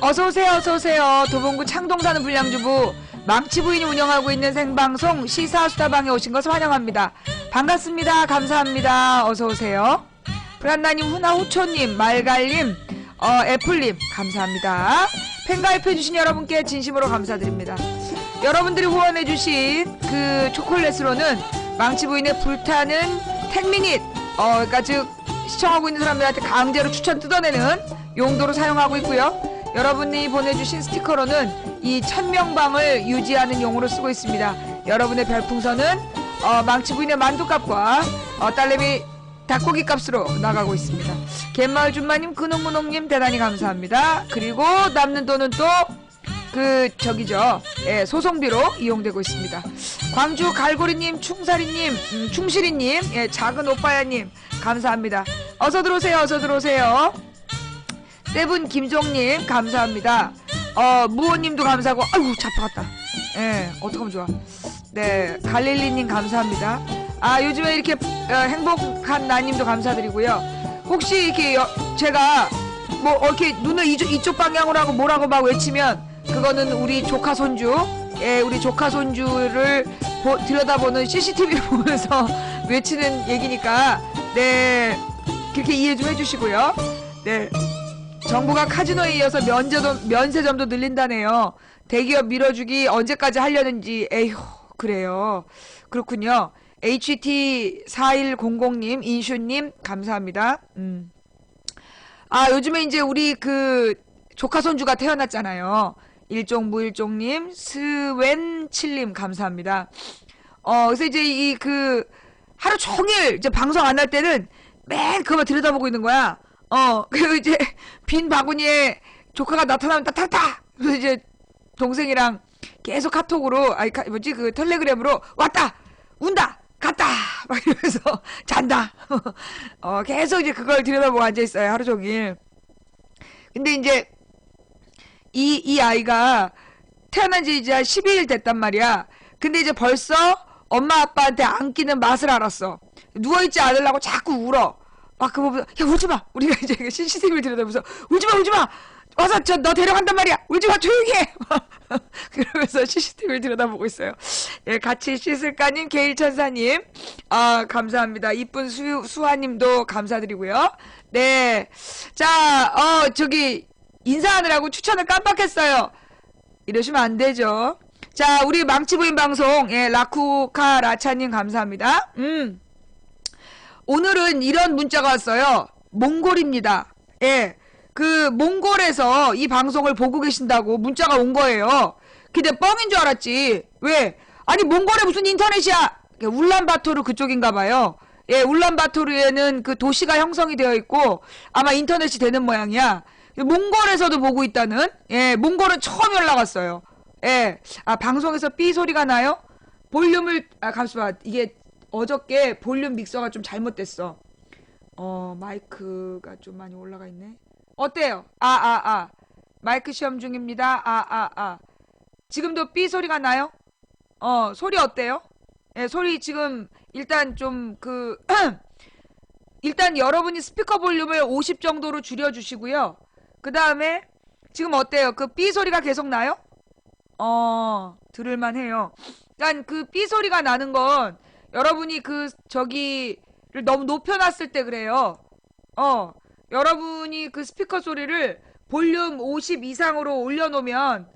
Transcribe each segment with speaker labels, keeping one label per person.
Speaker 1: 어서오세요, 어서오세요. 도봉구 창동 사는 불량주부 망치 부인이 운영하고 있는 생방송 시사수다방에 오신 것을 환영합니다. 반갑습니다. 감사합니다. 어서오세요. 브란나님, 후나후초님, 말갈님, 애플님, 감사합니다. 팬가입해주신 여러분께 진심으로 감사드립니다. 여러분들이 후원해주신 그 초콜릿으로는 망치 부인의 불타는 10미닛, 그러니까 즉, 시청하고 있는 사람들한테 강제로 추천 뜯어내는 용도로 사용하고 있고요. 여러분이 보내주신 스티커로는 이 1000명방을 유지하는 용으로 쓰고 있습니다. 여러분의 별풍선은 망치 부인의 만두값과 딸내미 닭고기 값으로 나가고 있습니다. 갯마을 준마님, 근홍문홍님 대단히 감사합니다. 그리고 남는 돈은 또 예, 소송비로 이용되고 있습니다. 광주 갈고리님, 충사리님, 충실이님, 예, 작은 오빠야님 감사합니다. 어서 들어오세요. 어서 들어오세요. 세븐 김종님 감사합니다. 무호님도 감사하고, 아이고 잡혀갔다. 예, 어떡하면 좋아. 네, 갈릴리님 감사합니다. 요즘에 이렇게 행복한 나님도 감사드리고요. 혹시 이렇게 제가 뭐 이렇게 눈을 이쪽 방향으로 하고 뭐라고 막 외치면 그거는 우리 조카 손주, 예, 우리 조카 손주를 들여다보는 CCTV를 보면서 외치는 얘기니까, 네, 그렇게 이해 좀 해주시고요. 네. 정부가 카지노에 이어서 면세점도 늘린다네요. 대기업 밀어주기 언제까지 하려는지. 에휴, 그래요. 그렇군요. HT4100님, 인슈님 감사합니다. 요즘에 이제 우리 조카 손주가 태어났잖아요. 일종무일종님, 스웬칠님 감사합니다. 그래서 이제 하루 종일 이제 방송 안 할 때는 맨 그거만 들여다보고 있는 거야. 그리고 이제 빈 바구니에 조카가 나타나면 따따따! 그래서 이제 동생이랑 계속 카톡으로, 텔레그램으로 왔다! 운다! 갔다! 막 이러면서 잔다! 계속 이제 그걸 들여다보고 앉아있어요. 하루 종일. 근데 이제 이 아이가 태어난 지 이제 12일 됐단 말이야. 근데 이제 벌써 엄마 아빠한테 안기는 맛을 알았어. 누워있지 않으려고 자꾸 울어. 막 그거 보면서, 야, 울지마! 우리가 이제 CCTV를 들여다보면서, 울지마! 와서 너 데려간단 말이야! 울지마! 조용히 해! 그러면서 CCTV를 들여다보고 있어요. 예, 같이 씻을까님, 게일천사님, 감사합니다. 이쁜 수아님도 감사드리고요. 네. 자, 인사하느라고 추천을 깜빡했어요. 이러시면 안 되죠. 자, 우리 망치부인 방송, 예, 라쿠카 라차님 감사합니다. 오늘은 이런 문자가 왔어요. 몽골입니다. 예. 몽골에서 이 방송을 보고 계신다고 문자가 온 거예요. 근데 뻥인 줄 알았지. 왜? 아니, 몽골에 무슨 인터넷이야? 울란바토르 그쪽인가 봐요. 예, 울란바토르에는 그 도시가 형성이 되어 있고 아마 인터넷이 되는 모양이야. 몽골에서도 보고 있다는? 예, 몽골은 처음 연락 왔어요. 예. 방송에서 삐 소리가 나요? 볼륨을, 잠시만. 이게 어저께 볼륨 믹서가 좀 잘못됐어. 마이크가 좀 많이 올라가 있네. 어때요? 마이크 시험 중입니다. 지금도 삐 소리가 나요? 소리 어때요? 예, 소리 지금 일단 좀 일단 여러분이 스피커 볼륨을 50 정도로 줄여주시고요. 그 다음에 지금 어때요? 삐 소리가 계속 나요? 들을만 해요. 일단 삐 소리가 나는 건 여러분이 저기를 너무 높여놨을 때 그래요. 여러분이 스피커 소리를 볼륨 50 이상으로 올려놓으면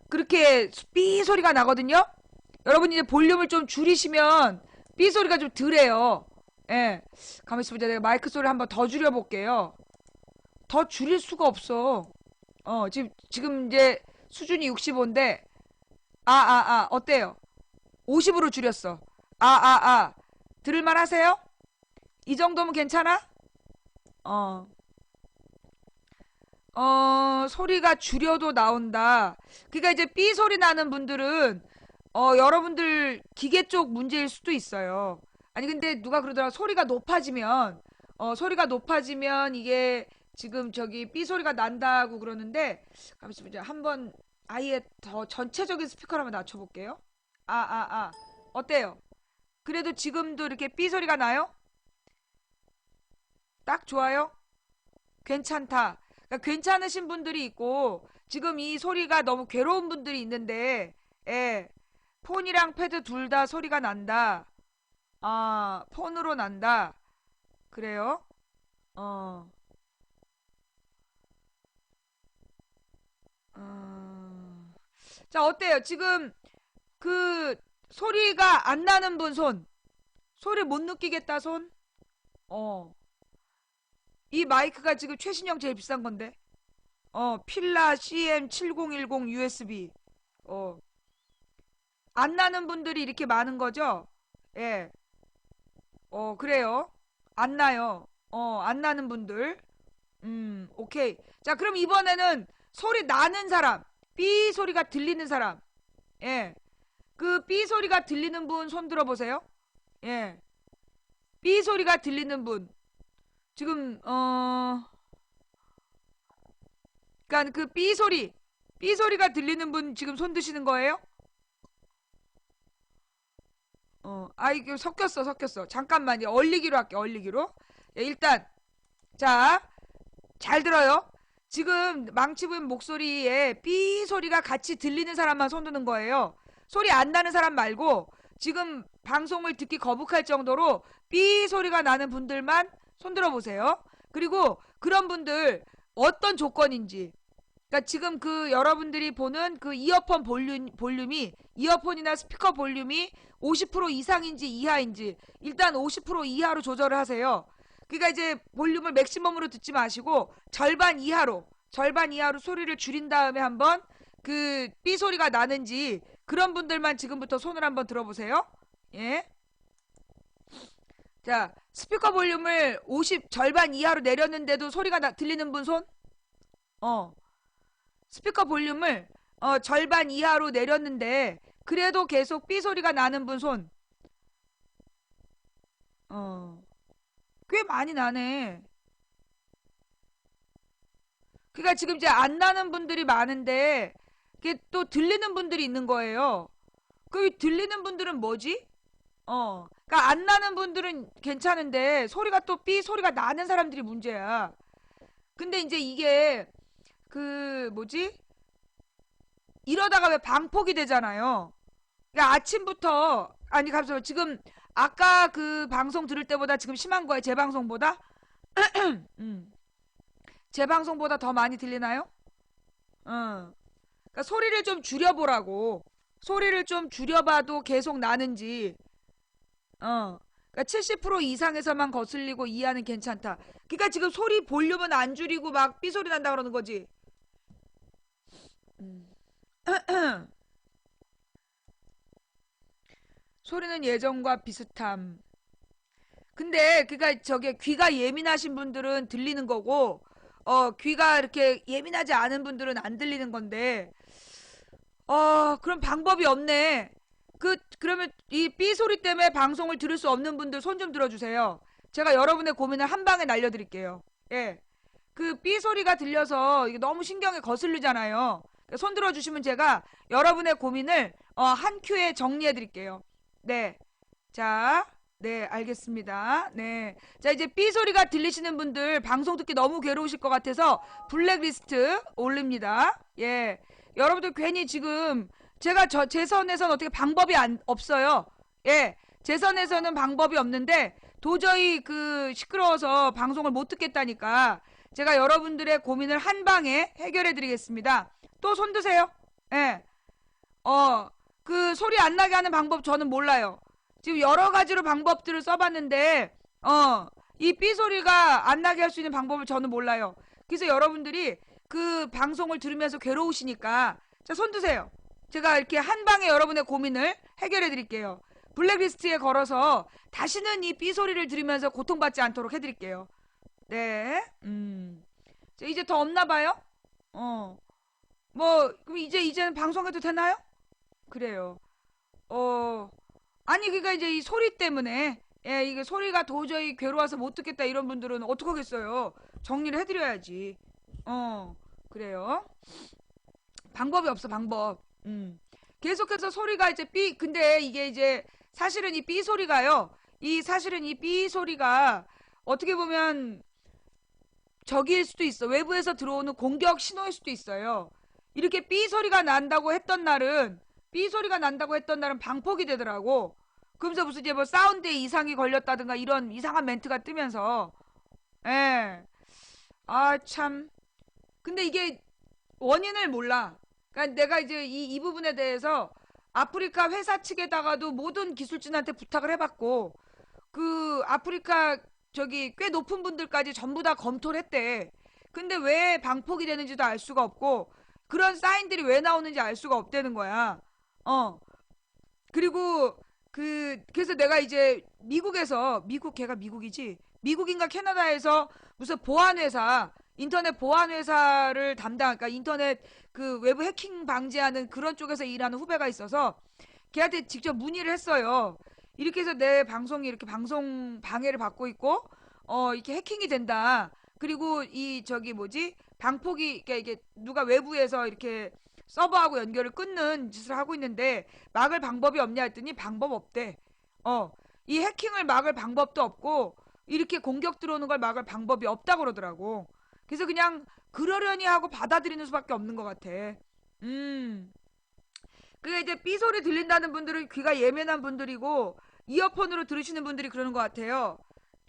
Speaker 1: 그렇게 삐 소리가 나거든요. 여러분이 이제 볼륨을 좀 줄이시면 삐 소리가 좀 덜해요. 예. 가만있어 보자. 내가 마이크 소리를 한번 더 줄여볼게요. 더 줄일 수가 없어. 지금 이제 수준이 65인데 어때요? 50으로 줄였어. 들을만 하세요? 이 정도면 괜찮아? 소리가 줄여도 나온다. 그러니까 이제 삐 소리 나는 분들은 여러분들 기계 쪽 문제일 수도 있어요. 아니 근데 누가 그러더라. 소리가 높아지면 이게 지금 삐 소리가 난다고 그러는데, 잠시만요. 한번 아예 더 전체적인 스피커를 한번 낮춰볼게요. 어때요? 그래도 지금도 이렇게 삐 소리가 나요? 딱 좋아요? 괜찮다. 그러니까 괜찮으신 분들이 있고 지금 이 소리가 너무 괴로운 분들이 있는데, 예, 폰이랑 패드 둘 다 소리가 난다. 아, 폰으로 난다. 그래요? 어, 어. 자, 어때요? 지금 그 소리가 안 나는 분 손. 소리 못 느끼겠다 손. 어. 이 마이크가 지금 최신형 제일 비싼 건데. 필라 CM7010 USB. 어. 안 나는 분들이 이렇게 많은 거죠? 예. 그래요. 안 나요. 안 나는 분들. 오케이. 자, 그럼 이번에는 소리 나는 사람. 삐 소리가 들리는 사람. 예. 그 삐 소리가 들리는 분 손 들어보세요. 예. 삐 소리가 들리는 분. 지금, 그니까 그 삐 소리가 들리는 분 지금 손 드시는 거예요? 이거 섞였어. 잠깐만요. 얼리기로 할게, 얼리기로. 예, 일단, 자, 잘 들어요. 지금 망치 부인 목소리에 삐 소리가 같이 들리는 사람만 손 드는 거예요. 소리 안 나는 사람 말고, 지금 방송을 듣기 거북할 정도로 삐 소리가 나는 분들만 손 들어보세요. 그리고 그런 분들 어떤 조건인지, 그러니까 지금 그 여러분들이 보는 그 이어폰 볼륨이 이어폰이나 스피커 볼륨이 50% 이상인지 이하인지 일단 50% 이하로 조절을 하세요. 그러니까 이제 볼륨을 맥시멈으로 듣지 마시고 절반 이하로 소리를 줄인 다음에 한번 그 삐 소리가 나는지 그런 분들만 지금부터 손을 한번 들어보세요. 예. 자, 스피커 볼륨을 50 절반 이하로 내렸는데도 소리가 들리는 분 손? 어. 스피커 볼륨을 절반 이하로 내렸는데 그래도 계속 삐 소리가 나는 분 손. 어, 꽤 많이 나네. 그러니까 지금 이제 안 나는 분들이 많은데 이게 또 들리는 분들이 있는 거예요. 그 들리는 분들은 뭐지? 그러니까 안 나는 분들은 괜찮은데 소리가 또 삐 소리가 나는 사람들이 문제야. 근데 이제 이게 그 뭐지? 이러다가 왜 방폭이 되잖아요. 그러니까 아침부터 아니 감사합니다. 지금 아까 그 방송 들을 때보다 지금 심한 거예요. 제 방송보다? 음. 제 방송보다 더 많이 들리나요? 그러니까 소리를 좀 줄여보라고. 소리를 좀 줄여봐도 계속 나는지. 그러니까 70% 이상에서만 거슬리고 이하는 괜찮다. 그러니까 지금 소리 볼륨은 안 줄이고 막 삐소리 난다 그러는 거지. 음. 소리는 예전과 비슷함. 근데 그니까 저게 귀가 예민하신 분들은 들리는 거고 귀가 이렇게 예민하지 않은 분들은 안 들리는 건데 그럼 방법이 없네. 그러면 이 삐 소리 때문에 방송을 들을 수 없는 분들 손 좀 들어주세요. 제가 여러분의 고민을 한 방에 날려드릴게요. 예. 그 삐 소리가 들려서 이게 너무 신경에 거슬리잖아요. 손 들어주시면 제가 여러분의 고민을 한 큐에 정리해드릴게요. 네. 자, 네, 알겠습니다. 네. 자, 이제 삐 소리가 들리시는 분들 방송 듣기 너무 괴로우실 것 같아서 블랙리스트 올립니다. 예. 여러분들 괜히 지금 제가 제 선에서는 어떻게 방법이 없어요. 예. 제 선에서는 방법이 없는데 도저히 그 시끄러워서 방송을 못 듣겠다니까 제가 여러분들의 고민을 한 방에 해결해 드리겠습니다. 또 손 드세요. 예. 그 소리 안 나게 하는 방법 저는 몰라요. 지금 여러 가지로 방법들을 써봤는데, 이 삐 소리가 안 나게 할 수 있는 방법을 저는 몰라요. 그래서 여러분들이 그 방송을 들으면서 괴로우시니까, 자, 손 드세요. 제가 이렇게 한 방에 여러분의 고민을 해결해 드릴게요. 블랙리스트에 걸어서 다시는 이 삐 소리를 들으면서 고통받지 않도록 해드릴게요. 네, 자, 이제 더 없나 봐요? 그럼 이제는 방송해도 되나요? 그래요. 어, 아니, 그러니까 이제 이 소리 때문에, 예, 이게 소리가 도저히 괴로워서 못 듣겠다 이런 분들은 어떡하겠어요. 정리를 해드려야지. 그래요. 방법이 없어, 방법. 계속해서 소리가 이제 근데 이게 이제 사실은 이 삐 소리가요. 사실은 이 삐 소리가 어떻게 보면 적일 수도 있어. 외부에서 들어오는 공격 신호일 수도 있어요. 이렇게 삐 소리가 난다고 했던 날은, 삐 소리가 난다고 했던 날은 방폭이 되더라고. 그러면서 무슨 이제 뭐 사운드에 이상이 걸렸다든가 이런 이상한 멘트가 뜨면서, 예. 아, 참. 근데 이게 원인을 몰라. 그러니까 내가 이제 이 부분에 대해서 아프리카 회사 측에다가도 모든 기술진한테 부탁을 해봤고, 그 아프리카 저기 꽤 높은 분들까지 전부 다 검토를 했대. 근데 왜 방폭이 되는지도 알 수가 없고, 그런 사인들이 왜 나오는지 알 수가 없다는 거야. 어. 그리고 그래서 내가 이제 걔가 미국이지? 미국인가 캐나다에서 무슨 보안회사, 인터넷 보안회사를 그러니까 인터넷 그 외부 해킹 방지하는 그런 쪽에서 일하는 후배가 있어서 걔한테 직접 문의를 했어요. 이렇게 해서 내 방송이 이렇게 방송 방해를 받고 있고, 이렇게 해킹이 된다. 그리고 저기 뭐지? 방폭이, 그러니까 이게 누가 외부에서 이렇게 서버하고 연결을 끊는 짓을 하고 있는데 막을 방법이 없냐 했더니 방법 없대. 이 해킹을 막을 방법도 없고 이렇게 공격 들어오는 걸 막을 방법이 없다고 그러더라고. 그래서 그냥 그러려니 하고 받아들이는 수밖에 없는 것 같아. 그게 이제 삐 소리 들린다는 분들은 귀가 예민한 분들이고 이어폰으로 들으시는 분들이 그러는 것 같아요.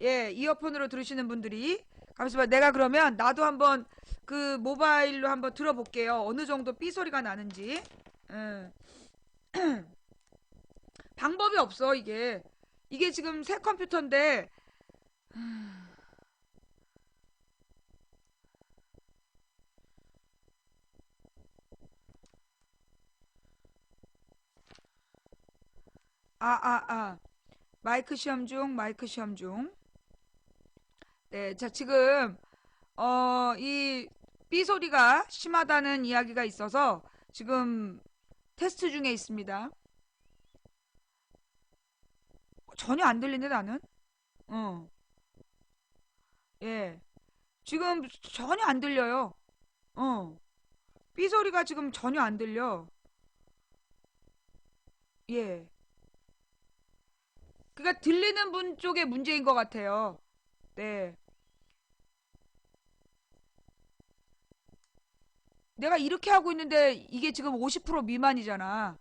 Speaker 1: 예, 이어폰으로 들으시는 분들이. 잠시만, 내가 그러면 나도 한번 그 모바일로 한번 들어볼게요. 어느 정도 삐 소리가 나는지. 음. 방법이 없어, 이게. 이게 지금 새 컴퓨터인데, 아. 마이크 시험 중, 마이크 시험 중. 네, 자, 지금, 이 삐 소리가 심하다는 이야기가 있어서 지금 테스트 중에 있습니다. 전혀 안 들리는데, 나는? 어, 예. 지금 전혀 안 들려요. 어, 삐 소리가 지금 전혀 안 들려. 예. 그러니까 들리는 분 쪽에 문제인 것 같아요. 네. 내가 이렇게 하고 있는데 이게 지금 50% 미만이잖아.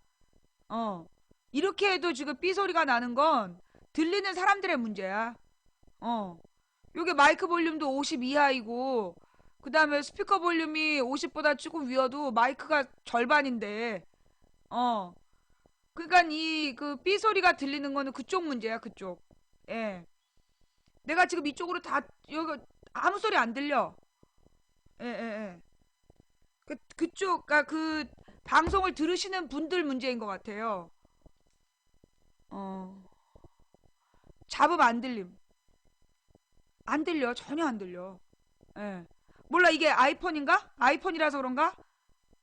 Speaker 1: 어. 이렇게 해도 지금 삐 소리가 나는 건 들리는 사람들의 문제야. 어. 요게 마이크 볼륨도 50 이하이고, 그 다음에 스피커 볼륨이 50보다 조금 위여도 마이크가 절반인데, 어. 그러니까 그 삐 소리가 들리는 거는 그쪽 문제야, 그쪽. 예. 내가 지금 이쪽으로 여기 아무 소리 안 들려. 예, 예, 예. 그쪽, 그 방송을 들으시는 분들 문제인 것 같아요. 어. 잡음 안 들림. 안 들려. 전혀 안 들려. 예. 몰라, 이게 아이폰인가? 아이폰이라서 그런가?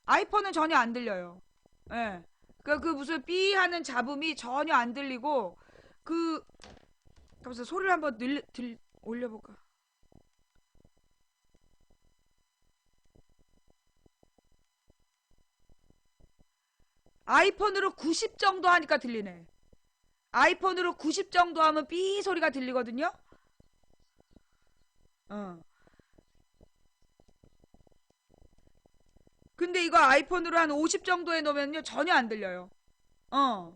Speaker 1: 아이폰은 전혀 안 들려요. 예. 그 무슨 삐 하는 잡음이 전혀 안 들리고, 그, 잠깐만 소리를 한번 올려볼까? 아이폰으로 90 정도 하니까 들리네. 아이폰으로 90 정도 하면 삐 소리가 들리거든요? 어. 근데 이거 아이폰으로 한 50 정도에 놓으면요, 전혀 안 들려요. 어.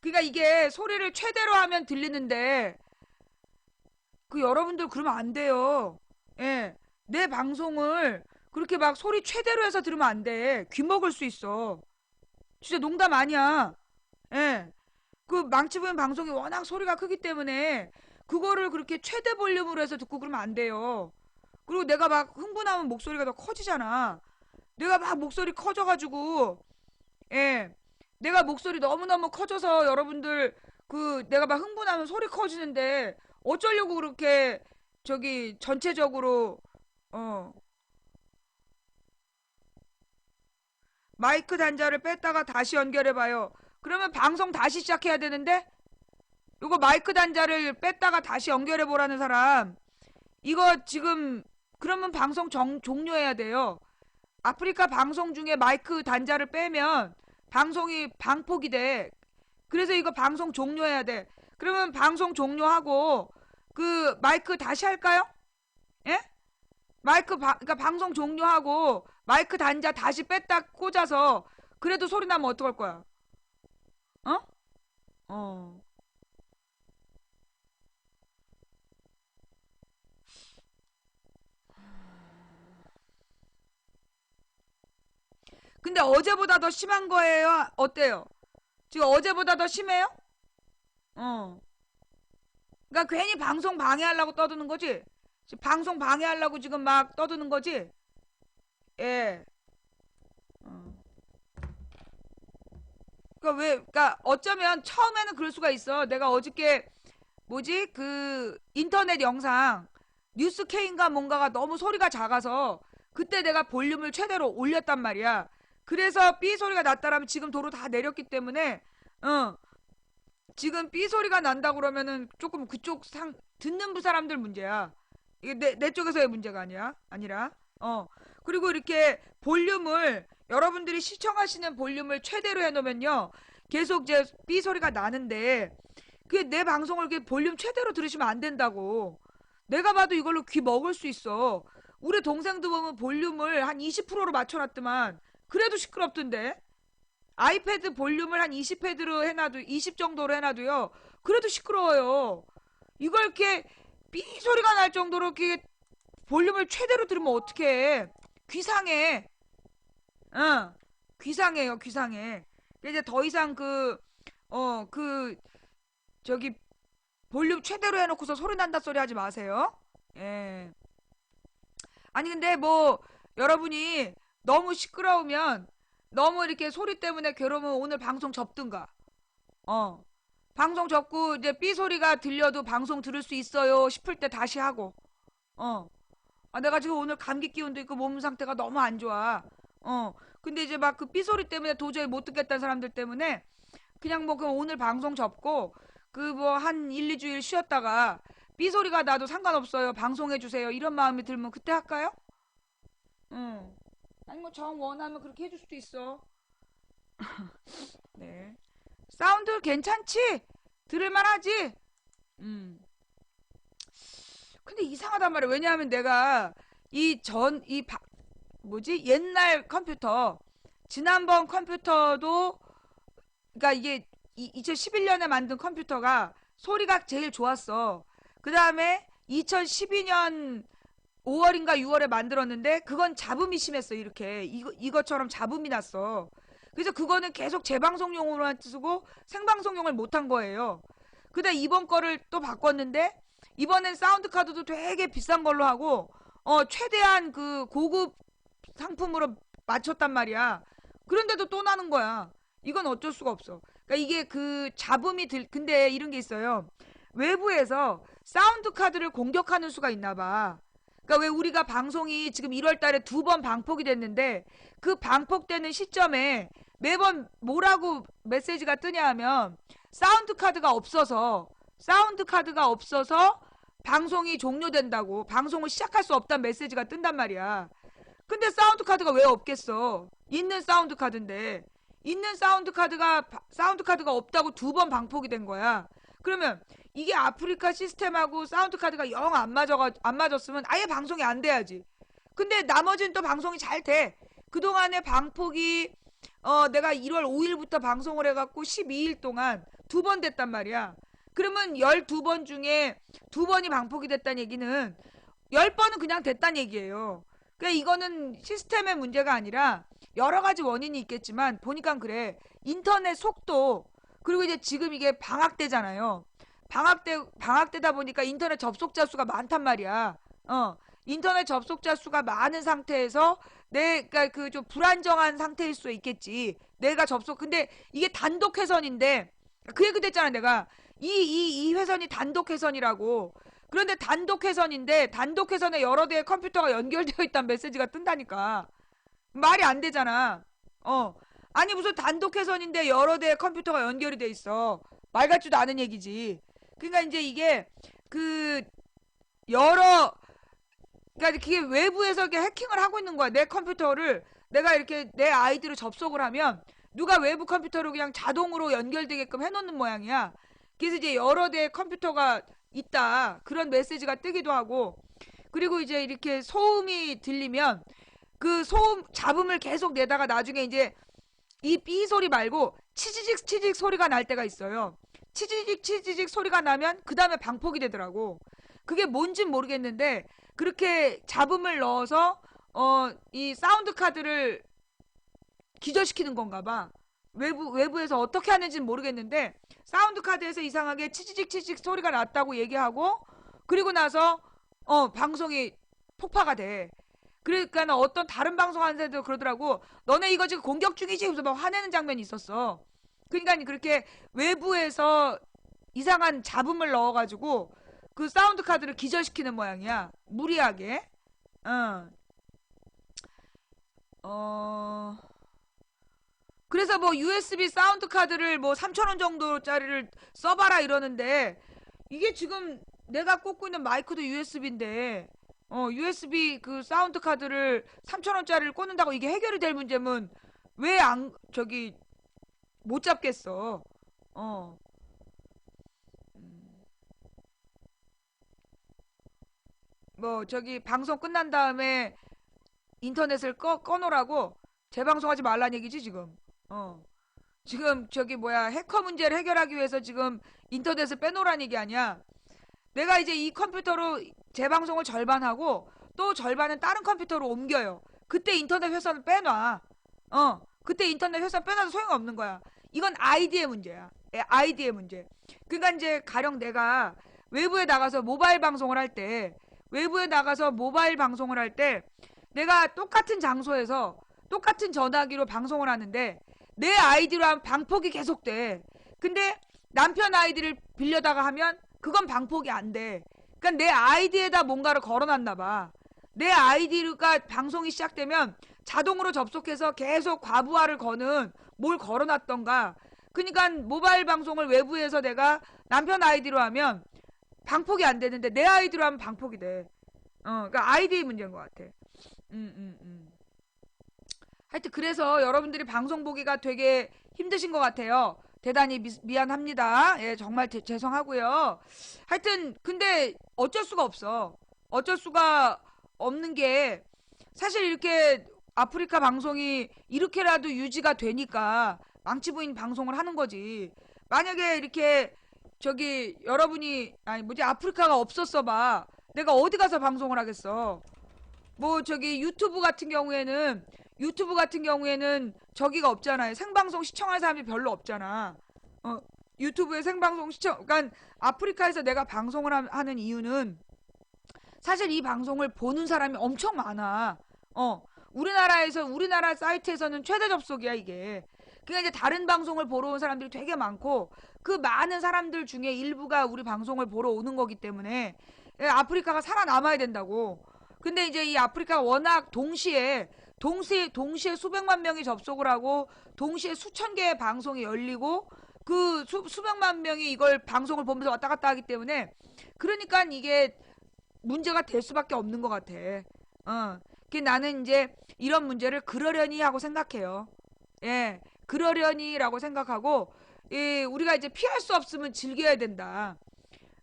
Speaker 1: 그러니까 이게 소리를 최대로 하면 들리는데, 여러분들 그러면 안 돼요. 예. 내 방송을 그렇게 막 소리 최대로 해서 들으면 안 돼. 귀 먹을 수 있어. 진짜 농담 아니야. 예. 그 망치 부인 방송이 워낙 소리가 크기 때문에 그거를 그렇게 최대 볼륨으로 해서 듣고 그러면 안 돼요. 그리고 내가 막 흥분하면 목소리가 더 커지잖아. 내가 막 목소리 커져가지고, 예. 내가 목소리 너무너무 커져서 여러분들 내가 막 흥분하면 소리 커지는데 어쩌려고 그렇게 저기 전체적으로, 어, 마이크 단자를 뺐다가 다시 연결해봐요. 그러면 방송 다시 시작해야 되는데, 이거 마이크 단자를 뺐다가 다시 연결해보라는 사람, 이거 지금, 그러면 방송 종료해야 돼요. 아프리카 방송 중에 마이크 단자를 빼면 방송이 방폭이 돼. 그래서 이거 방송 종료해야 돼. 그러면 방송 종료하고 그 마이크 다시 할까요? 예? 그러니까 방송 종료하고 마이크 단자 다시 뺐다 꽂아서 그래도 소리 나면 어떡할 거야? 어? 어. 근데 어제보다 더 심한 거예요? 어때요? 지금 어제보다 더 심해요? 어. 그러니까 괜히 방송 방해하려고 떠드는 거지? 지금 방송 방해하려고 지금 막 떠드는 거지? 예. 어. 그러니까 어쩌면 처음에는 그럴 수가 있어. 내가 어저께 뭐지? 그 인터넷 영상 뉴스 K인가 뭔가가 너무 소리가 작아서 그때 내가 볼륨을 최대로 올렸단 말이야. 그래서 삐 소리가 났다라면 지금 도로 다 내렸기 때문에 지금 삐 소리가 난다 그러면은 조금 그쪽 듣는 사람들 문제야. 이게 내 쪽에서의 문제가 아니라. 그리고 이렇게 볼륨을 여러분들이 시청하시는 볼륨을 최대로 해놓으면요. 계속 이제 삐 소리가 나는데 그게 내 방송을 이렇게 볼륨 최대로 들으시면 안 된다고. 내가 봐도 이걸로 귀 먹을 수 있어. 우리 동생도 보면 볼륨을 한 20%로 맞춰놨더만 그래도 시끄럽던데. 아이패드 볼륨을 한 20패드로 해놔도 20 정도로 해놔도요. 그래도 시끄러워요. 이걸 이렇게 삐 소리가 날 정도로 이렇게 볼륨을 최대로 들으면 어떡해. 귀상해. 응. 귀상해요, 귀상해. 이제 더 이상 저기, 볼륨 최대로 해놓고서 소리 난다 소리 하지 마세요. 예. 아니, 근데 뭐, 여러분이 너무 시끄러우면, 너무 이렇게 소리 때문에 괴로우면 오늘 방송 접든가. 어. 방송 접고, 이제 삐 소리가 들려도 방송 들을 수 있어요 싶을 때 다시 하고. 어. 아, 내가 지금 오늘 감기 기운도 있고 몸 상태가 너무 안 좋아. 근데 이제 막 그 삐소리 때문에 도저히 못 듣겠다는 사람들 때문에 그냥 뭐 그럼 오늘 방송 접고 그 뭐 한 1, 2주일 쉬었다가 삐소리가 나도 상관없어요. 방송해 주세요. 이런 마음이 들면 그때 할까요? 응. 아니 뭐 정 원하면 그렇게 해줄 수도 있어. 네. 사운드 괜찮지? 들을만 하지? 음. 근데 이상하단 말이야. 왜냐하면 내가 뭐지? 옛날 컴퓨터, 지난번 컴퓨터도, 그러니까 이게 2011년에 만든 컴퓨터가 소리가 제일 좋았어. 그 다음에 2012년 5월인가 6월에 만들었는데, 그건 잡음이 심했어, 이렇게. 이것처럼 잡음이 났어. 그래서 그거는 계속 재방송용으로만 쓰고 생방송용을 못한 거예요. 근데 이번 거를 또 바꿨는데, 이번엔 사운드 카드도 되게 비싼 걸로 하고, 최대한 그 고급 상품으로 맞췄단 말이야. 그런데도 또 나는 거야. 이건 어쩔 수가 없어. 그러니까 이게 그 근데 이런 게 있어요. 외부에서 사운드 카드를 공격하는 수가 있나 봐. 그러니까 왜 우리가 방송이 지금 1월 달에 2번 방폭이 됐는데 그 방폭되는 시점에 매번 뭐라고 메시지가 뜨냐 하면 사운드 카드가 없어서 방송이 종료된다고 방송을 시작할 수 없다는 메시지가 뜬단 말이야. 근데 사운드 카드가 왜 없겠어? 있는 사운드 카드인데 있는 사운드 카드가 없다고 2번 방폭이 된 거야. 그러면 이게 아프리카 시스템하고 사운드 카드가 영 안 맞았으면 아예 방송이 안 돼야지. 근데 나머지는 또 방송이 잘 돼. 그동안에 방폭이 내가 1월 5일부터 방송을 해갖고 12일 동안 2번 됐단 말이야. 그러면 12번 중에 2번이 방폭이 됐다는 얘기는 10번은 그냥 됐다는 얘기예요. 그러니까 이거는 시스템의 문제가 아니라 여러 가지 원인이 있겠지만 보니까 그래. 인터넷 속도 그리고 이제 지금 이게 방학 때잖아요. 방학 때다 보니까 인터넷 접속자 수가 많단 말이야. 인터넷 접속자 수가 많은 상태에서 그러니까 그 좀 불안정한 상태일 수 있겠지. 근데 이게 단독 회선인데 그 얘기 됐잖아 내가. 이 회선이 단독 회선이라고. 그런데 단독 회선인데 단독 회선에 여러 대의 컴퓨터가 연결되어 있다는 메시지가 뜬다니까. 말이 안 되잖아. 아니 무슨 단독 회선인데 여러 대의 컴퓨터가 연결이 돼 있어. 말 같지도 않은 얘기지. 그러니까 이제 이게 그 여러 그러니까 그게 외부에서 이렇게 해킹을 하고 있는 거야. 내 컴퓨터를 내가 이렇게 내 아이디로 접속을 하면 누가 외부 컴퓨터로 그냥 자동으로 연결되게끔 해놓는 모양이야. 그래서 이제 여러 대의 컴퓨터가 있다. 그런 메시지가 뜨기도 하고, 그리고 이제 이렇게 소음이 들리면 그 소음 잡음을 계속 내다가 나중에 이제 이 삐 소리 말고 치지직 치지직 소리가 날 때가 있어요. 치지직 치지직 소리가 나면 그 다음에 방폭이 되더라고. 그게 뭔진 모르겠는데 그렇게 잡음을 넣어서 이 사운드 카드를 기절시키는 건가 봐. 외부에서 어떻게 하는지는 모르겠는데 사운드 카드에서 이상하게 치지직 치지직 소리가 났다고 얘기하고, 그리고 나서 방송이 폭파가 돼. 그러니까 어떤 다른 방송하는 사람도 그러더라고. 너네 이거 지금 공격 중이지? 그래서 막 화내는 장면이 있었어. 그러니까 그렇게 외부에서 이상한 잡음을 넣어가지고 그 사운드 카드를 기절시키는 모양이야. 무리하게. 그래서 뭐 USB 사운드 카드를 뭐 3,000원 정도짜리를 써봐라 이러는데, 이게 지금 내가 꽂고 있는 마이크도 USB인데 USB 그 사운드 카드를 3,000원짜리를 꽂는다고 이게 해결이 될 문제면 왜 안 저기 못 잡겠어. 뭐 저기 방송 끝난 다음에 인터넷을 꺼놓으라고 재방송하지 말란 얘기지 지금. 지금 저기 뭐야 해커 문제를 해결하기 위해서 지금 인터넷을 빼놓으란 얘기 아니야. 내가 이제 이 컴퓨터로 재방송을 절반 하고 또 절반은 다른 컴퓨터로 옮겨요. 그때 인터넷 회선을 빼놔. 그때 인터넷 회선 빼놔도 소용없는 거야. 이건 아이디의 문제야. 아이디의 문제. 그러니까 이제 가령 내가 외부에 나가서 모바일 방송을 할 때, 내가 똑같은 장소에서 똑같은 전화기로 방송을 하는데 내 아이디로 하면 방폭이 계속돼. 근데 남편 아이디를 빌려다가 하면 그건 방폭이 안 돼. 그러니까 내 아이디에다 뭔가를 걸어놨나 봐. 내 아이디가 방송이 시작되면 자동으로 접속해서 계속 과부하를 거는 뭘 걸어놨던가. 그러니까 모바일 방송을 외부에서 내가 남편 아이디로 하면 방폭이 안 되는데 내 아이디로 하면 방폭이 돼. 그러니까 아이디의 문제인 것 같아. 하여튼 그래서 여러분들이 방송 보기가 되게 힘드신 것 같아요. 대단히 미안합니다. 예, 정말 죄송하고요. 하여튼 근데 어쩔 수가 없어. 어쩔 수가 없는 게 사실 이렇게 아프리카 방송이 이렇게라도 유지가 되니까 망치부인 방송을 하는 거지. 만약에 이렇게 저기 여러분이 아프리카가 없었어 봐. 내가 어디 가서 방송을 하겠어. 뭐 저기 유튜브 같은 경우에는 저기가 없잖아요. 생방송 시청할 사람이 별로 없잖아. 유튜브에 생방송 시청, 그러니까 아프리카에서 내가 방송을 하는 이유는 사실 이 방송을 보는 사람이 엄청 많아. 우리나라 사이트에서는 최대 접속이야, 이게. 그러니까 이제 다른 방송을 보러 온 사람들이 되게 많고, 그 많은 사람들 중에 일부가 우리 방송을 보러 오는 거기 때문에 아프리카가 살아남아야 된다고. 근데 이제 이 아프리카가 워낙 동시에 수백만 명이 접속을 하고, 동시에 수천 개의 방송이 열리고, 그 수백만 명이 이걸 방송을 보면서 왔다 갔다 하기 때문에, 그러니까 이게 문제가 될 수밖에 없는 것 같아. 나는 이제 이런 문제를 그러려니 하고 생각해요. 예, 그러려니라고 생각하고, 우리가 이제 피할 수 없으면 즐겨야 된다.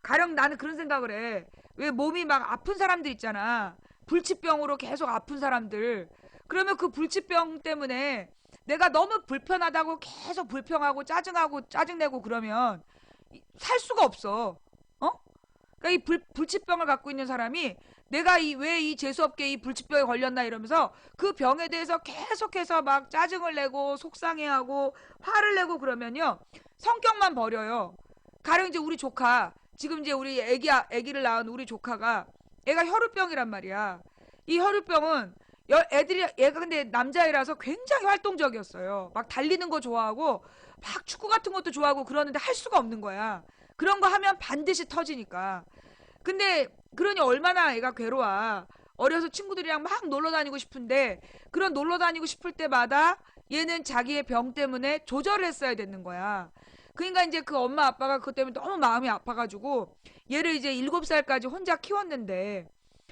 Speaker 1: 가령 나는 그런 생각을 해. 왜 몸이 막 아픈 사람들 있잖아. 불치병으로 계속 아픈 사람들. 그러면 그 불치병 때문에 내가 너무 불편하다고 계속 불평하고 짜증내고 그러면 살 수가 없어. 그러니까 이 불치병을 갖고 있는 사람이 내가 왜 이 재수없게 이 불치병에 걸렸나 이러면서 그 병에 대해서 계속해서 막 짜증을 내고 속상해하고 화를 내고 그러면요. 성격만 버려요. 가령 이제 우리 조카, 지금 이제 우리 애기를 낳은 우리 조카가 애가 혈우병이란 말이야. 이 혈우병은 얘가 근데 남자애라서 굉장히 활동적이었어요. 막 달리는 거 좋아하고 막 축구 같은 것도 좋아하고 그러는데 할 수가 없는 거야. 그런 거 하면 반드시 터지니까. 근데 그러니 얼마나 애가 괴로워. 어려서 친구들이랑 막 놀러 다니고 싶은데 그런 놀러 다니고 싶을 때마다 얘는 자기의 병 때문에 조절을 했어야 되는 거야. 그러니까 이제 그 엄마 아빠가 그것 때문에 너무 마음이 아파가지고 얘를 이제 7살까지 혼자 키웠는데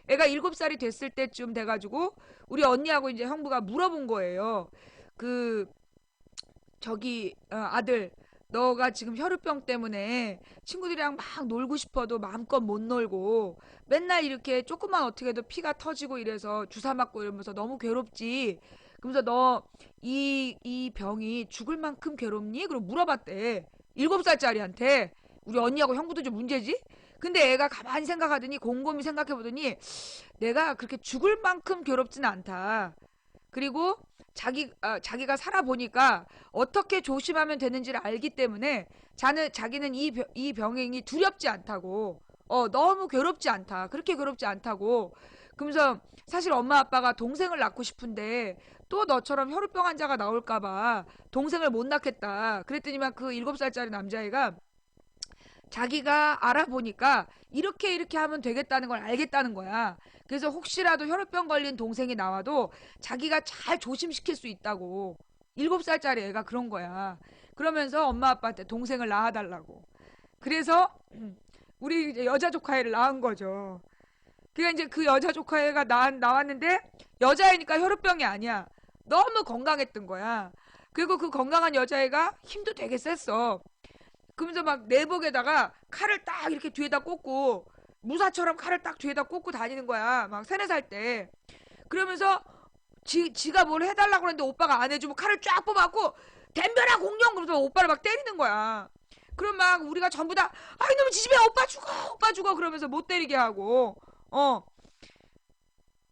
Speaker 1: 애가 7살이 됐을 때쯤 돼가지고 우리 언니하고 이제 형부가 물어본 거예요. 그 저기 아들 너가 지금 혈우병 때문에 친구들이랑 막 놀고 싶어도 마음껏 못 놀고 맨날 이렇게 조금만 어떻게 해도 피가 터지고 이래서 주사 맞고 이러면서 너무 괴롭지. 그러면서 너 이 병이 죽을 만큼 괴롭니? 그리고 물어봤대. 7살짜리한테. 우리 언니하고 형부도 좀 문제지? 근데 애가 가만히 생각하더니 곰곰이 생각해보더니 내가 그렇게 죽을 만큼 괴롭진 않다. 그리고 자기가 살아보니까 어떻게 조심하면 되는지를 알기 때문에 자기는 이 병행이 두렵지 않다고. 너무 괴롭지 않다. 그렇게 괴롭지 않다고. 그러면서 사실 엄마 아빠가 동생을 낳고 싶은데 또 너처럼 혈우병 환자가 나올까봐 동생을 못 낳겠다. 그랬더니만 그 7살짜리 남자애가 자기가 알아보니까 이렇게 하면 되겠다는 걸 알겠다는 거야. 그래서 혹시라도 혈우병 걸린 동생이 나와도 자기가 잘 조심시킬 수 있다고. 7살짜리 애가 그런 거야. 그러면서 엄마 아빠한테 동생을 낳아달라고. 그래서 우리 이제 여자 조카애를 낳은 거죠. 그러니까 이제 그 여자 조카애가 나왔는데 여자애니까 혈우병이 아니야. 너무 건강했던 거야. 그리고 그 건강한 여자애가 힘도 되게 셌어. 그러면서 막 내복에다가 칼을 딱 이렇게 뒤에다 꽂고 무사처럼 칼을 딱 뒤에다 꽂고 다니는 거야. 막 3, 4살 때. 그러면서 지가 뭘 해달라고 그랬는데 오빠가 안 해주면 칼을 쫙 뽑아갖고 덤벼라 공룡 그러면서 오빠를 막 때리는 거야. 그럼 막 우리가 전부 다 아 이놈의 지지배 오빠 죽어 그러면서 못 때리게 하고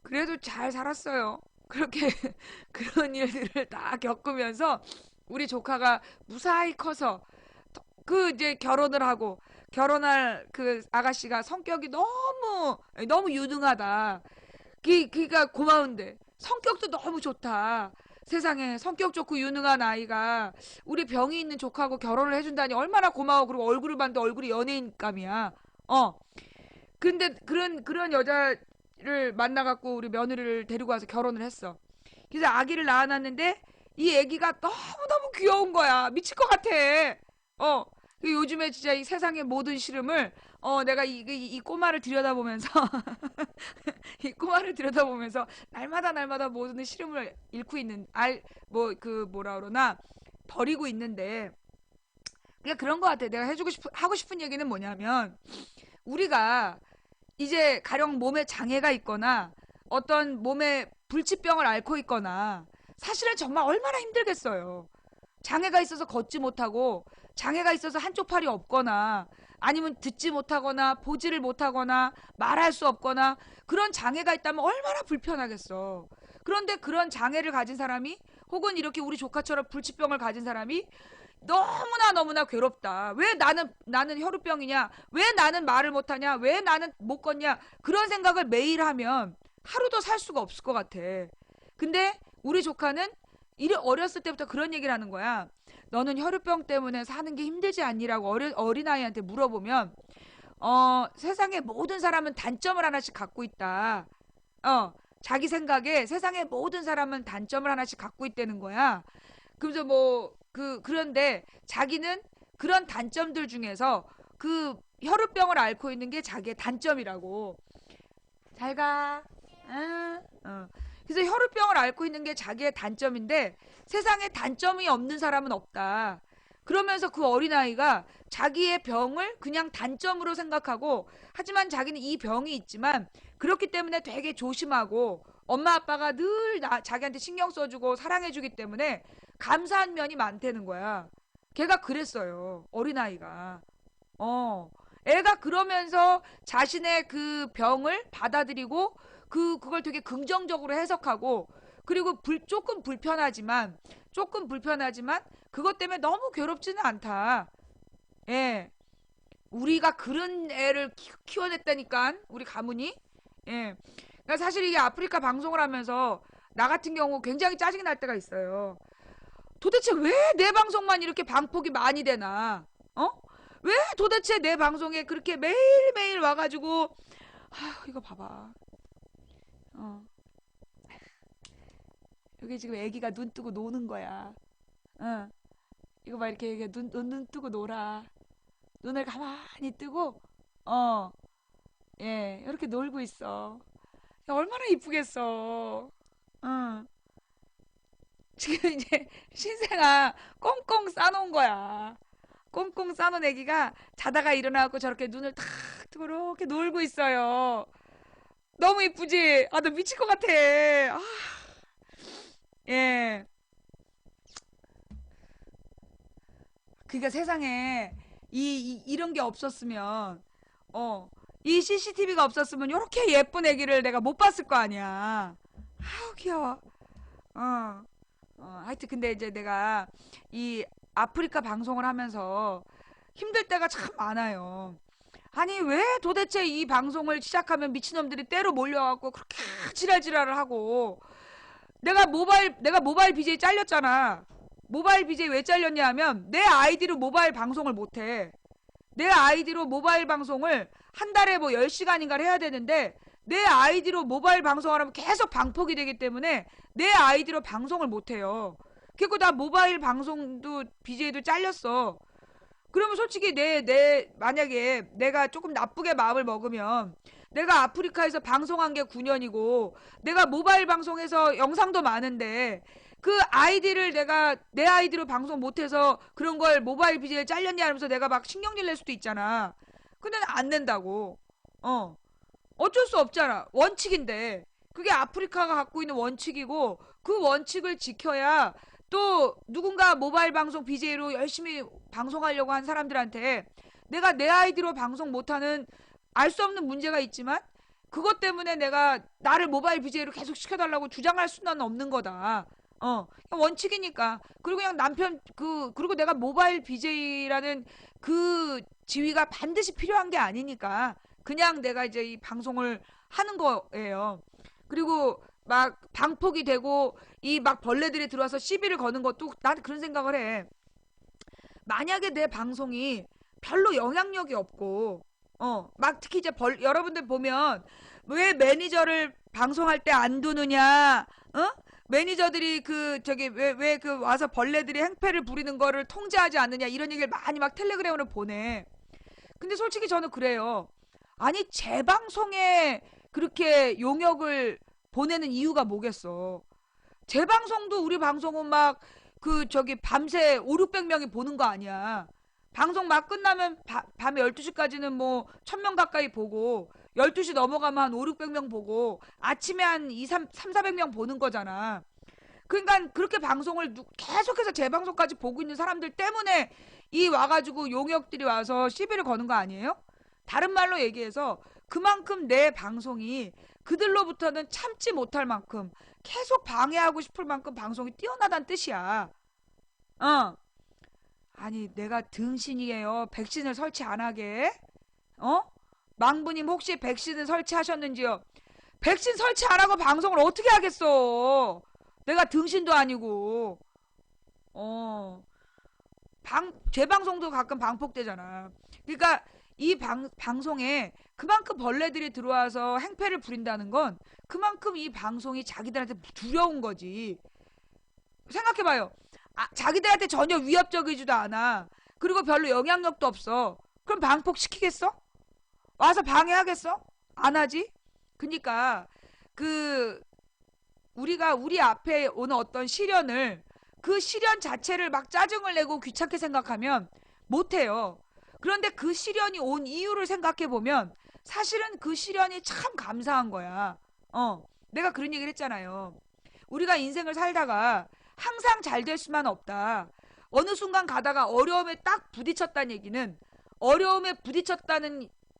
Speaker 1: 그래도 잘 살았어요. 그렇게 그런 일들을 다 겪으면서 우리 조카가 무사히 커서 그 이제 결혼을 하고 결혼할 그 아가씨가 성격이 너무 유능하다. 그니까 고마운데 성격도 너무 좋다. 세상에 성격 좋고 유능한 아이가 우리 병이 있는 조카하고 결혼을 해준다니 얼마나 고마워. 그리고 얼굴을 봤는데 얼굴이 연예인감이야. 어. 근데 그런 여자를 만나갖고 우리 며느리를 데리고 와서 결혼을 했어. 그래서 아기를 낳아놨는데 이 아기가 너무너무 귀여운 거야. 미칠 것 같아. 어. 요즘에 진짜 이 세상의 모든 시름을 내가 이 꼬마를 들여다보면서 이 꼬마를 들여다보면서 날마다 모든 시름을 잃고 있는 뭐라 그러나 버리고 있는데 그냥 그런 것 같아. 내가 하고 싶은 얘기는 뭐냐면 우리가 이제 가령 몸에 장애가 있거나 어떤 몸에 불치병을 앓고 있거나 사실은 정말 얼마나 힘들겠어요. 장애가 있어서 걷지 못하고 장애가 있어서 한쪽 팔이 없거나 아니면 듣지 못하거나 보지를 못하거나 말할 수 없거나 그런 장애가 있다면 얼마나 불편하겠어. 그런데 그런 장애를 가진 사람이 혹은 이렇게 우리 조카처럼 불치병을 가진 사람이 너무나 괴롭다. 왜 나는 혈우병이냐? 왜 나는 말을 못하냐? 왜 나는 못 걷냐? 그런 생각을 매일 하면 하루도 살 수가 없을 것 같아. 근데 우리 조카는 어렸을 때부터 그런 얘기를 하는 거야. 너는 혈우병 때문에 사는 게 힘들지 않니라고 어린아이한테 물어보면 세상의 모든 사람은 단점을 하나씩 갖고 있다. 자기 생각에 세상의 모든 사람은 단점을 하나씩 갖고 있다는 거야. 그래서 그런데 자기는 그런 단점들 중에서 그 혈우병을 앓고 있는 게 자기의 단점이라고. 잘 가. 응? 그래서 혈우병을 앓고 있는 게 자기의 단점인데 세상에 단점이 없는 사람은 없다. 그러면서 그 어린아이가 자기의 병을 그냥 단점으로 생각하고 하지만 자기는 이 병이 있지만 그렇기 때문에 되게 조심하고 엄마 아빠가 늘 자기한테 신경 써주고 사랑해주기 때문에 감사한 면이 많다는 거야. 걔가 그랬어요. 어린아이가. 애가 그러면서 자신의 그 병을 받아들이고 그걸 되게 긍정적으로 해석하고 그리고 조금 불편하지만 그것 때문에 너무 괴롭지는 않다. 예. 우리가 그런 애를 키워냈다니까 우리 가문이. 예. 그러니까 사실 이게 아프리카 방송을 하면서 나 같은 경우 굉장히 짜증이 날 때가 있어요. 도대체 왜 내 방송만 이렇게 방폭이 많이 되나? 왜 도대체 내 방송에 그렇게 매일매일 와가지고 이거 봐봐. 어. 여기 지금 애기가 눈 뜨고 노는 거야. 이거 봐 이렇게 눈 뜨고 놀아. 눈을 가만히 뜨고 예, 이렇게 놀고 있어. 야, 얼마나 이쁘겠어. 응. 지금 이제 신생아 꽁꽁 싸놓은 거야. 꽁꽁 싸놓은 애기가 자다가 일어나고 저렇게 눈을 탁 뜨고 이렇게 놀고 있어요. 너무 이쁘지? 아, 너 미칠 것 같아. 아, 예. 그러니까 세상에 이런 게 없었으면, 이 CCTV가 없었으면 이렇게 예쁜 애기를 내가 못 봤을 거 아니야. 아우, 귀여워. 어. 하여튼 근데 이제 내가 이 아프리카 방송을 하면서 힘들 때가 참 많아요. 아니, 왜 도대체 이 방송을 시작하면 미친놈들이 때로 몰려갖고 그렇게 지랄지랄을 하고, 내가 모바일 BJ 잘렸잖아. 모바일 BJ 왜 잘렸냐 하면 내 아이디로 모바일 방송을 못해. 내 아이디로 모바일 방송을 한 달에 뭐 10시간인가를 해야 되는데, 내 아이디로 모바일 방송을 하면 계속 방폭이 되기 때문에 내 아이디로 방송을 못해요. 그리고 나 모바일 방송도 BJ도 잘렸어. 그러면 솔직히 만약에 내가 조금 나쁘게 마음을 먹으면, 내가 아프리카에서 방송한 게 9년이고, 내가 모바일 방송에서 영상도 많은데, 그 아이디를 내가 내 아이디로 방송 못해서 그런 걸 모바일 BJ를 잘렸냐 하면서 내가 막 신경질 낼 수도 있잖아. 근데 안 낸다고. 어. 어쩔 수 없잖아. 원칙인데. 그게 아프리카가 갖고 있는 원칙이고, 그 원칙을 지켜야 또 누군가 모바일 방송 BJ로 열심히 방송하려고 한 사람들한테 내가 내 아이디로 방송 못하는 알 수 없는 문제가 있지만, 그것 때문에 내가 나를 모바일 BJ로 계속 시켜달라고 주장할 수는 없는 거다. 그냥 원칙이니까. 그리고 그냥 그리고 내가 모바일 BJ라는 그 지위가 반드시 필요한 게 아니니까 그냥 내가 이제 이 방송을 하는 거예요. 그리고 막 방폭이 되고 이 막 벌레들이 들어와서 시비를 거는 것도 난 그런 생각을 해. 만약에 내 방송이 별로 영향력이 없고, 막 특히 이제 여러분들 보면 왜 매니저를 방송할 때 안 두느냐, 매니저들이 왜 그 와서 벌레들이 행패를 부리는 거를 통제하지 않느냐, 이런 얘기를 많이 막 텔레그램으로 보내. 근데 솔직히 저는 그래요. 아니, 제 방송에 그렇게 용역을 보내는 이유가 뭐겠어. 제 방송도 우리 방송은 막 밤새 5, 600명이 보는 거 아니야. 방송 막 끝나면 밤에 12시까지는 뭐 1000명 가까이 보고, 12시 넘어가면 한 5, 600명 보고, 아침에 한 400명 보는 거잖아. 그러니까 그렇게 방송을 계속해서 제 방송까지 보고 있는 사람들 때문에 이 와가지고 용역들이 와서 시비를 거는 거 아니에요? 다른 말로 얘기해서 그만큼 내 방송이 그들로부터는 참지 못할 만큼 계속 방해하고 싶을 만큼 방송이 뛰어나다는 뜻이야. 어. 아니, 내가 등신이에요. 백신을 설치 안 하게? 어? 망부님 혹시 백신을 설치하셨는지요? 백신 설치 안 하고 방송을 어떻게 하겠어? 내가 등신도 아니고. 어. 제 방송도 가끔 방폭되잖아. 그러니까 이 방송에 그만큼 벌레들이 들어와서 행패를 부린다는 건 그만큼 이 방송이 자기들한테 두려운 거지. 생각해봐요. 자기들한테 전혀 위협적이지도 않아. 그리고 별로 영향력도 없어. 그럼 방폭시키겠어? 와서 방해하겠어? 안 하지? 그니까 그 우리가 우리 앞에 오는 어떤 시련을, 그 시련 자체를 막 짜증을 내고 귀찮게 생각하면 못해요. 그런데 그 시련이 온 이유를 생각해 보면 사실은 그 시련이 참 감사한 거야. 내가 그런 얘기를 했잖아요. 우리가 인생을 살다가 항상 잘 될 수만 없다. 어느 순간 가다가 어려움에 딱 부딪혔다는 얘기는, 어려움에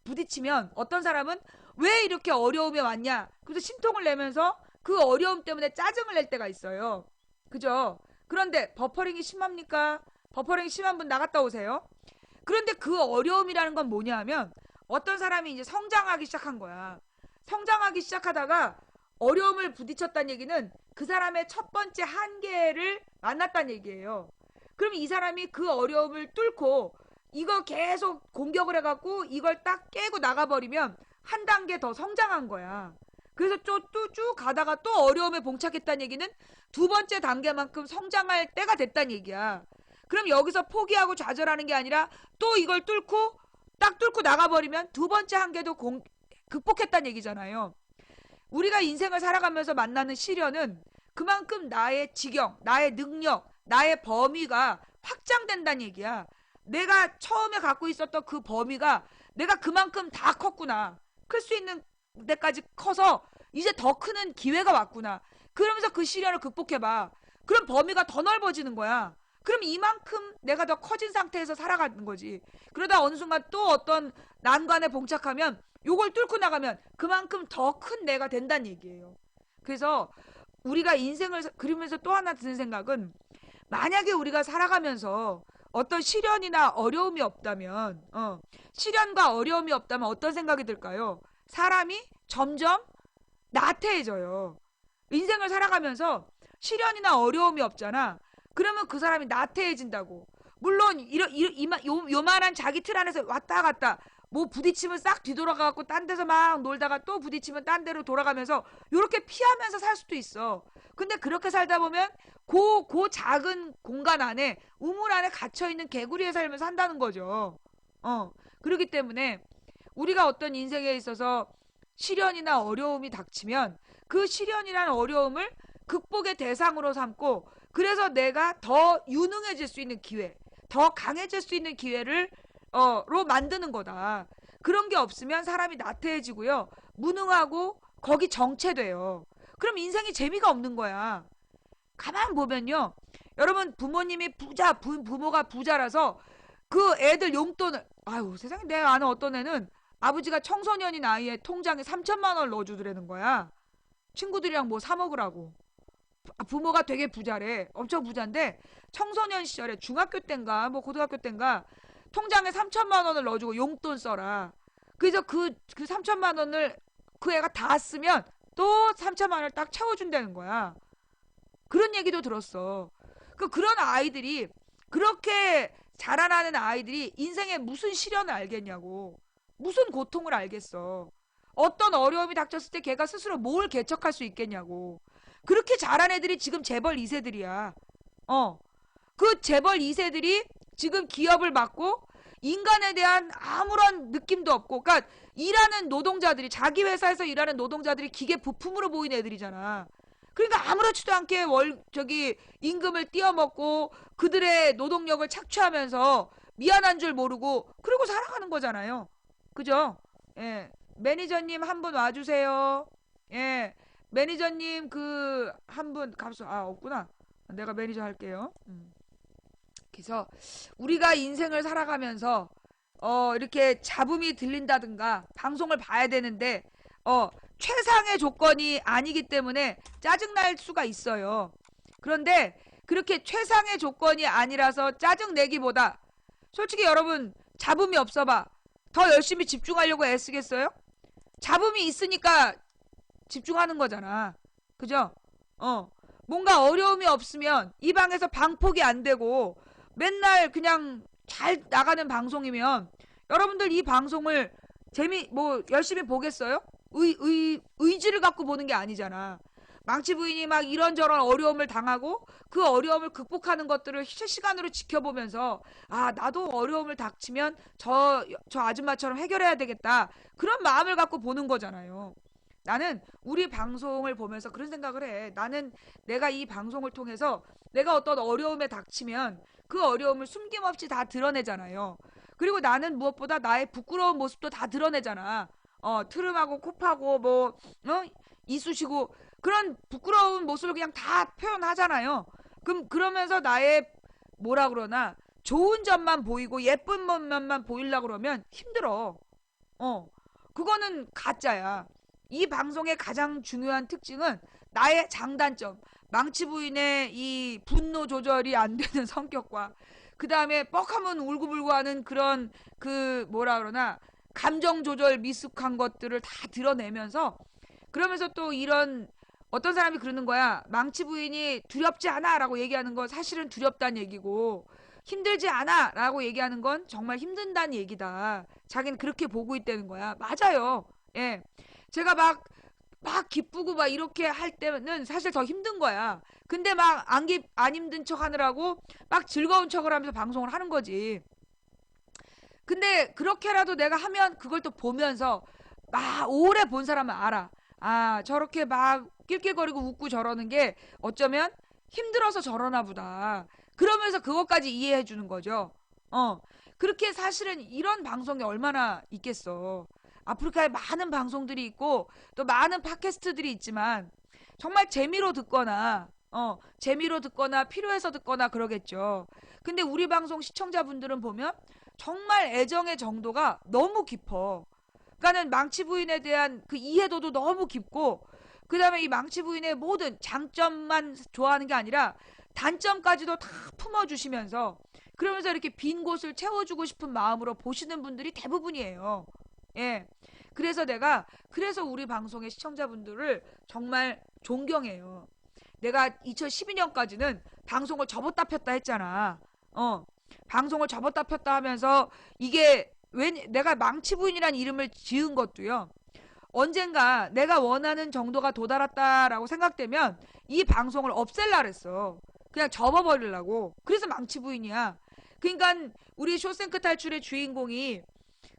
Speaker 1: 부딪히면 어떤 사람은 왜 이렇게 어려움에 왔냐? 그래서 심통을 내면서 그 어려움 때문에 짜증을 낼 때가 있어요. 그죠? 그런데 버퍼링이 심합니까? 버퍼링이 심한 분 나갔다 오세요. 그런데 그 어려움이라는 건 뭐냐 하면 어떤 사람이 이제 성장하기 시작한 거야. 성장하기 시작하다가 어려움을 부딪혔다는 얘기는 그 사람의 첫 번째 한계를 만났다는 얘기예요. 그럼 이 사람이 그 어려움을 뚫고 이거 계속 공격을 해갖고 이걸 딱 깨고 나가버리면 한 단계 더 성장한 거야. 그래서 쭉 가다가 또 어려움에 봉착했다는 얘기는 두 번째 단계만큼 성장할 때가 됐다는 얘기야. 그럼 여기서 포기하고 좌절하는 게 아니라 또 이걸 딱 뚫고 나가버리면 두 번째 한계도 극복했다는 얘기잖아요. 우리가 인생을 살아가면서 만나는 시련은 그만큼 나의 지경, 나의 능력, 나의 범위가 확장된다는 얘기야. 내가 처음에 갖고 있었던 그 범위가 내가 그만큼 다 컸구나. 클 수 있는 데까지 커서 이제 더 크는 기회가 왔구나. 그러면서 그 시련을 극복해봐. 그럼 범위가 더 넓어지는 거야. 그럼 이만큼 내가 더 커진 상태에서 살아가는 거지. 그러다 어느 순간 또 어떤 난관에 봉착하면 요걸 뚫고 나가면 그만큼 더 큰 내가 된다는 얘기예요. 그래서 우리가 인생을 그리면서 또 하나 드는 생각은, 만약에 우리가 살아가면서 어떤 시련이나 어려움이 없다면, 시련과 어려움이 없다면 어떤 생각이 들까요? 사람이 점점 나태해져요. 인생을 살아가면서 시련이나 어려움이 없잖아. 그러면 그 사람이 나태해진다고. 물론 요만한 자기 틀 안에서 왔다 갔다 뭐 부딪히면 싹 뒤돌아가갖고 딴 데서 막 놀다가 또 부딪히면 딴 데로 돌아가면서 요렇게 피하면서 살 수도 있어. 근데 그렇게 살다 보면 그 작은 공간 안에, 우물 안에 갇혀있는 개구리의 삶을 산다는 거죠. 그렇기 때문에 우리가 어떤 인생에 있어서 시련이나 어려움이 닥치면 그 시련이라는 어려움을 극복의 대상으로 삼고, 그래서 내가 더 유능해질 수 있는 기회, 더 강해질 수 있는 기회를 로 만드는 거다. 그런 게 없으면 사람이 나태해지고요, 무능하고 거기 정체돼요. 그럼 인생이 재미가 없는 거야. 가만 보면요, 여러분, 부모님이 부모가 부자라서 그 애들 용돈을, 아유 세상에, 내가 아는 어떤 애는 아버지가 청소년인 아이의 통장에 3천만 원을 넣어주더라는 거야. 친구들이랑 뭐 사 먹으라고. 부모가 되게 부자래. 엄청 부자인데 청소년 시절에 중학교 땐가 뭐 고등학교 땐가 통장에 3천만 원을 넣어주고 용돈 써라. 그래서 그 3천만 원을 그 애가 다 쓰면 또 3천만 원을 딱 채워준다는 거야. 그런 얘기도 들었어. 그런 아이들이, 그렇게 자라나는 아이들이 인생에 무슨 시련을 알겠냐고. 무슨 고통을 알겠어. 어떤 어려움이 닥쳤을 때 걔가 스스로 뭘 개척할 수 있겠냐고. 그렇게 자란 애들이 지금 재벌 2세들이야. 그 재벌 2세들이 지금 기업을 맡고 인간에 대한 아무런 느낌도 없고, 그러니까 일하는 노동자들이, 자기 회사에서 일하는 노동자들이 기계 부품으로 보이는 애들이잖아. 그러니까 아무렇지도 않게 임금을 띄어먹고 그들의 노동력을 착취하면서 미안한 줄 모르고 그러고 살아가는 거잖아요. 그죠? 예. 매니저님 한 분 와주세요. 예. 매니저님 한 분 없구나. 내가 매니저 할게요. 그래서 우리가 인생을 살아가면서 이렇게 잡음이 들린다든가 방송을 봐야 되는데 최상의 조건이 아니기 때문에 짜증날 수가 있어요. 그런데 그렇게 최상의 조건이 아니라서 짜증내기보다, 솔직히 여러분, 잡음이 없어봐. 더 열심히 집중하려고 애쓰겠어요? 잡음이 있으니까 집중하는 거잖아. 그죠? 뭔가 어려움이 없으면, 이 방에서 방폭이 안 되고 맨날 그냥 잘 나가는 방송이면 여러분들 이 방송을 열심히 보겠어요? 의지를 갖고 보는 게 아니잖아. 망치 부인이 막 이런저런 어려움을 당하고 그 어려움을 극복하는 것들을 실시간으로 지켜보면서, 아, 나도 어려움을 닥치면 저 아줌마처럼 해결해야 되겠다. 그런 마음을 갖고 보는 거잖아요. 나는 우리 방송을 보면서 그런 생각을 해. 나는 내가 이 방송을 통해서 내가 어떤 어려움에 닥치면 그 어려움을 숨김없이 다 드러내잖아요. 그리고 나는 무엇보다 나의 부끄러운 모습도 다 드러내잖아. 트름하고 코 파고 이쑤시고 그런 부끄러운 모습을 그냥 다 표현하잖아요. 그러면서 나의 뭐라 그러나 좋은 점만 보이고 예쁜 면만 보이려고 그러면 힘들어. 그거는 가짜야. 이 방송의 가장 중요한 특징은 나의 장단점, 망치 부인의 이 분노 조절이 안 되는 성격과, 그 다음에 뻑하면 울고불고 하는 그런 뭐라 그러나 감정 조절 미숙한 것들을 다 드러내면서, 그러면서 또 이런, 어떤 사람이 그러는 거야. 망치 부인이 두렵지 않아 라고 얘기하는 건 사실은 두렵다는 얘기고, 힘들지 않아 라고 얘기하는 건 정말 힘든다는 얘기다. 자기는 그렇게 보고 있다는 거야. 맞아요. 예. 제가 막 기쁘고 막 이렇게 할 때는 사실 더 힘든 거야. 근데 막 안 힘든 척 하느라고 막 즐거운 척을 하면서 방송을 하는 거지. 근데 그렇게라도 내가 하면 그걸 또 보면서 막 오래 본 사람은 알아. 아, 저렇게 막 낄낄거리고 웃고 저러는 게 어쩌면 힘들어서 저러나 보다. 그러면서 그것까지 이해해 주는 거죠. 어. 그렇게 사실은 이런 방송이 얼마나 있겠어. 아프리카에 많은 방송들이 있고 또 많은 팟캐스트들이 있지만 정말 재미로 듣거나 재미로 듣거나 필요해서 듣거나 그러겠죠. 근데 우리 방송 시청자분들은 보면 정말 애정의 정도가 너무 깊어. 그러니까는 망치 부인에 대한 그 이해도도 너무 깊고 그다음에 이 망치 부인의 모든 장점만 좋아하는 게 아니라 단점까지도 다 품어주시면서 그러면서 이렇게 빈 곳을 채워주고 싶은 마음으로 보시는 분들이 대부분이에요. 예. 그래서 우리 방송의 시청자분들을 정말 존경해요. 내가 2012년까지는 방송을 접었다 폈다 했잖아. 방송을 접었다 폈다 하면서 이게 왜 내가 망치부인이라는 이름을 지은 것도요. 언젠가 내가 원하는 정도가 도달했다라고 생각되면 이 방송을 없앨라 그랬어. 그냥 접어버리려고. 그래서 망치부인이야. 그러니까 우리 쇼생크 탈출의 주인공이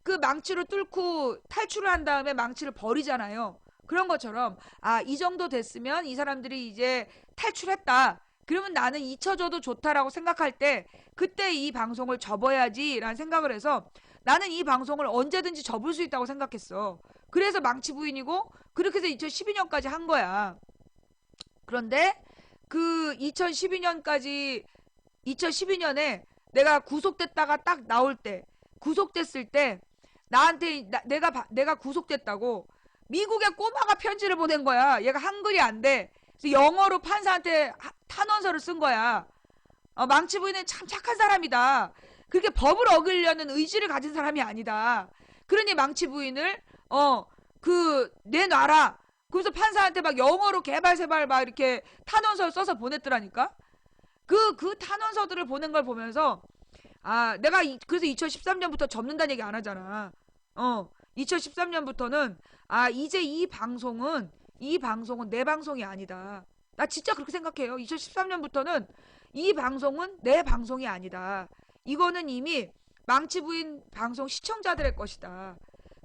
Speaker 1: 그 망치로 뚫고 탈출을 한 다음에 망치를 버리잖아요. 그런 것처럼 아, 이 정도 됐으면 이 사람들이 이제 탈출했다. 그러면 나는 잊혀져도 좋다라고 생각할 때 그때 이 방송을 접어야지라는 생각을 해서 나는 이 방송을 언제든지 접을 수 있다고 생각했어. 그래서 망치 부인이고 그렇게 해서 2012년까지 한 거야. 그런데 그 2012년에 내가 구속됐다가 딱 나올 때 구속됐을 때 나한테 내가 구속됐다고 미국의 꼬마가 편지를 보낸 거야. 얘가 한글이 안 돼. 그래서 영어로 판사한테 탄원서를 쓴 거야. 망치 부인은 참 착한 사람이다. 그렇게 법을 어기려는 의지를 가진 사람이 아니다. 그러니 망치 부인을 내놔라. 그래서 판사한테 막 영어로 개발세발 막 이렇게 탄원서를 써서 보냈더라니까. 그 탄원서들을 보낸 걸 보면서 아, 그래서 2013년부터 접는다는 얘기 안 하잖아. 2013년부터는 아, 이제 이 방송은 내 방송이 아니다. 나 진짜 그렇게 생각해요. 2013년부터는 이 방송은 내 방송이 아니다. 이거는 이미 망치부인 방송 시청자들의 것이다.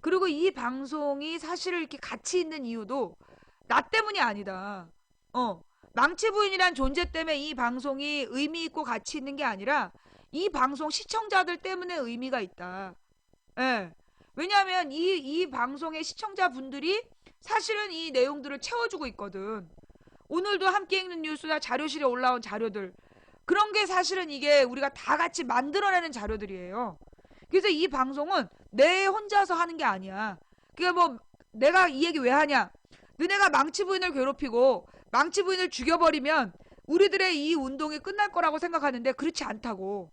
Speaker 1: 그리고 이 방송이 사실 이렇게 가치 있는 이유도 나 때문이 아니다. 망치부인이란 존재 때문에 이 방송이 의미 있고 가치 있는 게 아니라 이 방송 시청자들 때문에 의미가 있다. 예. 왜냐하면 이 방송의 시청자분들이 사실은 이 내용들을 채워주고 있거든. 오늘도 함께 읽는 뉴스나 자료실에 올라온 자료들. 그런 게 사실은 이게 우리가 다 같이 만들어내는 자료들이에요. 그래서 이 방송은 내 혼자서 하는 게 아니야. 그게 뭐 내가 이 얘기 왜 하냐. 너네가 망치 부인을 괴롭히고 망치 부인을 죽여버리면 우리들의 이 운동이 끝날 거라고 생각하는데 그렇지 않다고.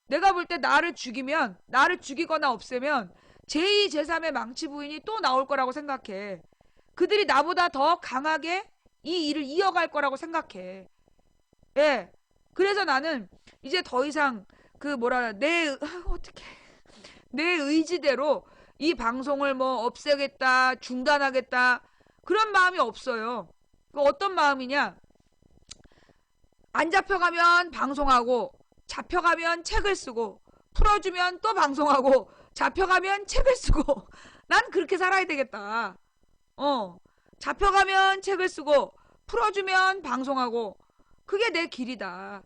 Speaker 1: 내가 볼 때 나를 죽이거나 없애면 제2, 제3의 망치 부인이 또 나올 거라고 생각해. 그들이 나보다 더 강하게 이 일을 이어갈 거라고 생각해. 예. 그래서 나는 이제 더 이상 어떻게 내 의지대로 이 방송을 뭐 없애겠다, 중단하겠다 그런 마음이 없어요. 어떤 마음이냐? 안 잡혀가면 방송하고 잡혀가면 책을 쓰고 풀어주면 또 방송하고 잡혀가면 책을 쓰고 난 그렇게 살아야 되겠다. 잡혀가면 책을 쓰고 풀어주면 방송하고 그게 내 길이다.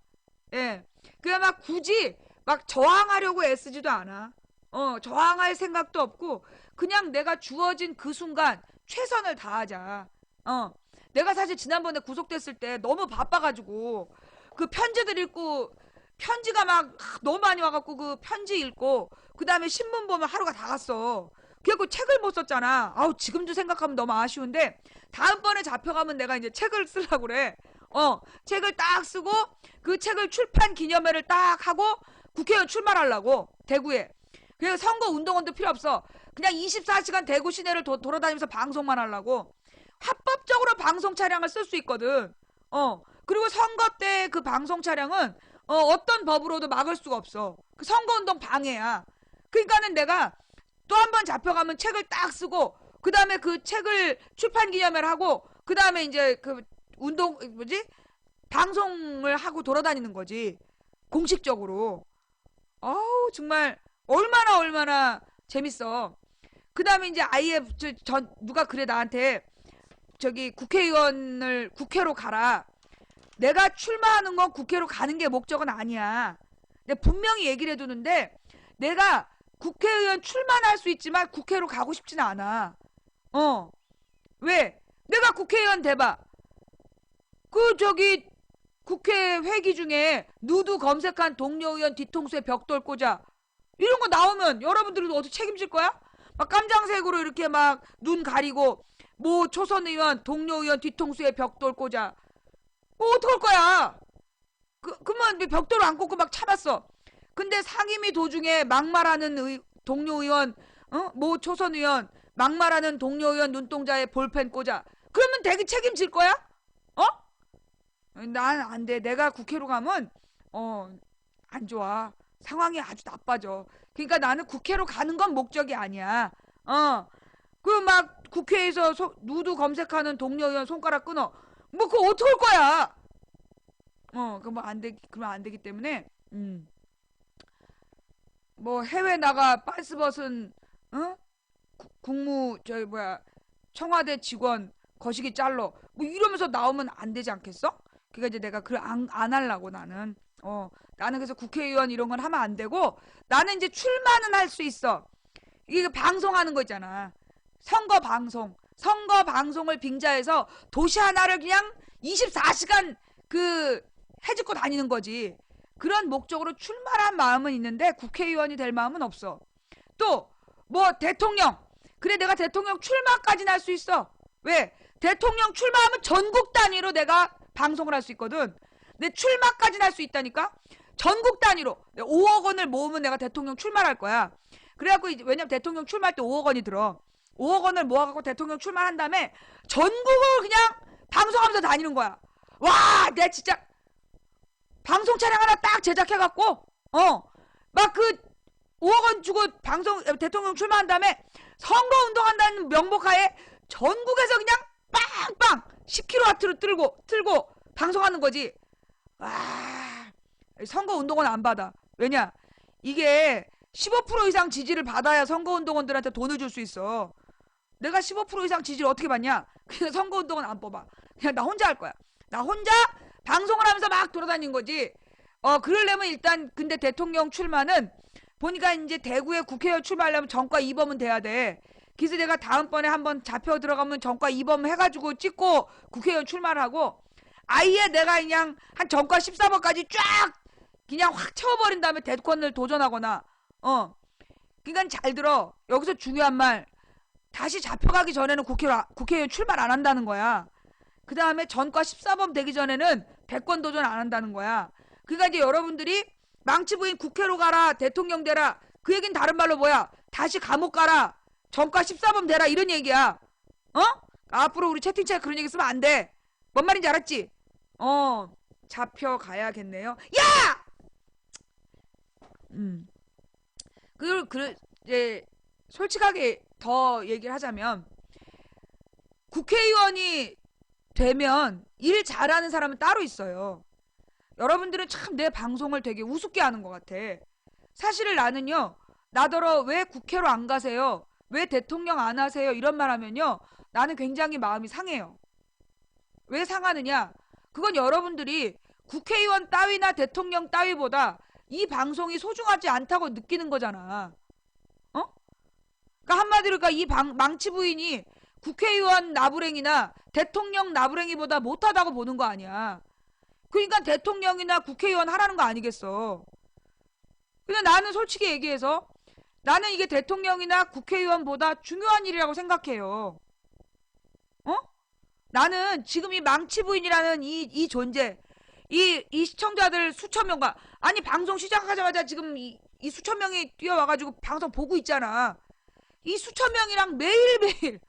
Speaker 1: 예. 그냥 막 굳이 막 저항하려고 애쓰지도 않아. 저항할 생각도 없고 그냥 내가 주어진 그 순간 최선을 다하자. 내가 사실 지난번에 구속됐을 때 너무 바빠가지고 그 편지들 읽고 편지가 막 너무 많이 와갖고 그 편지 읽고 그 다음에 신문 보면 하루가 다 갔어. 그래갖고 책을 못 썼잖아. 아우 지금도 생각하면 너무 아쉬운데 다음번에 잡혀가면 내가 이제 책을 쓰려고 그래. 책을 딱 쓰고 그 책을 출판 기념회를 딱 하고 국회의원 출마하려고 대구에. 그냥 선거 운동원도 필요 없어. 그냥 24시간 대구 시내를 돌아다니면서 방송만 하려고. 합법적으로 방송 차량을 쓸 수 있거든. 그리고 선거 때 그 방송 차량은 어떤 법으로도 막을 수가 없어. 그 선거운동 방해야. 그러니까는 내가 또 한 번 잡혀가면 책을 딱 쓰고 그 다음에 그 책을 출판 기념회를 하고 그 다음에 이제 그 방송을 하고 돌아다니는 거지. 공식적으로. 어우 정말 얼마나 재밌어. 그 다음에 이제 아예 누가 그래 나한테 저기 국회의원을 국회로 가라. 내가 출마하는 건 국회로 가는 게 목적은 아니야. 내가 분명히 얘기를 해두는데 내가 국회의원 출마는 할 수 있지만 국회로 가고 싶지는 않아. 왜? 내가 국회의원 돼봐. 그 저기 국회 회기 중에 누드 검색한 동료 의원 뒤통수에 벽돌 꽂아. 이런 거 나오면 여러분들도 어떻게 책임질 거야? 막 깜장색으로 이렇게 막 눈 가리고 뭐 초선 의원, 동료 의원 뒤통수에 벽돌 꽂아. 뭐 어떡할 거야? 그러면 벽돌을 안 꽂고 막 참았어. 근데 상임위 도중에 막말하는 동료 의원, 뭐 초선 의원, 막말하는 동료 의원 눈동자에 볼펜 꽂아. 그러면 되게 책임질 거야? 어? 난 안 돼. 내가 국회로 가면 안 좋아. 상황이 아주 나빠져. 그러니까 나는 국회로 가는 건 목적이 아니야. 그 막 국회에서 누드 검색하는 동료 의원 손가락 끊어. 뭐 그거 어떡할 거야? 그러면 안 되기 때문에 뭐 해외 나가 빤스 벗은 청와대 직원 거시기 잘러 뭐 이러면서 나오면 안 되지 않겠어? 그러니까 이제 내가 안 하려고 나는 그래서 국회의원 이런 건 하면 안 되고 나는 이제 출마는 할 수 있어. 이게 방송하는 거 있잖아. 선거 방송을 빙자해서 도시 하나를 그냥 24시간 해집고 다니는 거지. 그런 목적으로 출마한 마음은 있는데 국회의원이 될 마음은 없어. 또 뭐 대통령. 그래 내가 대통령 출마까지는 할 수 있어. 왜? 대통령 출마하면 전국 단위로 내가 방송을 할 수 있거든. 내 출마까지는 할 수 있다니까. 전국 단위로 5억 원을 모으면 내가 대통령 출마를 할 거야. 그래갖고 왜냐면 대통령 출마할 때 5억 원이 들어. 5억 원을 모아갖고 대통령 출마한 다음에 전국을 그냥 방송하면서 다니는 거야. 와, 내가 진짜 방송 차량 하나 딱 제작해갖고 막 5억 원 주고 대통령 출마한 다음에 선거 운동한다는 명목하에 전국에서 그냥 빵빵 10kW로 틀고 방송하는 거지. 와, 선거 운동은 안 받아. 왜냐? 이게 15% 이상 지지를 받아야 선거운동원들한테 돈을 줄 수 있어. 내가 15% 이상 지지를 어떻게 받냐? 그냥 선거운동은 안 뽑아. 그냥 나 혼자 할 거야. 나 혼자 방송을 하면서 막 돌아다닌 거지. 그러려면 일단 근데 대통령 출마는 보니까 이제 대구에 국회의원 출마하려면 전과 2범은 돼야 돼. 그래서 내가 다음번에 한번 잡혀 들어가면 전과 2범 해가지고 찍고 국회의원 출마를 하고 아예 내가 그냥 한 전과 14번까지 쫙 그냥 확 채워버린 다음에 대권을 도전하거나 그러니까 잘 들어. 여기서 중요한 말. 다시 잡혀가기 전에는 국회의원 출마 안 한다는 거야. 그 다음에 전과 14번 되기 전에는 대권 도전 안 한다는 거야. 그러니까 이제 여러분들이 망치부인 국회로 가라, 대통령 되라. 그 얘기는 다른 말로 뭐야? 다시 감옥 가라. 전과 14번 되라. 이런 얘기야. 앞으로 우리 채팅창에 그런 얘기 쓰면 안 돼. 뭔 말인지 알았지? 잡혀가야겠네요. 야! 이제 솔직하게 더 얘기를 하자면 국회의원이 되면 일 잘하는 사람은 따로 있어요. 여러분들은 참 내 방송을 되게 우습게 하는 것 같아. 사실 나는요, 나더러 왜 국회로 안 가세요? 왜 대통령 안 하세요? 이런 말 하면요, 나는 굉장히 마음이 상해요. 왜 상하느냐? 그건 여러분들이 국회의원 따위나 대통령 따위보다 이 방송이 소중하지 않다고 느끼는 거잖아. 그러니까 한마디로 이 망치 부인이 국회의원 나부랭이나 대통령 나부랭이보다 못하다고 보는 거 아니야. 그러니까 대통령이나 국회의원 하라는 거 아니겠어. 근데 나는 솔직히 얘기해서 나는 이게 대통령이나 국회의원보다 중요한 일이라고 생각해요. 나는 지금 이 망치 부인이라는 이 존재, 이 시청자들 수천 명과 아니 방송 시작하자마자 지금 이 수천 명이 뛰어와가지고 방송 보고 있잖아. 이 수천 명이랑 매일매일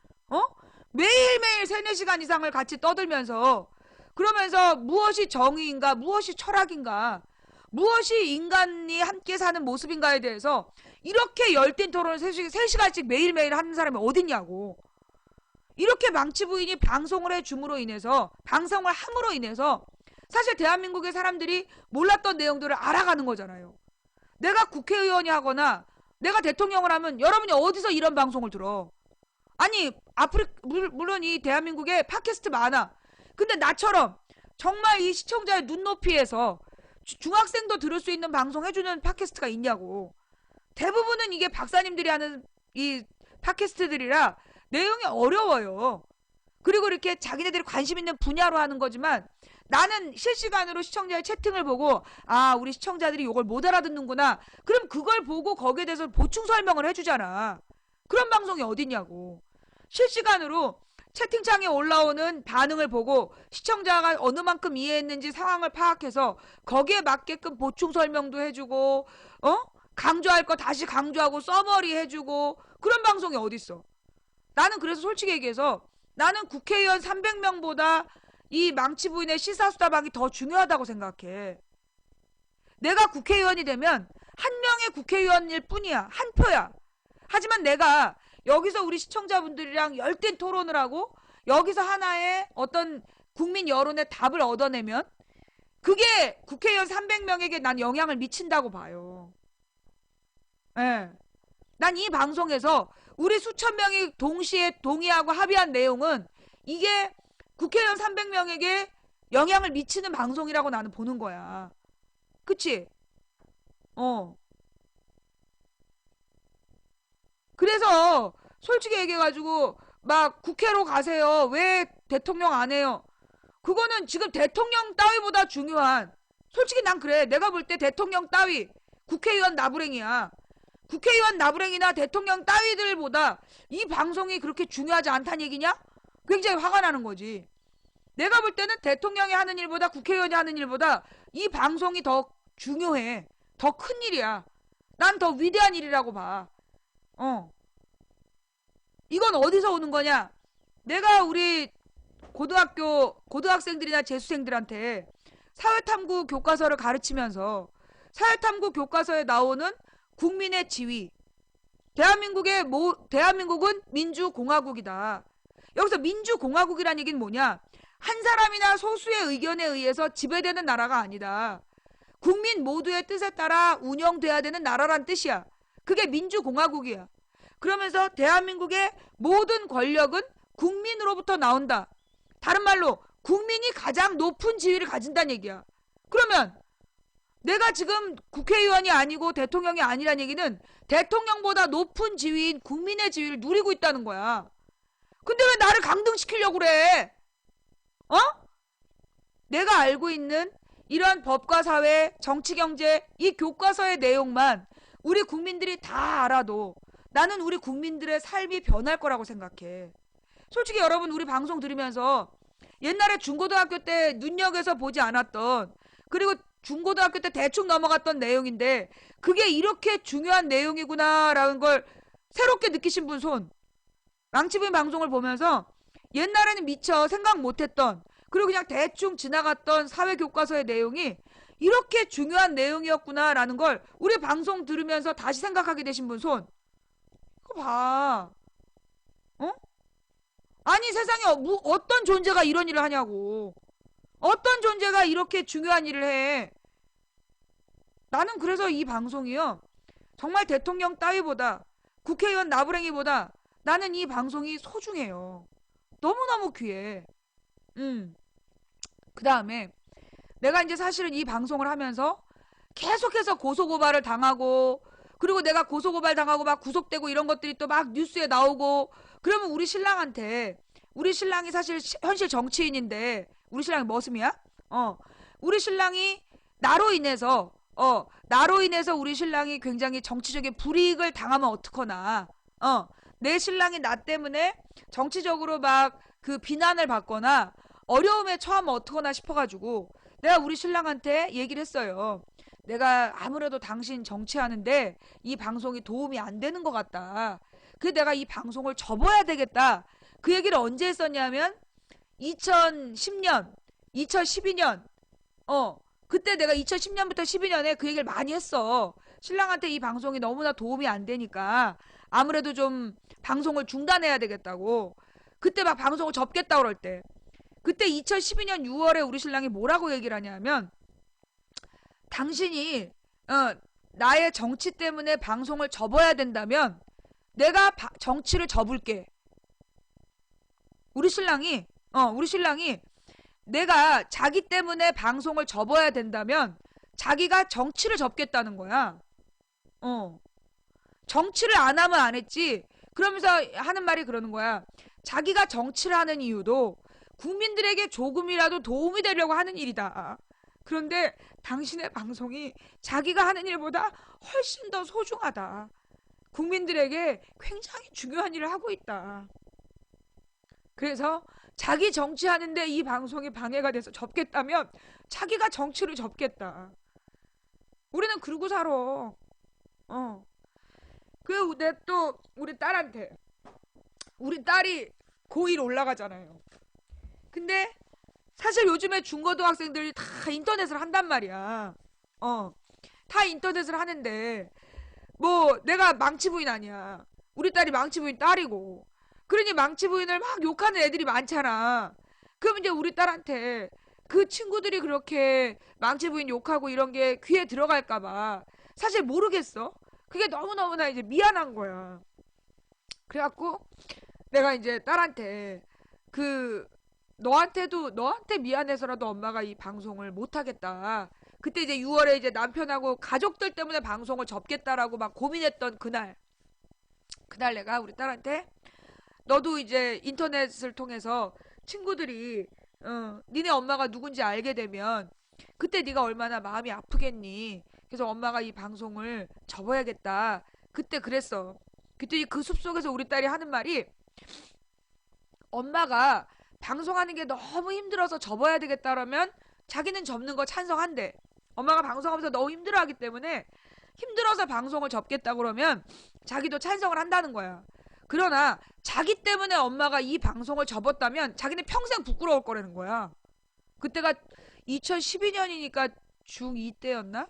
Speaker 1: 매일매일 3-4시간 이상을 같이 떠들면서 그러면서 무엇이 정의인가 무엇이 철학인가 무엇이 인간이 함께 사는 모습인가에 대해서 이렇게 열띤 토론을 3시간씩 매일매일 하는 사람이 어딨냐고. 이렇게 망치 부인이 방송을 해줌으로 인해서 방송을 함으로 인해서 사실 대한민국의 사람들이 몰랐던 내용들을 알아가는 거잖아요. 내가 국회의원이 하거나 내가 대통령을 하면 여러분이 어디서 이런 방송을 들어? 아니 물론 이 대한민국에 팟캐스트 많아. 근데 나처럼 정말 이 시청자의 눈높이에서 중학생도 들을 수 있는 방송 해주는 팟캐스트가 있냐고. 대부분은 이게 박사님들이 하는 이 팟캐스트들이라 내용이 어려워요. 그리고 이렇게 자기네들이 관심 있는 분야로 하는 거지만 나는 실시간으로 시청자의 채팅을 보고 아 우리 시청자들이 이걸 못 알아듣는구나. 그럼 그걸 보고 거기에 대해서 보충 설명을 해주잖아. 그런 방송이 어딨냐고. 실시간으로 채팅창에 올라오는 반응을 보고 시청자가 어느 만큼 이해했는지 상황을 파악해서 거기에 맞게끔 보충 설명도 해주고 강조할 거 다시 강조하고 써머리 해주고 그런 방송이 어딨어. 나는 그래서 솔직히 얘기해서 나는 국회의원 300명보다 이 망치부인의 시사수다방이 더 중요하다고 생각해. 내가 국회의원이 되면 한 명의 국회의원일 뿐이야. 한 표야. 하지만 내가 여기서 우리 시청자분들이랑 열띤 토론을 하고 여기서 하나의 어떤 국민 여론의 답을 얻어내면 그게 국회의원 300명에게 난 영향을 미친다고 봐요. 예. 난 이 방송에서 우리 수천 명이 동시에 동의하고 합의한 내용은 이게 국회의원 300명에게 영향을 미치는 방송이라고 나는 보는 거야. 그치? 그래서 솔직히 얘기해가지고 막 국회로 가세요. 왜 대통령 안 해요? 그거는 지금 대통령 따위보다 중요한 솔직히 난 그래. 내가 볼 때 대통령 따위 국회의원 나부랭이야. 국회의원 나부랭이나 대통령 따위들보다 이 방송이 그렇게 중요하지 않다는 얘기냐? 굉장히 화가 나는 거지. 내가 볼 때는 대통령이 하는 일보다 국회의원이 하는 일보다 이 방송이 더 중요해. 더 큰 일이야. 난 더 위대한 일이라고 봐. 이건 어디서 오는 거냐? 내가 우리 고등학생들이나 재수생들한테 사회탐구 교과서를 가르치면서 사회탐구 교과서에 나오는 국민의 지위. 대한민국은 민주공화국이다. 여기서 민주공화국이란 얘기는 뭐냐? 한 사람이나 소수의 의견에 의해서 지배되는 나라가 아니다. 국민 모두의 뜻에 따라 운영돼야 되는 나라란 뜻이야. 그게 민주공화국이야. 그러면서 대한민국의 모든 권력은 국민으로부터 나온다. 다른 말로 국민이 가장 높은 지위를 가진다는 얘기야. 그러면 내가 지금 국회의원이 아니고 대통령이 아니란 얘기는 대통령보다 높은 지위인 국민의 지위를 누리고 있다는 거야. 근데 왜 나를 강등시키려고 그래? 내가 알고 있는 이런 법과 사회, 정치, 경제 이 교과서의 내용만 우리 국민들이 다 알아도 나는 우리 국민들의 삶이 변할 거라고 생각해. 솔직히 여러분 우리 방송 들으면서 옛날에 중고등학교 때 눈여겨서 보지 않았던 그리고 중고등학교 때 대충 넘어갔던 내용인데 그게 이렇게 중요한 내용이구나라는 걸 새롭게 느끼신 분 손. 망치부인 방송을 보면서 옛날에는 미처 생각 못했던 그리고 그냥 대충 지나갔던 사회교과서의 내용이 이렇게 중요한 내용이었구나라는 걸 우리 방송 들으면서 다시 생각하게 되신 분 손. 그거 봐. 아니 세상에 어떤 존재가 이런 일을 하냐고. 어떤 존재가 이렇게 중요한 일을 해. 나는 그래서 이 방송이요. 정말 대통령 따위보다 국회의원 나부랭이보다 나는 이 방송이 소중해요. 너무너무 귀해. 그 다음에 내가 이제 사실은 이 방송을 하면서 계속해서 고소고발을 당하고 그리고 내가 고소고발 당하고 막 구속되고 이런 것들이 또 막 뉴스에 나오고 그러면 우리 신랑한테 우리 신랑이 사실 현실 정치인인데 우리 신랑이 머슴이야? 우리 신랑이 나로 인해서 우리 신랑이 굉장히 정치적인 불이익을 당하면 어떡하나. 내 신랑이 나 때문에 정치적으로 막 그 비난을 받거나 어려움에 처하면 어떡하나 싶어가지고 내가 우리 신랑한테 얘기를 했어요. 내가 아무래도 당신 정치하는데 이 방송이 도움이 안 되는 것 같다. 그래서 내가 이 방송을 접어야 되겠다. 그 얘기를 언제 했었냐면 2010년, 2012년 그때 내가 2010년부터 12년에 그 얘기를 많이 했어. 신랑한테 이 방송이 너무나 도움이 안 되니까 아무래도 좀 방송을 중단해야 되겠다고. 그때 막 방송을 접겠다 그럴 때. 그때 2012년 6월에 우리 신랑이 뭐라고 얘기를 하냐면 당신이 나의 정치 때문에 방송을 접어야 된다면 내가 정치를 접을게. 우리 신랑이 내가 자기 때문에 방송을 접어야 된다면 자기가 정치를 접겠다는 거야. 어. 정치를 안 하면 안 했지. 그러면서 하는 말이 그러는 거야. 자기가 정치를 하는 이유도 국민들에게 조금이라도 도움이 되려고 하는 일이다. 그런데 당신의 방송이 자기가 하는 일보다 훨씬 더 소중하다. 국민들에게 굉장히 중요한 일을 하고 있다. 그래서 자기 정치하는데 이 방송이 방해가 돼서 접겠다면 자기가 정치를 접겠다. 우리는 그러고 살아. 어. 내 또 우리 딸한테 우리 딸이 고1 올라가잖아요. 근데 사실 요즘에 중고등학생들이 다 인터넷을 한단 말이야. 다 인터넷을 하는데 뭐 내가 망치부인 아니야. 우리 딸이 망치부인 딸이고. 그러니 망치부인을 막 욕하는 애들이 많잖아. 그럼 이제 우리 딸한테 그 친구들이 그렇게 망치부인 욕하고 이런 게 귀에 들어갈까봐 사실 모르겠어. 그게 너무너무나 이제 미안한 거야. 그래갖고 내가 이제 딸한테 너한테 미안해서라도 엄마가 이 방송을 못하겠다. 그때 이제 6월에 이제 남편하고 가족들 때문에 방송을 접겠다라고 막 고민했던 그날 내가 우리 딸한테 너도 이제 인터넷을 통해서 친구들이 니네 엄마가 누군지 알게 되면 그때 네가 얼마나 마음이 아프겠니. 그래서 엄마가 이 방송을 접어야겠다. 그때 그랬어. 그때 그 숲속에서 우리 딸이 하는 말이 엄마가 방송하는 게 너무 힘들어서 접어야 되겠다라면 자기는 접는 거 찬성한대. 엄마가 방송하면서 너무 힘들어하기 때문에 힘들어서 방송을 접겠다 그러면 자기도 찬성을 한다는 거야. 그러나 자기 때문에 엄마가 이 방송을 접었다면 자기는 평생 부끄러울 거라는 거야. 그때가 2012년이니까 중2 때였나?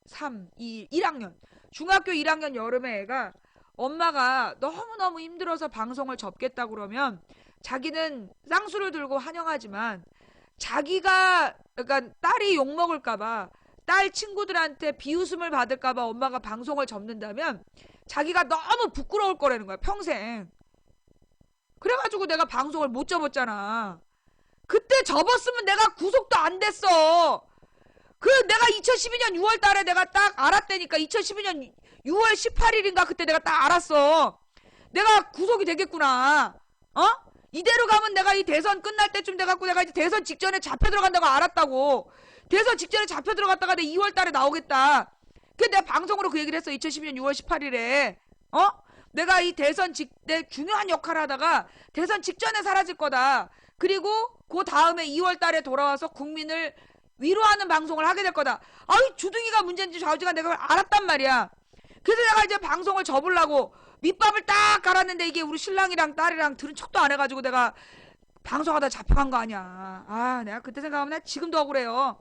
Speaker 1: 1학년. 중학교 1학년 여름에 애가 엄마가 너무너무 힘들어서 방송을 접겠다 그러면 자기는 쌍수를 들고 환영하지만 그러니까 딸이 욕먹을까봐 딸 친구들한테 비웃음을 받을까봐 엄마가 방송을 접는다면 자기가 너무 부끄러울 거라는 거야, 평생. 그래가지고 내가 방송을 못 접었잖아. 그때 접었으면 내가 구속도 안 됐어. 내가 2012년 6월 달에 내가 딱 알았다니까. 2012년 6월 18일인가 그때 내가 딱 알았어. 내가 구속이 되겠구나. 이대로 가면 내가 이 대선 끝날 때쯤 돼갖고 내가 이제 대선 직전에 잡혀 들어간다고 알았다고. 대선 직전에 잡혀 들어갔다가 내 2월 달에 나오겠다. 내가 방송으로 그 얘기를 했어. 2012년 6월 18일에. 내가 이 내 중요한 역할을 하다가 대선 직전에 사라질 거다. 그리고 그 다음에 2월 달에 돌아와서 국민을 위로하는 방송을 하게 될 거다. 아이 주둥이가 문제인지 좌우지가 내가 그걸 알았단 말이야. 그래서 내가 이제 방송을 접으려고 밑밥을 딱 깔았는데 이게 우리 신랑이랑 딸이랑 들은 척도 안 해가지고 내가 방송하다 잡혀간 거 아니야. 내가 그때 생각하면 나 지금도 억울해요.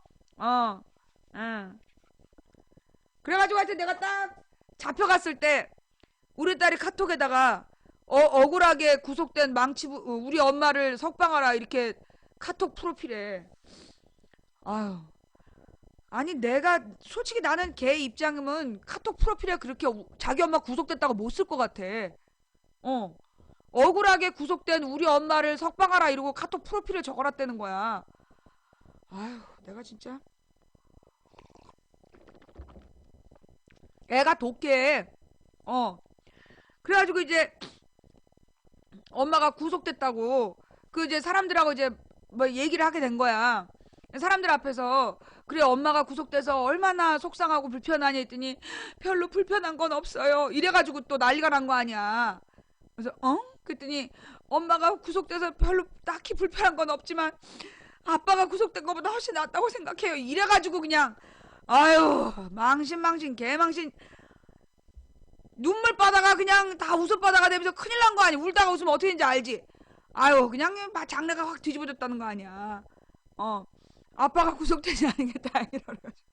Speaker 1: 응. 그래가지고 하여튼 내가 딱 잡혀갔을 때 우리 딸이 카톡에다가 억울하게 구속된 우리 엄마를 석방하라 이렇게 카톡 프로필에. 아니 내가 솔직히 나는 걔 입장이면 카톡 프로필에 그렇게 자기 엄마 구속됐다고 못 쓸 것 같아. 억울하게 구속된 우리 엄마를 석방하라 이러고 카톡 프로필에 적어놨다는 거야. 내가 진짜 애가 독해. 그래가지고 이제 엄마가 구속됐다고 이제 사람들하고 이제 뭐 얘기를 하게 된 거야. 사람들 앞에서 그래 엄마가 구속돼서 얼마나 속상하고 불편하니 했더니 별로 불편한 건 없어요. 이래가지고 또 난리가 난 거 아니야. 그래서 그랬더니 엄마가 구속돼서 별로 딱히 불편한 건 없지만 아빠가 구속된 것보다 훨씬 낫다고 생각해요. 이래가지고 그냥 망신 개망신 눈물바다가 그냥 다 웃음바다가 되면서 큰일 난 거 아니야. 울다가 웃으면 어떻게 되는지 알지? 그냥 장래가 확 뒤집어졌다는 거 아니야. 아빠가 구속되지 않은 게 다행이라 그래가지고.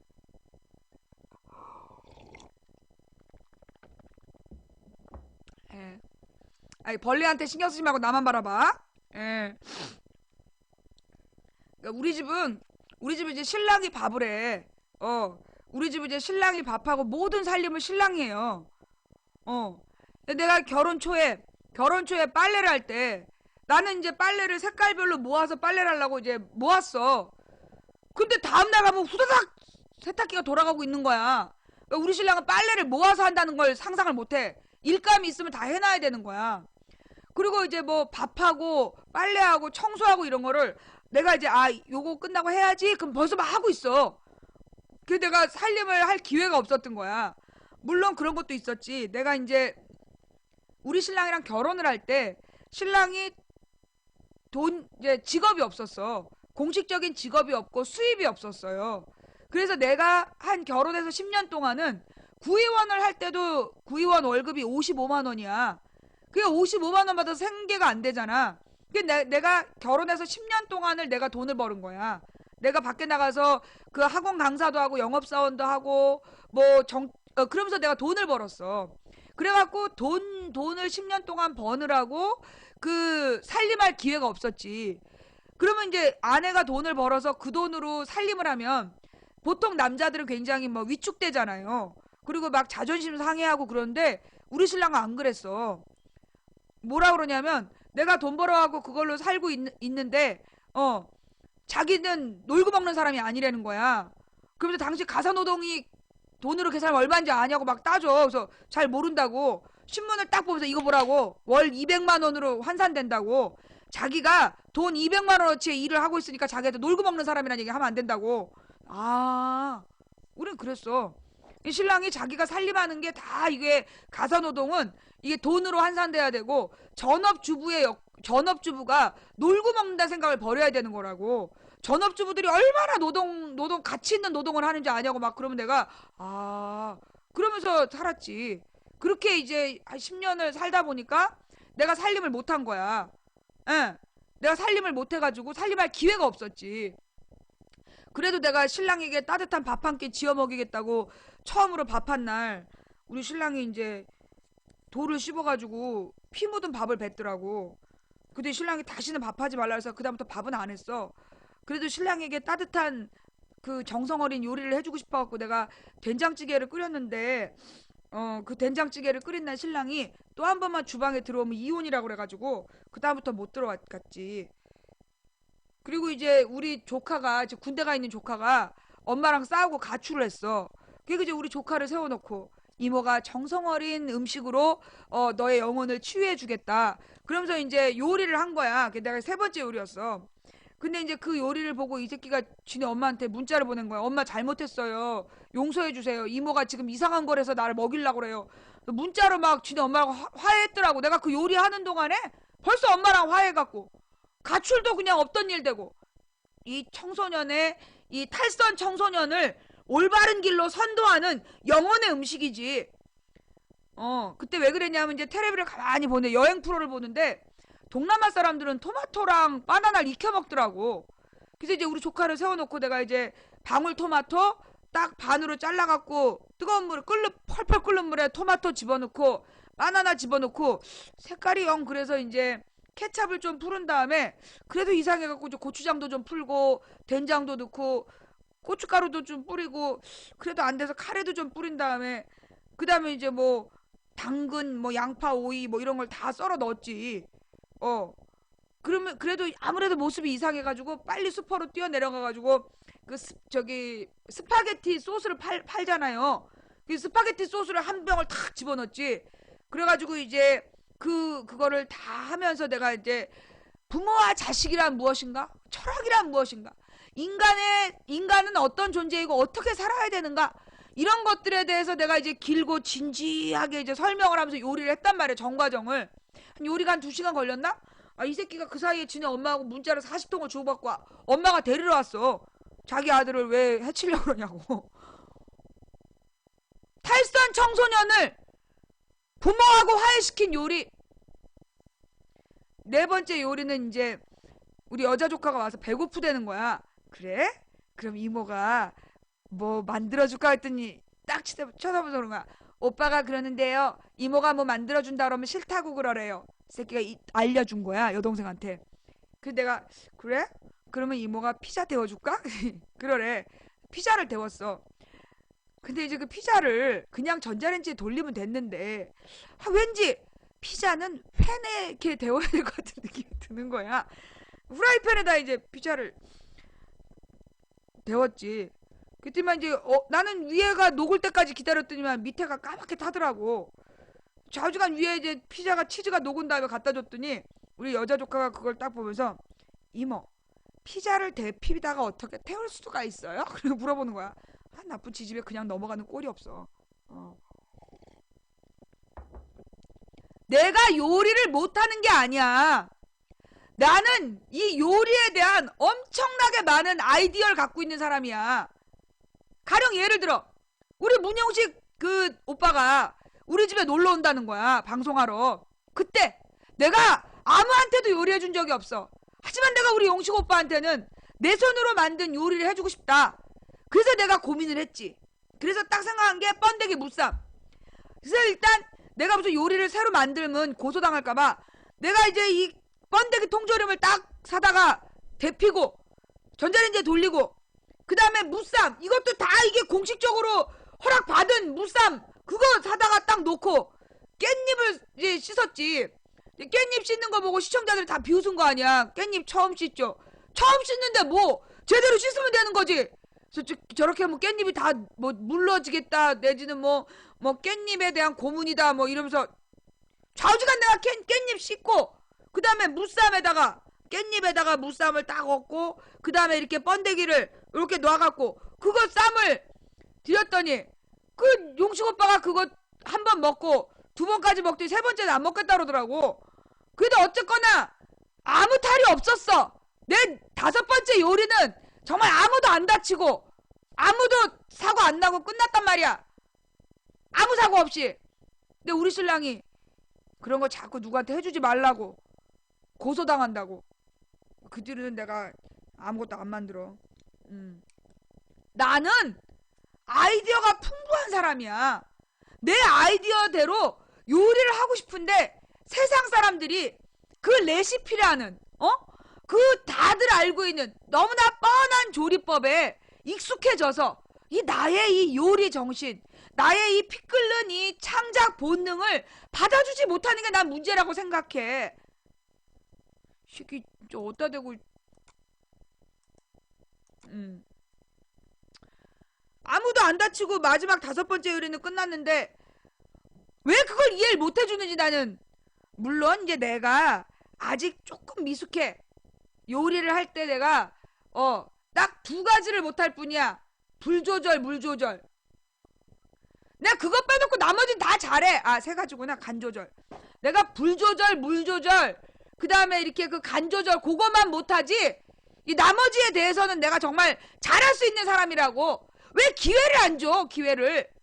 Speaker 1: 벌레한테 신경 쓰지 말고 나만 바라봐. 그러니까 우리 집은 이제 신랑이 밥을 해. 우리 집은 이제 신랑이 밥하고 모든 살림을 신랑이 해요. 근데 내가 결혼 초에 빨래를 할 때 나는 이제 빨래를 색깔별로 모아서 빨래를 하려고 이제 모았어. 근데 다음날 가면 후다닥 세탁기가 돌아가고 있는 거야. 그러니까 우리 신랑은 빨래를 모아서 한다는 걸 상상을 못해. 일감이 있으면 다 해놔야 되는 거야. 그리고 이제 뭐 밥하고 빨래하고 청소하고 이런 거를 내가 이제 요거 끝나고 해야지. 그럼 벌써 막 하고 있어. 그래서 내가 살림을 할 기회가 없었던 거야. 물론 그런 것도 있었지. 내가 이제 우리 신랑이랑 결혼을 할 때 신랑이 이제 직업이 없었어. 공식적인 직업이 없고 수입이 없었어요. 그래서 내가 한 결혼해서 10년 동안은 구의원을 할 때도 구의원 월급이 55만 원이야. 그게 55만 원 받아서 생계가 안 되잖아. 내가 결혼해서 10년 동안을 내가 돈을 버는 거야. 내가 밖에 나가서 그 학원 강사도 하고 영업사원도 하고 그러면서 내가 돈을 벌었어. 그래갖고 돈을 10년 동안 버느라고 그 살림할 기회가 없었지. 그러면 이제 아내가 돈을 벌어서 그 돈으로 살림을 하면 보통 남자들은 굉장히 뭐 위축되잖아요. 그리고 막 자존심 상해하고 그런데 우리 신랑은 안 그랬어. 뭐라 그러냐면 내가 돈 벌어가고 그걸로 살고 있는데 자기는 놀고 먹는 사람이 아니라는 거야. 그러면서 당시 가사노동이 돈으로 계산 얼마인지 아냐고 막 따져. 그래서 잘 모른다고. 신문을 딱 보면서 이거 보라고. 월 200만 원으로 환산된다고. 자기가 돈 200만 원어치의 일을 하고 있으니까 자기한테 놀고 먹는 사람이라는 얘기 하면 안 된다고. 우린 그랬어. 이 신랑이 자기가 살림하는 게 다 이게 가사노동은 이게 돈으로 환산돼야 되고 전업주부가 놀고 먹는다 생각을 버려야 되는 거라고. 전업주부들이 얼마나 노동 가치 있는 노동을 하는지 아냐고 막 그러면 내가 그러면서 살았지. 그렇게 이제 한 10년을 살다 보니까 내가 살림을 못한 거야. 예. 내가 살림을 못해가지고 살림할 기회가 없었지. 그래도 내가 신랑에게 따뜻한 밥 한 끼 지어 먹이겠다고 처음으로 밥 한 날 우리 신랑이 이제 돌을 씹어가지고 피 묻은 밥을 뱉더라고. 근데 신랑이 다시는 밥하지 말라 해서 그다음부터 밥은 안 했어. 그래도 신랑에게 따뜻한 그 정성 어린 요리를 해주고 싶어갖고 내가 된장찌개를 끓였는데 그 된장찌개를 끓인 날 신랑이 또 한 번만 주방에 들어오면 이혼이라고 그래가지고 그다음부터 못 들어왔겠지. 그리고 이제 우리 조카가 이제 군대 가 있는 조카가 엄마랑 싸우고 가출을 했어. 그래서 이제 우리 조카를 세워놓고 이모가 정성 어린 음식으로 너의 영혼을 치유해 주겠다. 그러면서 이제 요리를 한 거야. 그게 내가 세 번째 요리였어. 근데 이제 그 요리를 보고 이 새끼가 지네 엄마한테 문자를 보낸 거야. 엄마 잘못했어요. 용서해 주세요. 이모가 지금 이상한 거라서 나를 먹이려고 그래요. 문자로 막 지네 엄마랑 화해했더라고. 내가 그 요리하는 동안에 벌써 엄마랑 화해해갖고 가출도 그냥 없던 일 되고 이 청소년의 이 탈선 청소년을 올바른 길로 선도하는 영혼의 음식이지. 그때 왜 그랬냐면 이제 텔레비를 가만히 보는데 여행 프로를 보는데 동남아 사람들은 토마토랑 바나나를 익혀 먹더라고. 그래서 이제 우리 조카를 세워놓고 내가 이제 방울토마토 딱 반으로 잘라갖고 뜨거운 물에 펄펄 끓는 물에 토마토 집어넣고 바나나 집어넣고 색깔이 영 그래서 이제 케찹을 좀 풀은 다음에 그래도 이상해갖고 이제 고추장도 좀 풀고 된장도 넣고 고춧가루도 좀 뿌리고 그래도 안 돼서 카레도 좀 뿌린 다음에 그 다음에 이제 뭐 당근 뭐 양파 오이 뭐 이런 걸 다 썰어 넣었지. 그러면 그래도 아무래도 모습이 이상해가지고 빨리 슈퍼로 뛰어내려가가지고 그 저기 스파게티 소스를 팔잖아요. 그 스파게티 소스를 한 병을 탁 집어넣었지. 그래가지고 이제 그거를 다 하면서 내가 이제 부모와 자식이란 무엇인가? 철학이란 무엇인가? 인간은 어떤 존재이고 어떻게 살아야 되는가? 이런 것들에 대해서 내가 이제 길고 진지하게 이제 설명을 하면서 요리를 했단 말이야. 전과정을. 요리가 한 2시간 걸렸나? 이 새끼가 그 사이에 지네 엄마하고 문자를 40통을 주고받고 엄마가 데리러 왔어. 자기 아들을 왜 해치려고 그러냐고. 탈선 청소년을 부모하고 화해시킨 요리. 네 번째 요리는 이제 우리 여자 조카가 와서 배고프다는 거야. 그래? 그럼 이모가 뭐 만들어줄까 했더니 딱 쳐다보면서 그런 거야. 오빠가 그러는데요. 이모가 뭐 만들어준다 그러면 싫다고 그러래요. 새끼가 알려준 거야. 여동생한테. 그래서 내가 그래? 그러면 이모가 피자 데워줄까? 그러래. 피자를 데웠어. 근데 이제 그 피자를 그냥 전자레인지에 돌리면 됐는데 왠지 피자는 팬에 이렇게 데워야 될 것 같은 느낌이 드는 거야. 후라이팬에다 이제 피자를 데웠지. 그때만 이제 나는 위에가 녹을 때까지 기다렸더니만 밑에가 까맣게 타더라고. 좌우지간 위에 이제 피자가 치즈가 녹은 다음에 갖다 줬더니 우리 여자 조카가 그걸 딱 보면서 이모 피자를 데피다가 어떻게 태울 수가 있어요? 그리고 물어보는 거야. 아, 나쁜 지집에 그냥 넘어가는 꼴이 없어. 내가 요리를 못하는 게 아니야. 나는 이 요리에 대한 엄청나게 많은 아이디어를 갖고 있는 사람이야. 가령 예를 들어 우리 문영식 그 오빠가 우리 집에 놀러 온다는 거야. 방송하러. 그때 내가 아무한테도 요리해 준 적이 없어. 하지만 내가 우리 영식 오빠한테는 내 손으로 만든 요리를 해주고 싶다. 그래서 내가 고민을 했지. 그래서 딱 생각한 게 번데기 무쌈. 그래서 일단 내가 무슨 요리를 새로 만들면 고소당할까봐 내가 이제 이 번데기 통조림을 딱 사다가 데피고 전자레인지에 돌리고 그 다음에 무쌈 이것도 다 이게 공식적으로 허락받은 무쌈 그거 사다가 딱 놓고 깻잎을 이제 씻었지. 깻잎 씻는 거 보고 시청자들이 다 비웃은 거 아니야. 깻잎 처음 씻죠. 처음 씻는데 뭐 제대로 씻으면 되는 거지. 저렇게 하면 깻잎이 다 뭐 물러지겠다 내지는 뭐 깻잎에 대한 고문이다 뭐 이러면서 좌우지간 내가 깻잎 씻고 그 다음에 무쌈에다가 깻잎에다가 무쌈을 딱 얹고 그 다음에 이렇게 번데기를 이렇게 놔갖고 그거 쌈을 드렸더니 그 용식 오빠가 그거 한 번 먹고 두 번까지 먹더니 세 번째는 안 먹겠다 그러더라고. 그래도 어쨌거나 아무 탈이 없었어. 내 5번째 요리는 정말 아무도 안 다치고 아무도 사고 안 나고 끝났단 말이야. 아무 사고 없이. 근데 우리 신랑이 그런 거 자꾸 누구한테 해주지 말라고 고소당한다고. 그 뒤로는 내가 아무것도 안 만들어. 나는 아이디어가 풍부한 사람이야. 내 아이디어대로 요리를 하고 싶은데 세상 사람들이 그 레시피라는 그 다들 알고 있는 너무나 뻔한 조리법에 익숙해져서 이 나의 이 요리 정신, 나의 이 피 끓는 이 창작 본능을 받아주지 못하는 게 난 문제라고 생각해. 새끼 저 어디다 대고 아무도 안 다치고 마지막 5번째 요리는 끝났는데 왜 그걸 이해를 못 해주는지 나는. 물론 이제 내가 아직 조금 미숙해. 요리를 할 때 내가 딱 2가지를 못할 뿐이야. 불 조절, 물 조절. 내가 그거 빼놓고 나머지는 다 잘해. 아, 3가지구나. 간 조절. 내가 불 조절, 물 조절, 그 다음에 이렇게 그 간 조절 그거만 못하지 이 나머지에 대해서는 내가 정말 잘할 수 있는 사람이라고. 왜 기회를 안 줘? 기회를.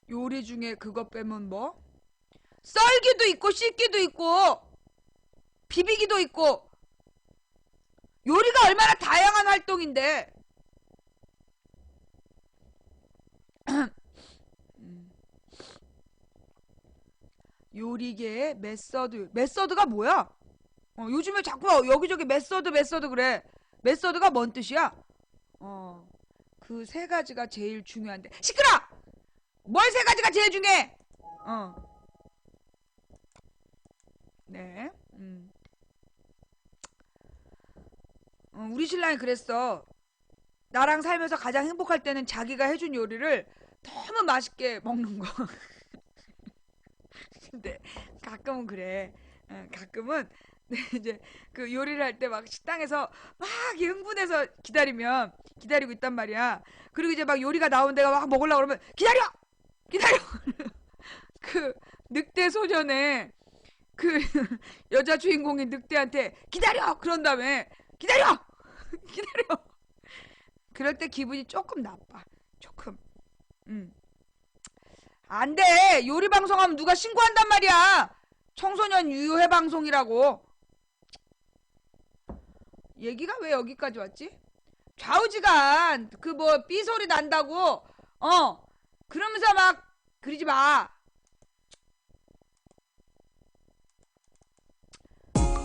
Speaker 1: 요리 중에 그거 빼면 뭐? 썰기도 있고 씻기도 있고 비비기도 있고 요리가 얼마나 다양한 활동인데. 요리계의 메서드가 뭐야? 요즘에 자꾸 여기저기 메서드 그래. 메서드가 뭔 뜻이야? 그 3가지가 제일 중요한데. 시끄러! 뭘 3가지가 제일 중요해? 네. 우리 신랑이 그랬어. 나랑 살면서 가장 행복할 때는 자기가 해준 요리를 너무 맛있게 먹는 거. 근데 가끔은 그래. 가끔은 이제 그 요리를 할 때 막 식당에서 막 흥분해서 기다리고 있단 말이야. 그리고 이제 막 요리가 나온 데가 막 먹으려고 그러면 기다려. 그 늑대 소년의 그 여자 주인공이 늑대한테 기다려 그런 다음에 기다려. 그럴 때 기분이 조금 나빠. 조금. 안 돼. 요리 방송하면 누가 신고한단 말이야. 청소년 유해 방송이라고. 얘기가 왜 여기까지 왔지? 좌우지간 그 뭐 삐소리 난다고 그러면서 막 그러지 마.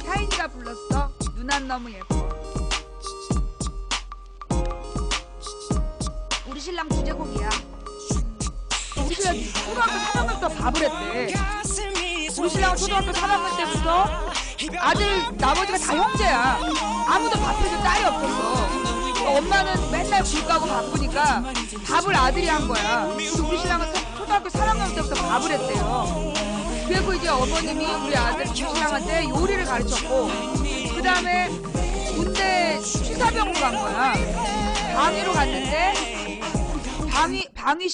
Speaker 1: 샤이니가 불렀어. 누난 너무 예뻐. 우리 신랑 주제곡이야. 우리 신랑 초등학교 3학년 때 밥을 했대. 우리 신랑은 초등학교 3학년 때부터 아들 나머지가 다 형제야. 아무도 밥 해줄 딸이 없었어. 엄마는 맨날 굴 까고 바쁘니까 밥을 아들이 한 거야. 그래서 우리 신랑은 초등학교 3학년 때부터 밥을 했대요. 그리고 이제 어머님이 우리 아들 신랑한테 요리를 가르쳤고, 그 다음에 군대 취사병으로 간 거야. 방위로 갔는데 방위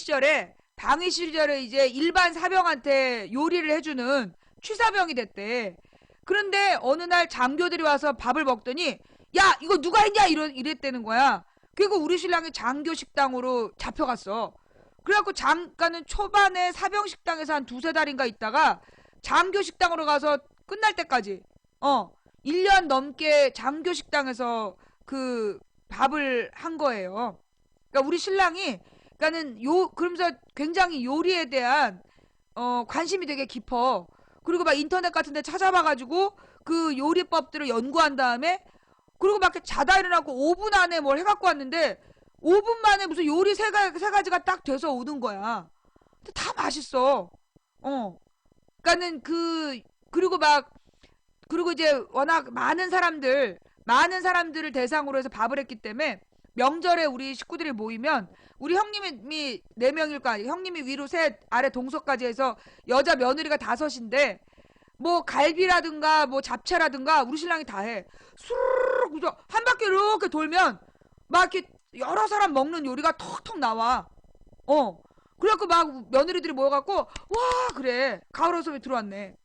Speaker 1: 시절에 이제 일반 사병한테 요리를 해주는 취사병이 됐대. 그런데 어느 날 장교들이 와서 밥을 먹더니 야 이거 누가 했냐 이랬다는 거야. 그리고 우리 신랑이 장교 식당으로 잡혀갔어. 그래갖고 잠깐은 초반에 사병 식당에서 한 두세 달인가 있다가 장교 식당으로 가서 끝날 때까지 1년 넘게 장교 식당에서 그 밥을 한 거예요. 그러니까 우리 신랑이 그러니까는 그러면서 굉장히 요리에 대한 관심이 되게 깊어. 그리고 막 인터넷 같은 데 찾아봐가지고 그 요리법들을 연구한 다음에, 그리고 막 자다 일어나고 5분 안에 뭘 해갖고 왔는데 5분 만에 무슨 요리 세 가지가 딱 돼서 오는 거야. 근데 다 맛있어. 그러니까는 그리고 이제 워낙 많은 사람들을 대상으로 해서 밥을 했기 때문에 명절에 우리 식구들이 모이면 우리 형님이 4명일 거 아니에요. 형님이 위로 셋, 아래 동서까지 해서 여자 며느리가 5인데 뭐 갈비라든가 뭐 잡채라든가 우리 신랑이 다 해. 수르륵 한 바퀴 이렇게 돌면 막 이렇게 여러 사람 먹는 요리가 턱턱 나와. 그래갖고 막 며느리들이 모여갖고 와 그래 가을어섭이 들어왔네.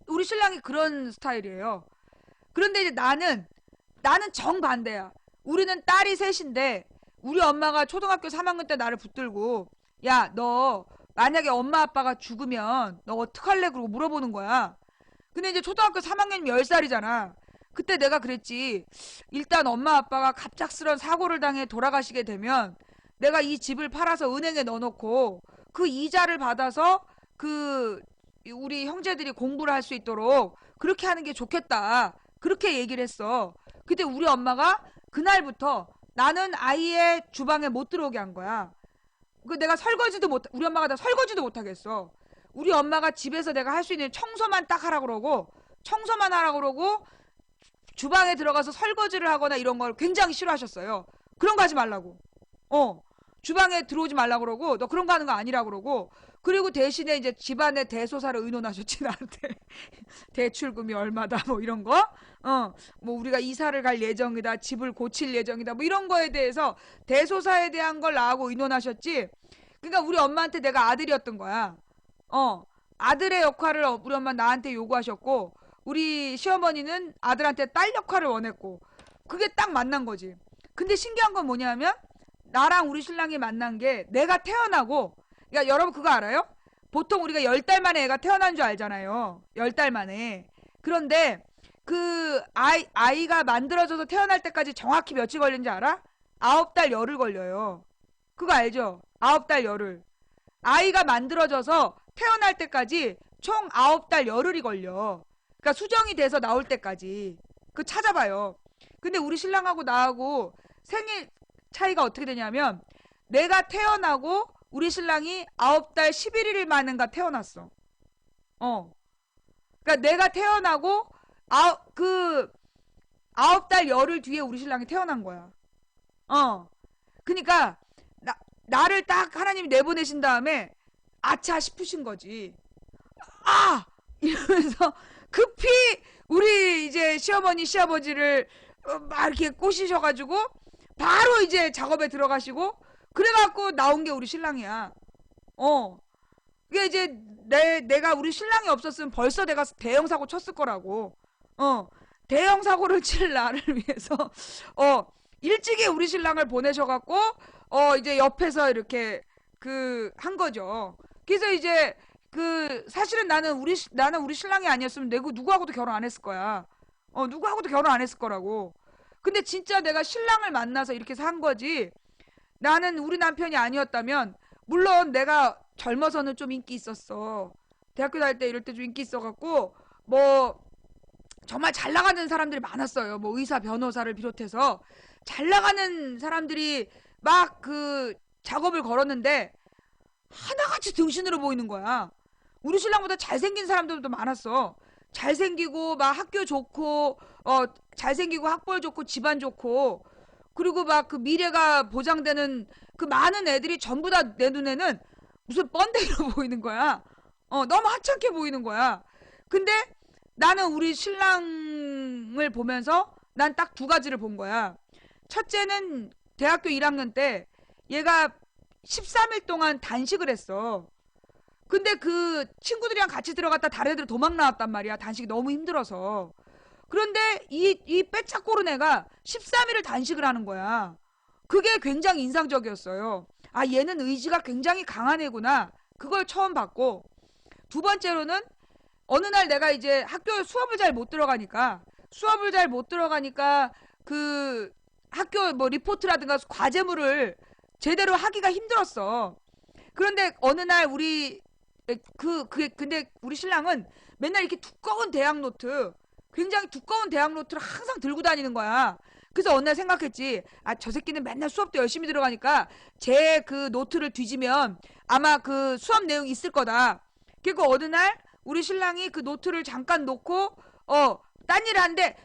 Speaker 1: 우리 신랑이 그런 스타일이에요. 그런데 이제 나는 정반대야. 우리는 딸이 셋인데 우리 엄마가 초등학교 3학년 때 나를 붙들고 야 너 만약에 엄마 아빠가 죽으면 너 어떡할래? 그러고 물어보는 거야. 근데 이제 초등학교 3학년이면 10살이잖아. 그때 내가 그랬지. 일단 엄마 아빠가 갑작스런 사고를 당해 돌아가시게 되면 내가 이 집을 팔아서 은행에 넣어놓고 그 이자를 받아서 그 우리 형제들이 공부를 할 수 있도록 그렇게 하는 게 좋겠다. 그렇게 얘기를 했어. 근데 우리 엄마가 그날부터 나는 아이의 주방에 못 들어오게 한 거야. 내가 우리 엄마가 나 설거지도 못 하겠어. 우리 엄마가 집에서 내가 할 수 있는 청소만 딱 하라고 그러고 주방에 들어가서 설거지를 하거나 이런 걸 굉장히 싫어하셨어요. 그런 거 하지 말라고. 주방에 들어오지 말라고 그러고 너 그런 거 하는 거 아니라고 그러고, 그리고 대신에 이제 집안의 대소사를 의논하셨지 나한테. 대출금이 얼마다 뭐 이런 거, 뭐 우리가 이사를 갈 예정이다, 집을 고칠 예정이다, 뭐 이런 거에 대해서 대소사에 대한 걸 나하고 의논하셨지. 그러니까 우리 엄마한테 내가 아들이었던 거야. 아들의 역할을 우리 엄마 나한테 요구하셨고 우리 시어머니는 아들한테 딸 역할을 원했고, 그게 딱 만난 거지. 근데 신기한 건 뭐냐면 나랑 우리 신랑이 만난 게 내가 태어나고, 그러니까 여러분 그거 알아요? 보통 우리가 10달 만에 애가 태어난 줄 알잖아요. 10달 만에. 그런데 그 아이가 만들어져서 태어날 때까지 정확히 며칠 걸리는지 알아? 9달 열흘 걸려요. 그거 알죠? 9달 열흘. 아이가 만들어져서 태어날 때까지 총 9달 열흘이 걸려. 그러니까 수정이 돼서 나올 때까지. 그거 찾아봐요. 근데 우리 신랑하고 나하고 생일 차이가 어떻게 되냐면 내가 태어나고 우리 신랑이 9달 11일 만인가 태어났어. 그러니까 내가 태어나고 9달 열흘 뒤에 우리 신랑이 태어난 거야. 그러니까 나를 딱 하나님이 내보내신 다음에 아차 싶으신 거지. 아! 이러면서 급히 우리 이제 시어머니 시아버지를 막 이렇게 꼬시셔가지고 바로 이제 작업에 들어가시고, 그래갖고 나온 게 우리 신랑이야. 그게 이제 내가 우리 신랑이 없었으면 벌써 내가 대형 사고 쳤을 거라고. 대형 사고를 칠 나를 위해서 일찍이 우리 신랑을 보내셔갖고 이제 옆에서 이렇게 한 거죠. 그래서 이제 사실은 나는 우리 신랑이 아니었으면 내가 누구하고도 결혼 안 했을 거야. 누구하고도 결혼 안 했을 거라고. 근데 진짜 내가 신랑을 만나서 이렇게 산 거지. 나는 우리 남편이 아니었다면, 물론 내가 젊어서는 좀 인기 있었어. 대학교 다닐 때 이럴 때 좀 인기 있어갖고 뭐 정말 잘 나가는 사람들이 많았어요. 뭐 의사, 변호사를 비롯해서 잘 나가는 사람들이 막 그 작업을 걸었는데 하나같이 등신으로 보이는 거야. 우리 신랑보다 잘생긴 사람들도 많았어. 잘생기고 막 학교 좋고 잘생기고 학벌 좋고 집안 좋고 그리고 막 그 미래가 보장되는 그 많은 애들이 전부 다 내 눈에는 무슨 번데기로 보이는 거야. 너무 하찮게 보이는 거야. 근데 나는 우리 신랑을 보면서 난 딱 두 가지를 본 거야. 첫째는 대학교 1학년 때 얘가 13일 동안 단식을 했어. 근데 그 친구들이랑 같이 들어갔다 다른 애들 도망 나왔단 말이야. 단식이 너무 힘들어서. 그런데 이 빼짝꼬른 애가 13일을 단식을 하는 거야. 그게 굉장히 인상적이었어요. 아, 얘는 의지가 굉장히 강한 애구나. 그걸 처음 봤고, 두 번째로는 어느 날 내가 이제 학교 수업을 잘 못 들어가니까, 그 학교 뭐 리포트라든가 과제물을 제대로 하기가 힘들었어. 그런데 어느 날 근데 우리 신랑은 맨날 이렇게 두꺼운 대학 노트, 굉장히 두꺼운 대학 노트를 항상 들고 다니는 거야. 그래서 어느 날 생각했지. 아, 저 새끼는 맨날 수업도 열심히 들어가니까 제 그 노트를 뒤지면 아마 그 수업 내용이 있을 거다. 그리고 어느 날 우리 신랑이 그 노트를 잠깐 놓고 딴 일을 하는데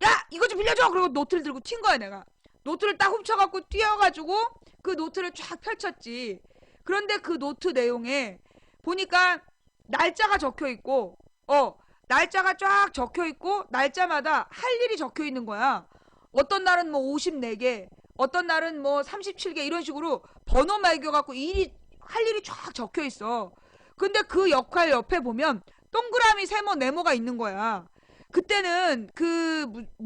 Speaker 1: 야, 이거 좀 빌려줘. 그리고 노트를 들고 튄 거야, 내가. 노트를 딱 훔쳐갖고 뛰어가지고 그 노트를 쫙 펼쳤지. 그런데 그 노트 내용에 보니까 날짜가 적혀 있고, 날짜가 쫙 적혀 있고, 날짜마다 할 일이 적혀 있는 거야. 어떤 날은 뭐 54개, 어떤 날은 뭐 37개 이런 식으로 번호 매겨갖고 할 일이 쫙 적혀 있어. 근데 그 역할 옆에 보면 동그라미 세모 네모가 있는 거야. 그때는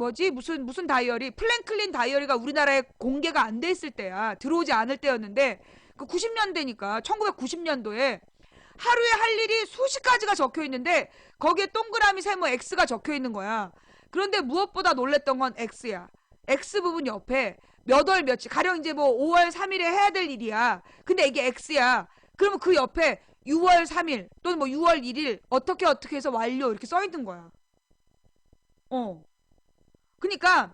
Speaker 1: 무슨 다이어리, 플랭클린 다이어리가 우리나라에 공개가 안 돼 있을 때야. 들어오지 않을 때였는데, 그 90년대니까, 1990년도에 하루에 할 일이 수십 가지가 적혀 있는데, 거기에 동그라미 세모 X가 적혀 있는 거야. 그런데 무엇보다 놀랬던 건 X야. X 부분 옆에 몇 월 며칠, 가령 이제 뭐 5월 3일에 해야 될 일이야. 근데 이게 X야. 그러면 그 옆에 6월 3일 또는 뭐 6월 1일 어떻게 해서 완료 이렇게 써 있는 거야. 그러니까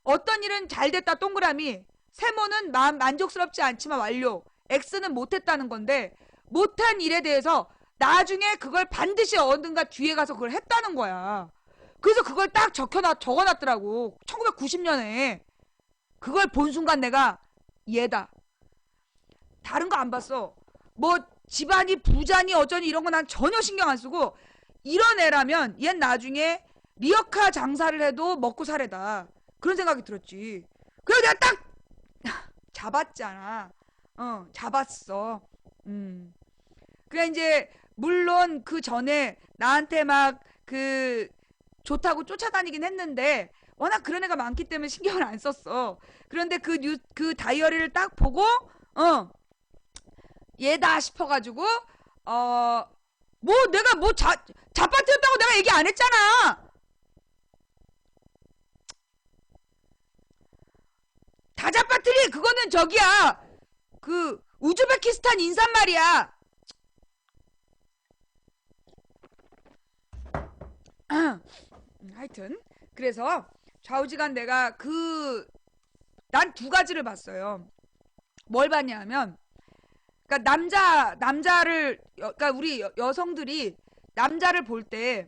Speaker 1: 어떤 일은 잘 됐다 동그라미, 세모는 만족스럽지 않지만 완료, X는 못했다는 건데 못한 일에 대해서 나중에 그걸 반드시 어딘가 뒤에 가서 그걸 했다는 거야. 그래서 그걸 딱 적어놨더라고. 1990년에. 그걸 본 순간 내가 얘다. 다른 거 안 봤어. 뭐 집안이 부자니 어쩌니 이런 거 난 전혀 신경 안 쓰고, 이런 애라면 얜 나중에 리어카 장사를 해도 먹고 살래다. 그런 생각이 들었지. 그래서 내가 딱 잡았잖아. 잡았어. 그래 이제 물론 그 전에 나한테 막 그 좋다고 쫓아다니긴 했는데 워낙 그런 애가 많기 때문에 신경을 안 썼어. 그런데 그 다이어리를 딱 보고 얘다 싶어가지고 뭐 내가 뭐 자빠뜨렸다고 내가 얘기 안 했잖아. 다자빠뜨리 그거는 저기야, 그 우즈베키스탄 인사말이야. 하여튼 그래서 좌우지간 내가 난 두 가지를 봤어요. 뭘 봤냐면, 그러니까 그러니까 우리 여성들이 남자를 볼 때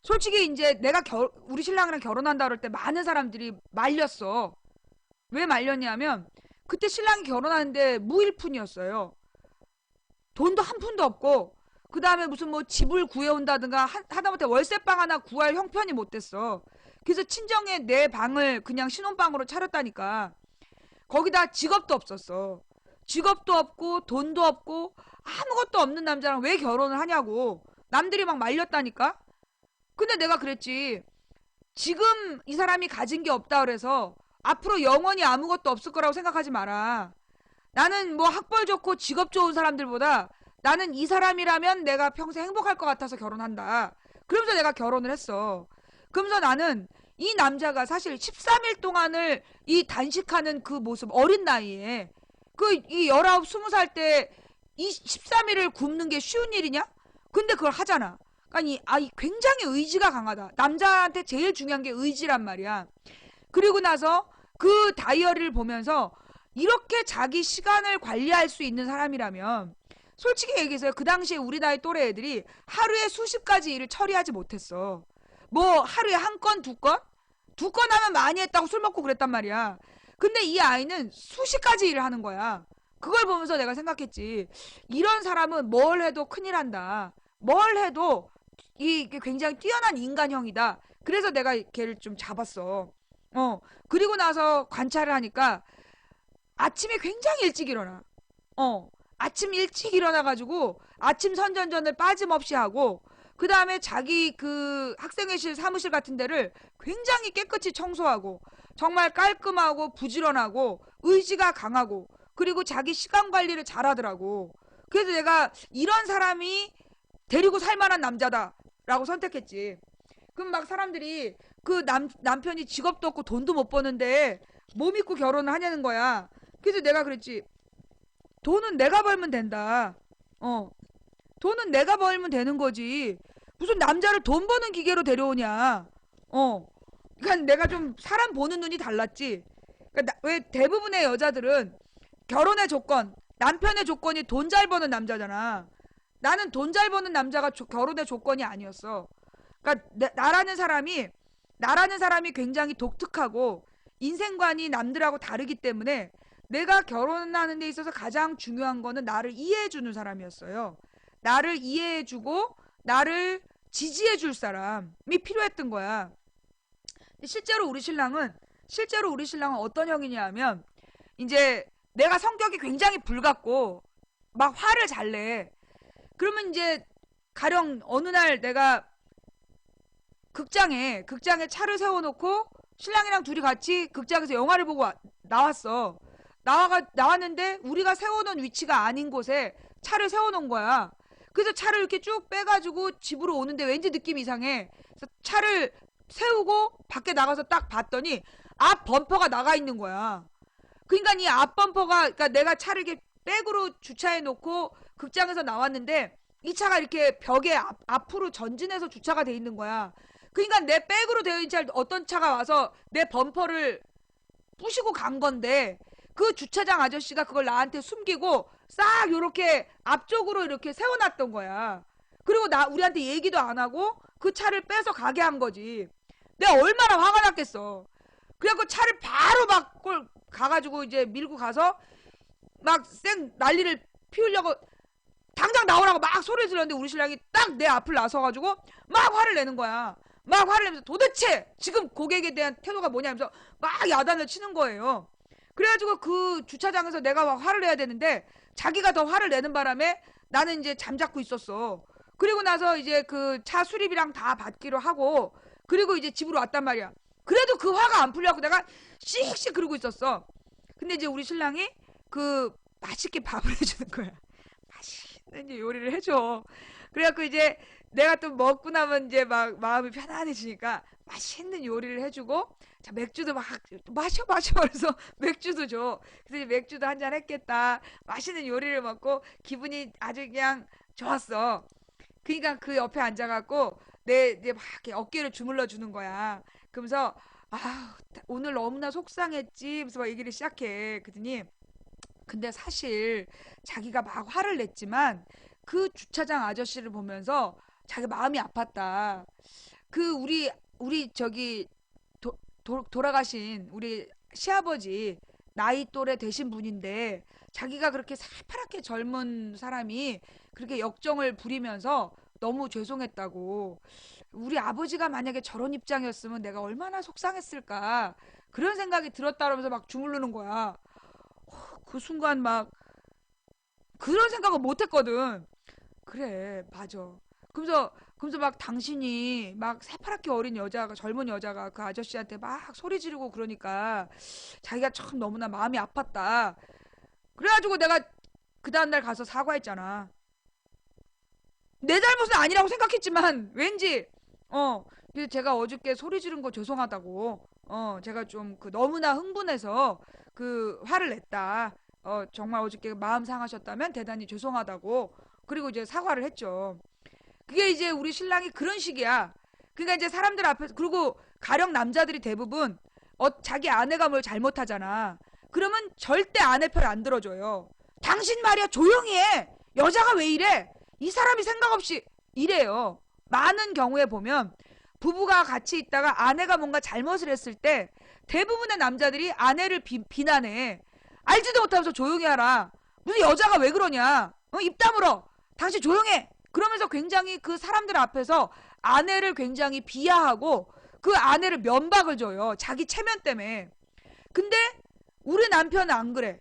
Speaker 1: 솔직히 이제 내가 우리 신랑이랑 결혼한다 그럴 때 많은 사람들이 말렸어. 왜 말렸냐면 그때 신랑이 결혼하는데 무일푼이었어요. 돈도 한 푼도 없고, 그 다음에 무슨 뭐 집을 구해온다든가 하다못해 월세방 하나 구할 형편이 못 됐어. 그래서 친정에 내 방을 그냥 신혼방으로 차렸다니까. 거기다 직업도 없었어. 직업도 없고 돈도 없고 아무것도 없는 남자랑 왜 결혼을 하냐고 남들이 막 말렸다니까. 근데 내가 그랬지. 지금 이 사람이 가진 게 없다 그래서 앞으로 영원히 아무것도 없을 거라고 생각하지 마라. 나는 뭐 학벌 좋고 직업 좋은 사람들보다 나는 이 사람이라면 내가 평생 행복할 것 같아서 결혼한다. 그러면서 내가 결혼을 했어. 그러면서 나는 이 남자가 사실 13일 동안을 이 단식하는 그 모습, 어린 나이에 이 19, 20살 때 이 13일을 굶는 게 쉬운 일이냐? 근데 그걸 하잖아. 그러니까 굉장히 의지가 강하다. 남자한테 제일 중요한 게 의지란 말이야. 그리고 나서 그 다이어리를 보면서 이렇게 자기 시간을 관리할 수 있는 사람이라면 솔직히 얘기해서 그 당시에 우리 나이 또래 애들이 하루에 수십 가지 일을 처리하지 못했어. 뭐 하루에 한 건, 두 건? 두 건 하면 많이 했다고 술 먹고 그랬단 말이야. 근데 이 아이는 수십 가지 일을 하는 거야. 그걸 보면서 내가 생각했지. 이런 사람은 뭘 해도 큰일 한다. 뭘 해도 이게 굉장히 뛰어난 인간형이다. 그래서 내가 걔를 좀 잡았어. 그리고 나서 관찰을 하니까 아침에 굉장히 일찍 일어나. 아침 일찍 일어나가지고 아침 선전전을 빠짐없이 하고 그 다음에 자기 그 학생회실 사무실 같은 데를 굉장히 깨끗이 청소하고 정말 깔끔하고 부지런하고 의지가 강하고 그리고 자기 시간 관리를 잘하더라고. 그래서 내가 이런 사람이 데리고 살만한 남자다라고 선택했지. 그럼 막 사람들이 그 남편이 직업도 없고 돈도 못 버는데 뭐 믿고 결혼을 하냐는 거야. 그래서 내가 그랬지. 돈은 내가 벌면 된다. 돈은 내가 벌면 되는 거지. 무슨 남자를 돈 버는 기계로 데려오냐. 그러니까 내가 좀 사람 보는 눈이 달랐지. 그러니까 왜 대부분의 여자들은 결혼의 조건, 남편의 조건이 돈 잘 버는 남자잖아. 나는 돈 잘 버는 남자가 결혼의 조건이 아니었어. 그러니까 나라는 사람이 굉장히 독특하고 인생관이 남들하고 다르기 때문에 내가 결혼하는 데 있어서 가장 중요한 거는 나를 이해해주는 사람이었어요. 나를 이해해주고 나를 지지해줄 사람이 필요했던 거야. 실제로 우리 신랑은 어떤 형이냐 하면 이제 내가 성격이 굉장히 불같고 막 화를 잘 내. 그러면 이제 가령 어느 날 내가 극장에 차를 세워놓고 신랑이랑 둘이 같이 극장에서 영화를 보고 나왔어. 나왔는데 우리가 세워놓은 위치가 아닌 곳에 차를 세워놓은 거야. 그래서 차를 이렇게 쭉 빼가지고 집으로 오는데 왠지 느낌이 이상해. 그래서 차를 세우고 밖에 나가서 딱 봤더니 앞 범퍼가 나가 있는 거야. 그러니까 이 앞 범퍼가, 그러니까 내가 차를 이렇게 백으로 주차해 놓고 극장에서 나왔는데 이 차가 이렇게 벽에 앞으로 전진해서 주차가 돼 있는 거야. 그러니까 내 백으로 되어 있는 차 어떤 차가 와서 내 범퍼를 부시고 간 건데 그 주차장 아저씨가 그걸 나한테 숨기고 싹 요렇게 앞쪽으로 이렇게 세워놨던 거야. 그리고 우리한테 얘기도 안 하고 그 차를 빼서 가게 한 거지. 내가 얼마나 화가 났겠어. 그래갖고 차를 바로 막 가가지고 이제 밀고 가서 막 난리를 피우려고 당장 나오라고 막 소리를 질렀는데 우리 신랑이 딱 내 앞을 나서가지고 막 화를 내는 거야. 막 화를 내면서 도대체 지금 고객에 대한 태도가 뭐냐면서 막 야단을 치는 거예요. 그래가지고 그 주차장에서 내가 막 화를 내야 되는데 자기가 더 화를 내는 바람에 나는 이제 잠자고 있었어. 그리고 나서 이제 그 차 수리비랑 다 받기로 하고 그리고 이제 집으로 왔단 말이야. 그래도 그 화가 안 풀려고 내가 씩씩 그러고 있었어. 근데 이제 우리 신랑이 그 맛있게 밥을 해주는 거야. 맛있는 요리를 해줘. 그래갖고 이제 내가 또 먹고 나면 이제 막 마음이 편안해지니까 맛있는 요리를 해주고 자 맥주도 막 마셔 그래서 맥주도 줘. 그래서 맥주도 한잔 했겠다. 맛있는 요리를 먹고 기분이 아주 그냥 좋았어. 그러니까 그 옆에 앉아갖고 이제 막 이렇게 어깨를 주물러 주는 거야. 그러면서 아 오늘 너무나 속상했지. 그래서 막 얘기를 시작해. 그러더니 근데 사실 자기가 막 화를 냈지만 그 주차장 아저씨를 보면서 자기 마음이 아팠다. 그 우리 저기 돌아가신 우리 시아버지 나이 또래 되신 분인데 자기가 그렇게 새파랗게 젊은 사람이 그렇게 역정을 부리면서 너무 죄송했다고. 우리 아버지가 만약에 저런 입장이었으면 내가 얼마나 속상했을까. 그런 생각이 들었다 그러면서 막 주물르는 거야. 그 순간 막 그런 생각은 못 했거든. 그래, 맞아. 그러면서 막 당신이 막 새파랗게 어린 여자가, 젊은 여자가 그 아저씨한테 막 소리 지르고 그러니까 자기가 참 너무나 마음이 아팠다. 그래가지고 내가 그 다음날 가서 사과했잖아. 내 잘못은 아니라고 생각했지만 왠지, 그래서 제가 어저께 소리 지른 거 죄송하다고, 제가 좀 그 너무나 흥분해서 그 화를 냈다. 정말 어저께 마음 상하셨다면 대단히 죄송하다고. 그리고 이제 사과를 했죠. 그게 이제 우리 신랑이 그런 식이야. 그러니까 이제 사람들 앞에서 그리고 가령 남자들이 대부분 자기 아내가 뭘 잘못하잖아. 그러면 절대 아내 편 안 들어줘요. 당신 말이야 조용히 해. 여자가 왜 이래? 이 사람이 생각 없이 이래요. 많은 경우에 보면 부부가 같이 있다가 아내가 뭔가 잘못을 했을 때 대부분의 남자들이 아내를 비난해. 알지도 못하면서 조용히 하라. 무슨 여자가 왜 그러냐. 입 다물어. 당신 조용해. 그러면서 굉장히 그 사람들 앞에서 아내를 굉장히 비하하고 그 아내를 면박을 줘요. 자기 체면 때문에. 근데 우리 남편은 안 그래.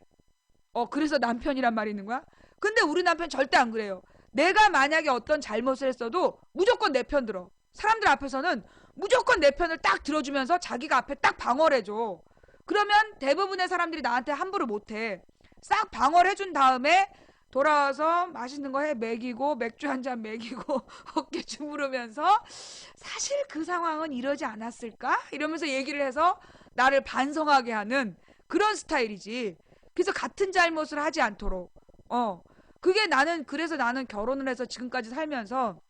Speaker 1: 그래서 남편이란 말이 있는 거야? 근데 우리 남편 절대 안 그래요. 내가 만약에 어떤 잘못을 했어도 무조건 내 편 들어. 사람들 앞에서는 무조건 내 편을 딱 들어주면서 자기가 앞에 딱 방어를 해줘. 그러면 대부분의 사람들이 나한테 함부로 못해. 싹 방어를 해준 다음에 돌아와서 맛있는 거 해 먹이고 맥주 한 잔 먹이고 어깨 주무르면서 사실 그 상황은 이러지 않았을까? 이러면서 얘기를 해서 나를 반성하게 하는 그런 스타일이지. 그래서 같은 잘못을 하지 않도록. 그게 그래서 나는 결혼을 해서 지금까지 살면서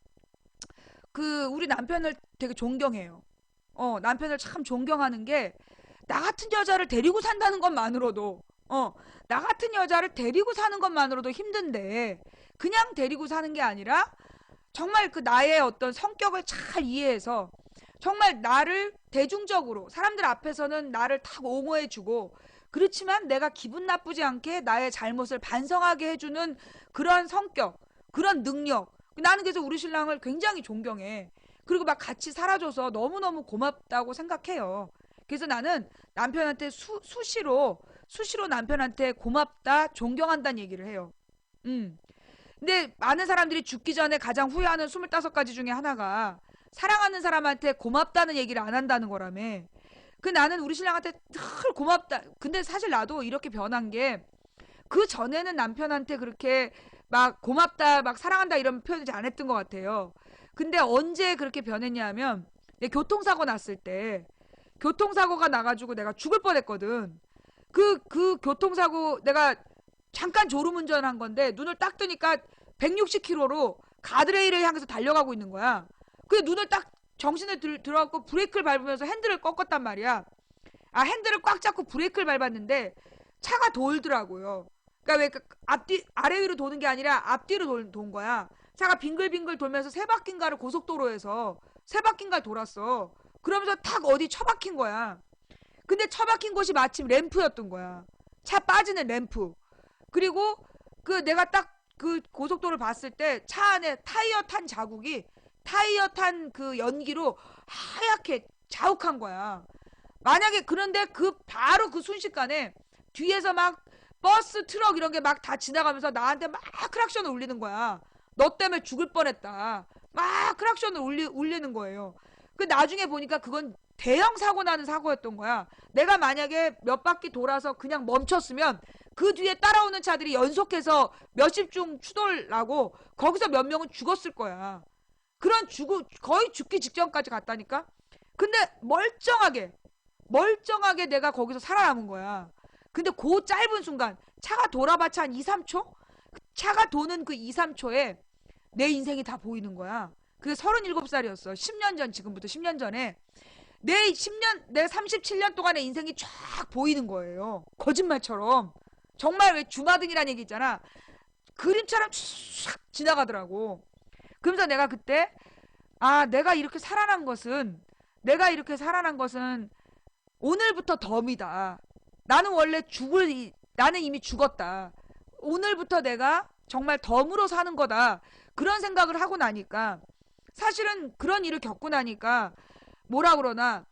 Speaker 1: 우리 남편을 되게 존경해요. 남편을 참 존경하는 게 나 같은 여자를 데리고 산다는 것만으로도 나 같은 여자를 데리고 사는 것만으로도 힘든데 그냥 데리고 사는 게 아니라 정말 그 나의 어떤 성격을 잘 이해해서 정말 나를 대중적으로 사람들 앞에서는 나를 탁 옹호해주고 그렇지만 내가 기분 나쁘지 않게 나의 잘못을 반성하게 해주는 그런 성격, 그런 능력. 나는 그래서 우리 신랑을 굉장히 존경해. 그리고 막 같이 살아줘서 너무너무 고맙다고 생각해요. 그래서 나는 남편한테 수시로 남편한테 고맙다, 존경한다는 얘기를 해요. 근데 많은 사람들이 죽기 전에 가장 후회하는 25가지 중에 하나가 사랑하는 사람한테 고맙다는 얘기를 안 한다는 거라며. 나는 우리 신랑한테 늘 고맙다. 근데 사실 나도 이렇게 변한 게 그 전에는 남편한테 그렇게 막 고맙다, 막 사랑한다 이런 표현을 안 했던 것 같아요. 근데 언제 그렇게 변했냐 하면 내 교통사고 났을 때 교통사고가 나가지고 내가 죽을 뻔했거든. 그 교통사고 내가 잠깐 졸음운전한 건데 눈을 딱 뜨니까 160km로 가드레일을 향해서 달려가고 있는 거야. 눈을 딱 정신을 들어갖고 브레이크를 밟으면서 핸들을 꺾었단 말이야. 핸들을 꽉 잡고 브레이크를 밟았는데 차가 돌더라고요. 그러니까 왜 아래 위로 도는 게 아니라 앞뒤로 돈 거야. 차가 빙글빙글 돌면서 세 바퀴인가를 고속도로에서 세 바퀴인가 돌았어. 그러면서 탁 어디 처박힌 거야. 근데 처박힌 곳이 마침 램프였던 거야. 차 빠지는 램프. 그리고 내가 딱 그 고속도로를 봤을 때 차 안에 타이어 탄 자국이 타이어 탄 그 연기로 하얗게 자욱한 거야. 만약에 그런데 바로 그 순식간에 뒤에서 막 버스 트럭 이런 게 막 다 지나가면서 나한테 막 크락션을 울리는 거야. 너 때문에 죽을 뻔했다. 막 크락션을 울리는 거예요. 나중에 보니까 그건 대형 사고 나는 사고였던 거야. 내가 만약에 몇 바퀴 돌아서 그냥 멈췄으면 그 뒤에 따라오는 차들이 연속해서 몇십 중 추돌나고 거기서 몇 명은 죽었을 거야. 거의 죽기 직전까지 갔다니까. 근데 멀쩡하게 내가 거기서 살아남은 거야. 근데 그 짧은 순간 차가 돌아봤자 한 2, 3초? 차가 도는 그 2, 3초에 내 인생이 다 보이는 거야. 그게 37살이었어. 10년 전, 지금부터 10년 전에 내 37년 동안의 인생이 쫙 보이는 거예요. 거짓말처럼. 정말 왜 주마등이라는 얘기 있잖아. 그림처럼 쫙 지나가더라고. 그러면서 내가 그때 내가 이렇게 살아난 것은 오늘부터 덤이다. 나는 이미 죽었다. 오늘부터 내가 정말 덤으로 사는 거다. 그런 생각을 하고 나니까 사실은 그런 일을 겪고 나니까 뭐라 그러나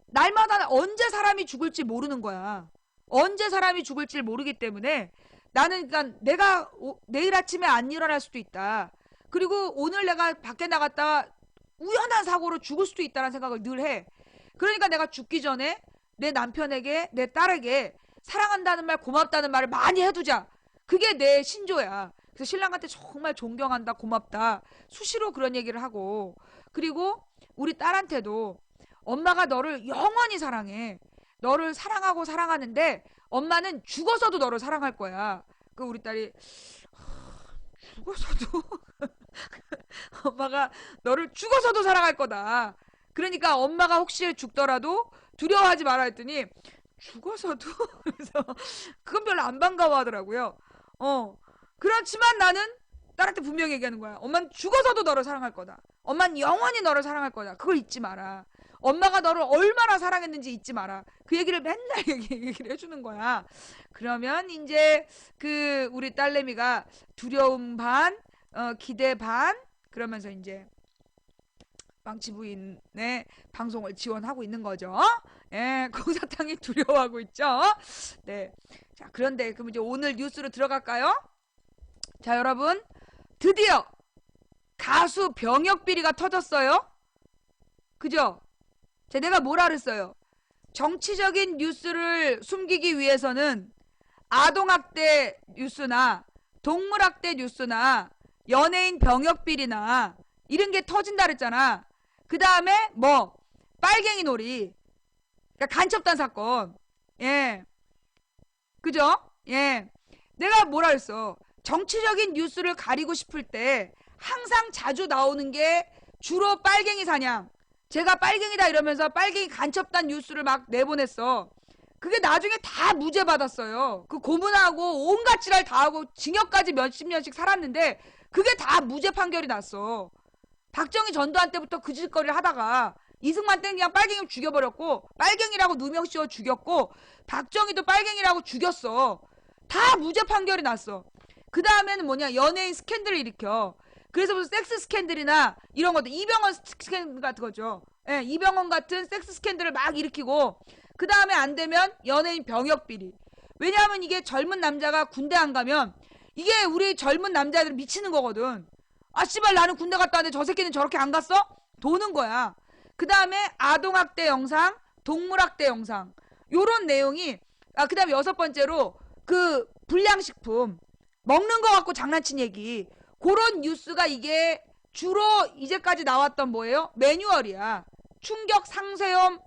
Speaker 1: 날마다 언제 사람이 죽을지 모르는 거야. 언제 사람이 죽을지 모르기 때문에 나는 그러니까 내가 내일 아침에 안 일어날 수도 있다. 그리고 오늘 내가 밖에 나갔다가 우연한 사고로 죽을 수도 있다는 생각을 늘 해. 그러니까 내가 죽기 전에 내 남편에게 내 딸에게 사랑한다는 말 고맙다는 말을 많이 해두자. 그게 내 신조야. 그래서 신랑한테 정말 존경한다 고맙다 수시로 그런 얘기를 하고 그리고 우리 딸한테도 엄마가 너를 영원히 사랑해. 너를 사랑하고 사랑하는데 엄마는 죽어서도 너를 사랑할 거야. 우리 딸이 죽어서도 엄마가 너를 죽어서도 사랑할 거다. 그러니까 엄마가 혹시 죽더라도 두려워하지 마라 했더니 죽어서도? 그래서 그건 별로 안 반가워하더라고요. 그렇지만 나는 딸한테 분명히 얘기하는 거야. 엄마는 죽어서도 너를 사랑할 거다. 엄마는 영원히 너를 사랑할 거다. 그걸 잊지 마라. 엄마가 너를 얼마나 사랑했는지 잊지 마라. 그 얘기를 맨날 얘기를 해주는 거야. 그러면 이제 그 우리 딸내미가 두려움 반, 기대 반, 그러면서 이제 망치 부인의 방송을 지원하고 있는 거죠. 예, 콩사탕이 두려워하고 있죠. 네. 자, 그런데 그럼 이제 오늘 뉴스로 들어갈까요? 자, 여러분. 드디어 가수 병역 비리가 터졌어요. 그죠? 자, 내가 뭐라 그랬어요? 정치적인 뉴스를 숨기기 위해서는 아동학대 뉴스나 동물학대 뉴스나 연예인 병역 비리나 이런 게 터진다 그랬잖아. 그 다음에 뭐 빨갱이 놀이, 그러니까 간첩단 사건. 예, 그죠? 예, 내가 뭐라 그랬어? 정치적인 뉴스를 가리고 싶을 때 항상 자주 나오는 게 주로 빨갱이 사냥. 제가 빨갱이다 이러면서 빨갱이 간첩단 뉴스를 막 내보냈어. 그게 나중에 다 무죄 받았어요. 그 고문하고 온갖 지랄 다 하고 징역까지 몇십 년씩 살았는데 그게 다 무죄 판결이 났어. 박정희 전두환 때부터 그 짓거리를 하다가 이승만 때는 그냥 빨갱이 죽여버렸고, 빨갱이라고 누명 씌워 죽였고, 박정희도 빨갱이라고 죽였어. 다 무죄 판결이 났어. 그 다음에는 뭐냐, 연예인 스캔들을 일으켜. 그래서 무슨 섹스 스캔들이나 이런 것들, 이병헌 스캔들 같은 거죠. 예, 이병헌 같은 섹스 스캔들을 막 일으키고, 그 다음에 안 되면 연예인 병역 비리. 왜냐하면 이게 젊은 남자가 군대 안 가면 이게 우리 젊은 남자들은 미치는 거거든. 아 씨발 나는 군대 갔다 왔는데 저 새끼는 저렇게 안 갔어? 도는 거야. 그 다음에 아동학대 영상, 동물학대 영상, 요런 내용이. 그 다음에 여섯 번째로 그 불량식품 먹는 거 갖고 장난친 얘기, 그런 뉴스가 이게 주로 이제까지 나왔던 뭐예요? 매뉴얼이야. 충격 상세험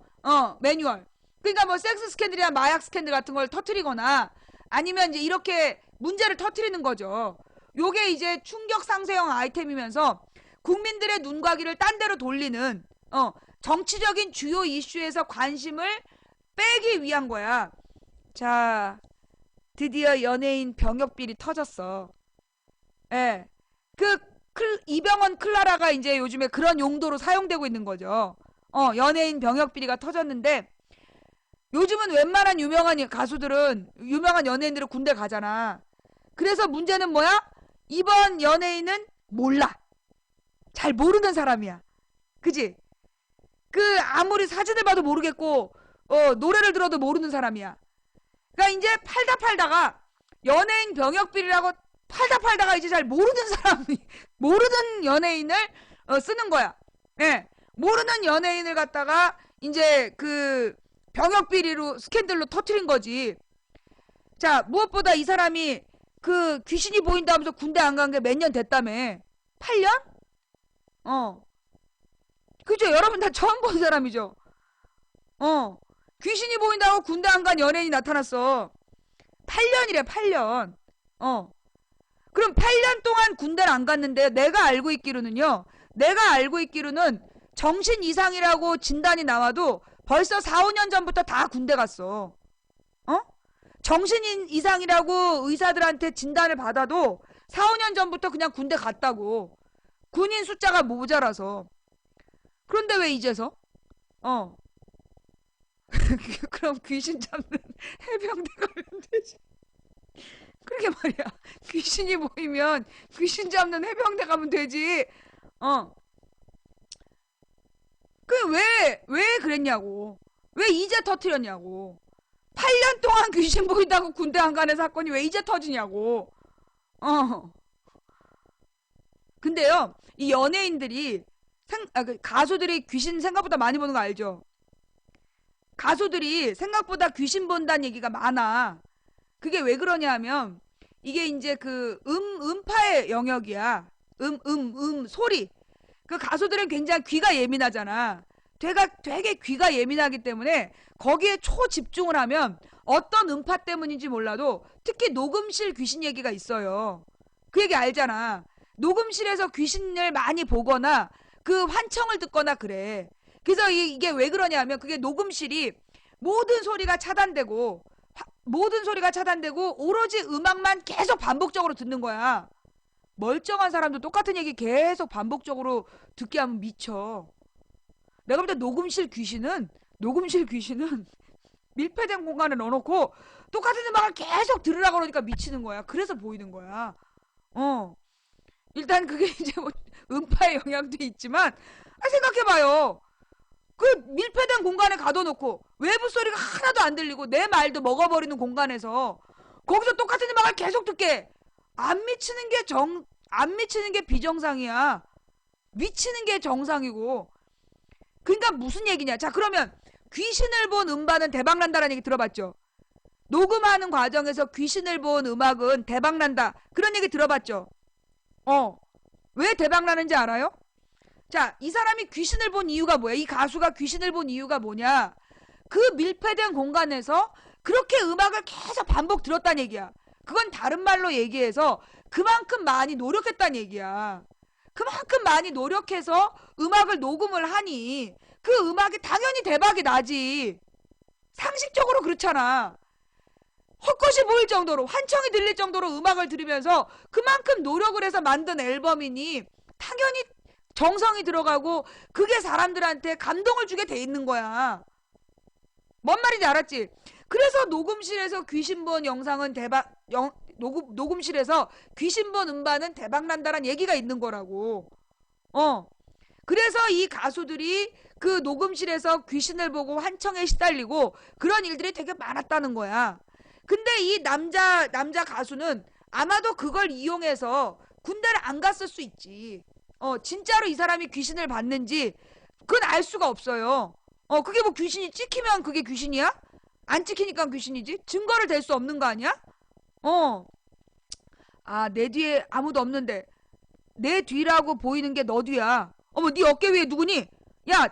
Speaker 1: 매뉴얼. 그러니까 뭐 섹스 스캔들이나 마약 스캔들 같은 걸 터트리거나 아니면 이제 이렇게 문제를 터트리는 거죠. 요게 이제 충격 상세형 아이템이면서 국민들의 눈과기를 딴 데로 돌리는 정치적인 주요 이슈에서 관심을 빼기 위한 거야. 자, 드디어 연예인 병역 비리 터졌어. 예. 이병헌 클라라가 이제 요즘에 그런 용도로 사용되고 있는 거죠. 연예인 병역 비리가 터졌는데, 요즘은 웬만한 유명한 가수들은, 유명한 연예인들은 군대 가잖아. 그래서 문제는 뭐야? 이번 연예인은 몰라. 잘 모르는 사람이야. 그지? 아무리 사진을 봐도 모르겠고, 노래를 들어도 모르는 사람이야. 그러니까 이제 팔다가, 연예인 병역 비리라고 팔다가 이제 잘 모르는 사람이, 모르는 연예인을 쓰는 거야. 예. 모르는 연예인을 갖다가 이제 병역 비리로 스캔들로 터트린 거지. 자, 무엇보다 이 사람이 귀신이 보인다 하면서 군대 안 간 게 몇 년 됐다며. 8년? 그죠? 여러분 다 처음 본 사람이죠. 귀신이 보인다고 군대 안 간 연예인이 나타났어. 8년이래, 8년. 그럼 8년 동안 군대를 안 갔는데 내가 알고 있기로는 정신 이상이라고 진단이 나와도 벌써 4, 5년 전부터 다 군대 갔어. 정신 이상이라고 의사들한테 진단을 받아도 4, 5년 전부터 그냥 군대 갔다고. 군인 숫자가 모자라서. 그런데 왜 이제서? 그럼 귀신 잡는 해병대 가면 되지. 그러게 말이야. 귀신이 보이면 귀신 잡는 해병대 가면 되지. 왜 그랬냐고. 왜 이제 터트렸냐고. 8년 동안 귀신 보인다고 군대 안 가는 사건이 왜 이제 터지냐고. 근데요, 이 연예인들이, 가수들이 귀신 생각보다 많이 보는 거 알죠? 가수들이 생각보다 귀신 본다는 얘기가 많아. 그게 왜 그러냐 하면, 이게 이제 음파의 영역이야. 소리. 가수들은 굉장히 귀가 예민하잖아. 되게 귀가 예민하기 때문에 거기에 초집중을 하면 어떤 음파 때문인지 몰라도, 특히 녹음실 귀신 얘기가 있어요. 그 얘기 알잖아. 녹음실에서 귀신을 많이 보거나 환청을 듣거나 그래. 그래서 이게 왜 그러냐 하면, 그게 녹음실이 모든 소리가 차단되고 모든 소리가 차단되고 오로지 음악만 계속 반복적으로 듣는 거야. 멀쩡한 사람도 똑같은 얘기 계속 반복적으로 듣게 하면 미쳐. 내가 볼 때 녹음실 귀신은 밀폐된 공간에 넣어놓고 똑같은 음악을 계속 들으라고 그러니까 미치는 거야. 그래서 보이는 거야. 일단 그게 이제 뭐 음파의 영향도 있지만 생각해봐요. 그 밀폐된 공간에 가둬놓고 외부 소리가 하나도 안 들리고 내 말도 먹어버리는 공간에서 거기서 똑같은 음악을 계속 듣게 안 미치는 게 비정상이야. 미치는 게 정상이고. 그러니까 무슨 얘기냐. 자, 그러면 귀신을 본 음반은 대박난다라는 얘기 들어봤죠? 녹음하는 과정에서 귀신을 본 음악은 대박난다. 그런 얘기 들어봤죠? 왜 대박나는지 알아요? 자, 이 사람이 귀신을 본 이유가 뭐야? 이 가수가 귀신을 본 이유가 뭐냐? 그 밀폐된 공간에서 그렇게 음악을 계속 반복 들었다는 얘기야. 그건 다른 말로 얘기해서 그만큼 많이 노력했다는 얘기야. 그만큼 많이 노력해서 음악을 녹음을 하니 그 음악이 당연히 대박이 나지. 상식적으로 그렇잖아. 헛것이 보일 정도로 환청이 들릴 정도로 음악을 들으면서 그만큼 노력을 해서 만든 앨범이니 당연히 정성이 들어가고 그게 사람들한테 감동을 주게 돼 있는 거야. 뭔 말인지 알았지? 그래서 녹음실에서 귀신 본 영상은 녹음실에서 귀신 본 음반은 대박난다란 얘기가 있는 거라고. 그래서 이 가수들이 그 녹음실에서 귀신을 보고 환청에 시달리고 그런 일들이 되게 많았다는 거야. 근데 이 남자 가수는 아마도 그걸 이용해서 군대를 안 갔을 수 있지. 진짜로 이 사람이 귀신을 봤는지 그건 알 수가 없어요. 그게 뭐 귀신이 찍히면 그게 귀신이야? 안 찍히니까 귀신이지? 증거를 댈 수 없는 거 아니야? 내 뒤에 아무도 없는데 내 뒤라고 보이는 게 너 뒤야. 어머, 네 어깨 위에 누구니? 야,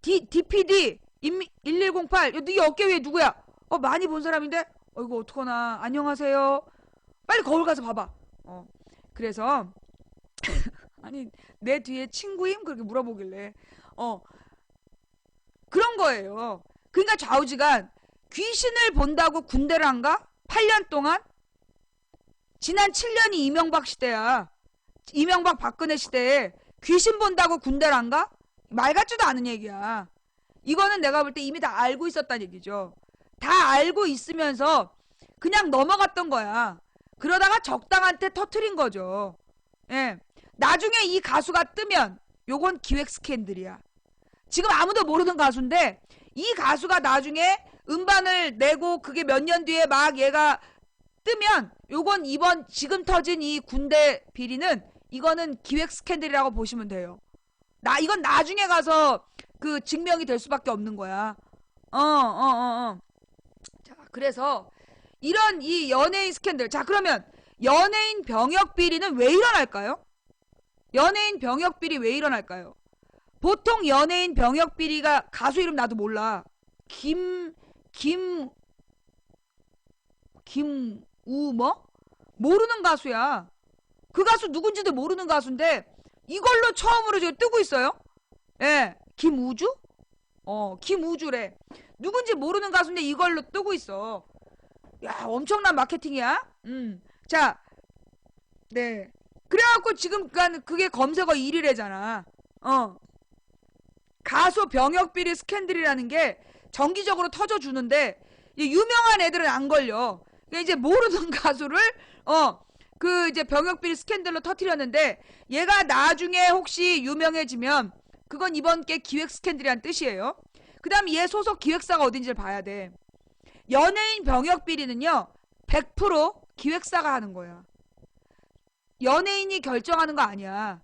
Speaker 1: DPD 1108. 네 어깨 위에 누구야? 많이 본 사람인데? 이거 어떡하나. 안녕하세요. 빨리 거울 가서 봐봐. 그래서 아니 내 뒤에 친구임? 그렇게 물어보길래 그런 거예요. 그러니까 좌우지간 귀신을 본다고 군대를 안 가? 8년 동안? 지난 7년이 이명박 시대야. 이명박 박근혜 시대에 귀신 본다고 군대를 안 가? 말 같지도 않은 얘기야. 이거는 내가 볼 때 이미 다 알고 있었다는 얘기죠. 다 알고 있으면서 그냥 넘어갔던 거야. 그러다가 적당한테 터트린 거죠. 예. 나중에 이 가수가 뜨면 요건 기획 스캔들이야. 지금 아무도 모르는 가수인데 이 가수가 나중에 음반을 내고 그게 몇 년 뒤에 막 얘가 뜨면 요건 지금 터진 이 군대 비리는 이거는 기획 스캔들이라고 보시면 돼요. 이건 나중에 가서 그 증명이 될 수밖에 없는 거야. 자, 그래서 이런 이 연예인 스캔들. 자, 그러면 연예인 병역 비리는 왜 일어날까요? 연예인 병역 비리 왜 일어날까요? 보통 연예인 병역 비리가 가수 이름 나도 몰라. 김우뭐? 모르는 가수야. 그 가수 누군지도 모르는 가수인데 이걸로 처음으로 지금 뜨고 있어요. 예, 김우주? 김우주래. 누군지 모르는 가수인데 이걸로 뜨고 있어. 야, 엄청난 마케팅이야. 자, 네. 그래갖고 지금 그게 검색어 1위래잖아. 가수 병역비리 스캔들이라는 게 정기적으로 터져주는데 유명한 애들은 안 걸려. 그러니까 이제 모르는 가수를 그 이제 병역비리 스캔들로 터뜨렸는데 얘가 나중에 혹시 유명해지면 그건 이번 게 기획 스캔들이란 뜻이에요. 그 다음 얘 소속 기획사가 어딘지를 봐야 돼. 연예인 병역비리는요 100% 기획사가 하는 거야. 연예인이 결정하는 거 아니야.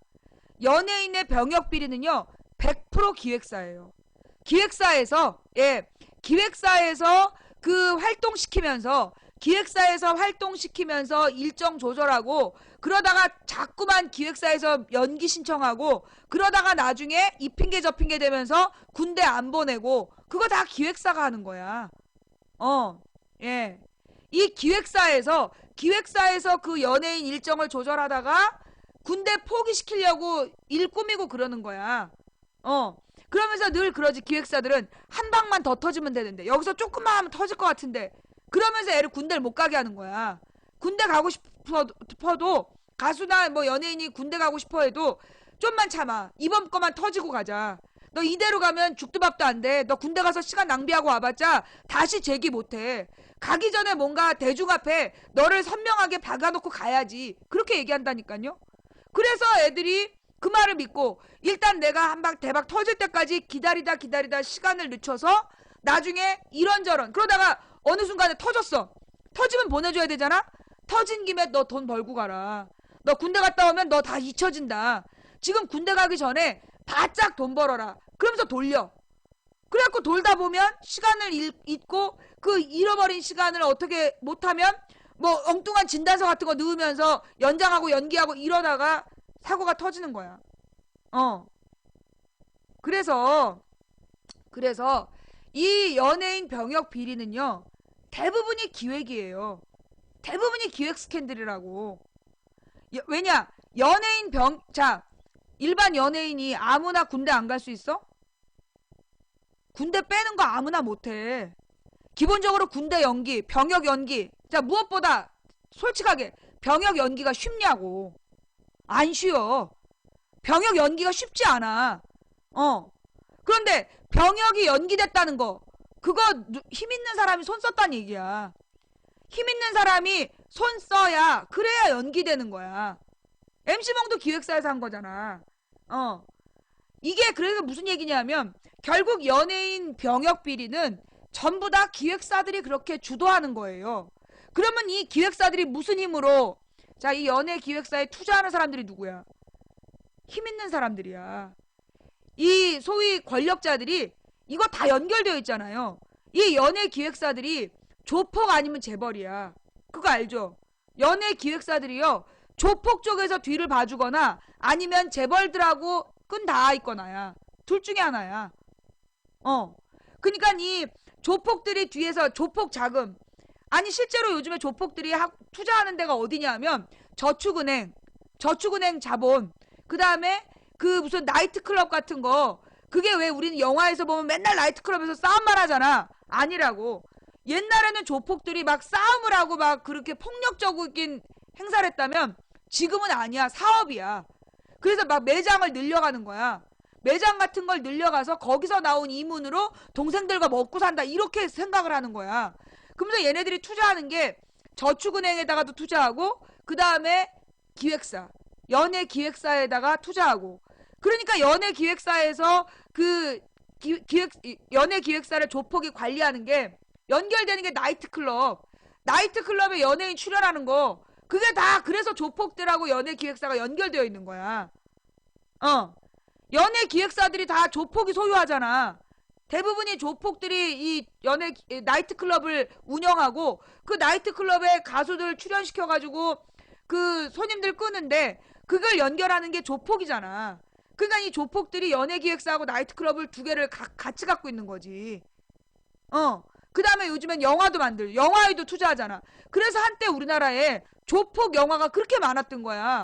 Speaker 1: 연예인의 병역비리는요 100% 기획사예요. 기획사에서 그 활동시키면서 일정 조절하고 그러다가 자꾸만 기획사에서 연기 신청하고 그러다가 나중에 이 핑계 저 핑계 대면서 군대 안 보내고 그거 다 기획사가 하는 거야. 이 기획사에서 그 연예인 일정을 조절하다가 군대 포기시키려고 일 꾸미고 그러는 거야. 그러면서 늘 그러지. 기획사들은 한 방만 더 터지면 되는데 여기서 조금만 하면 터질 것 같은데 그러면서 애를 군대를 못 가게 하는 거야. 군대 가고 싶어도 가수나 뭐 연예인이 군대 가고 싶어 해도 좀만 참아. 이번 거만 터지고 가자. 너 이대로 가면 죽도 밥도 안 돼. 너 군대 가서 시간 낭비하고 와봤자 다시 재기 못해. 가기 전에 뭔가 대중 앞에 너를 선명하게 박아놓고 가야지. 그렇게 얘기한다니까요. 그래서 애들이 그 말을 믿고 일단 내가 한 방 대박 터질 때까지 기다리다 시간을 늦춰서 나중에 이런저런 그러다가 어느 순간에 터졌어. 터지면 보내줘야 되잖아. 터진 김에 너 돈 벌고 가라. 너 군대 갔다 오면 너 다 잊혀진다. 지금 군대 가기 전에 바짝 돈 벌어라. 그러면서 돌려. 그래갖고 돌다 보면 시간을 잊고 그 잃어버린 시간을 어떻게 못하면 뭐 엉뚱한 진단서 같은 거 넣으면서 연장하고 연기하고 이러다가 사고가 터지는 거야. 그래서 이 연예인 병역 비리는요. 대부분이 기획이에요. 대부분이 기획 스캔들이라고. 왜냐? 일반 연예인이 아무나 군대 안 갈 수 있어? 군대 빼는 거 아무나 못해. 기본적으로 군대 연기, 병역 연기. 자, 무엇보다 솔직하게 병역 연기가 쉽냐고. 안 쉬워. 병역 연기가 쉽지 않아. 그런데 병역이 연기됐다는 거, 그거 힘 있는 사람이 손 썼다는 얘기야. 힘 있는 사람이 손 써야 그래야 연기되는 거야. MC몽도 기획사에서 한 거잖아. 이게 그래서 무슨 얘기냐면 결국 연예인 병역 비리는 전부 다 기획사들이 그렇게 주도하는 거예요. 그러면 이 기획사들이 무슨 힘으로 자, 이 연예 기획사에 투자하는 사람들이 누구야? 힘 있는 사람들이야. 이 소위 권력자들이 이거 다 연결되어 있잖아요. 이 연예 기획사들이 조폭 아니면 재벌이야. 그거 알죠? 연예 기획사들이요. 조폭 쪽에서 뒤를 봐주거나 아니면 재벌들하고 끈 닿아 있거나야. 둘 중에 하나야. 그러니까 이 조폭들이 뒤에서 조폭 자금. 아니 실제로 요즘에 조폭들이 투자하는 데가 어디냐면 저축은행 자본. 그 다음에 그 무슨 나이트클럽 같은 거. 그게 왜 우리는 영화에서 보면 맨날 나이트클럽에서 싸움만 하잖아. 아니라고. 옛날에는 조폭들이 막 싸움을 하고 막 그렇게 폭력적인 행사를 했다면 지금은 아니야. 사업이야. 그래서 막 매장을 늘려가는 거야. 매장 같은 걸 늘려가서 거기서 나온 이문으로 동생들과 먹고 산다. 이렇게 생각을 하는 거야. 그러면서 얘네들이 투자하는 게 저축은행에다가도 투자하고 그 다음에 기획사. 연예 기획사에다가 투자하고. 그러니까 연예 기획사에서 연예 기획사를 조폭이 관리하는 게 연결되는 게 나이트클럽. 나이트클럽에 연예인 출연하는 거. 그게 다 그래서 조폭들하고 연예 기획사가 연결되어 있는 거야. 연예 기획사들이 다 조폭이 소유하잖아. 대부분이 조폭들이 이 나이트클럽을 운영하고 그 나이트클럽에 가수들 출연시켜가지고 그 손님들 끄는데 그걸 연결하는 게 조폭이잖아. 그러니까 이 조폭들이 연예기획사하고 나이트클럽을 두 개를 같이 갖고 있는 거지. 그 다음에 요즘엔 영화도 영화에도 투자하잖아. 그래서 한때 우리나라에 조폭 영화가 그렇게 많았던 거야.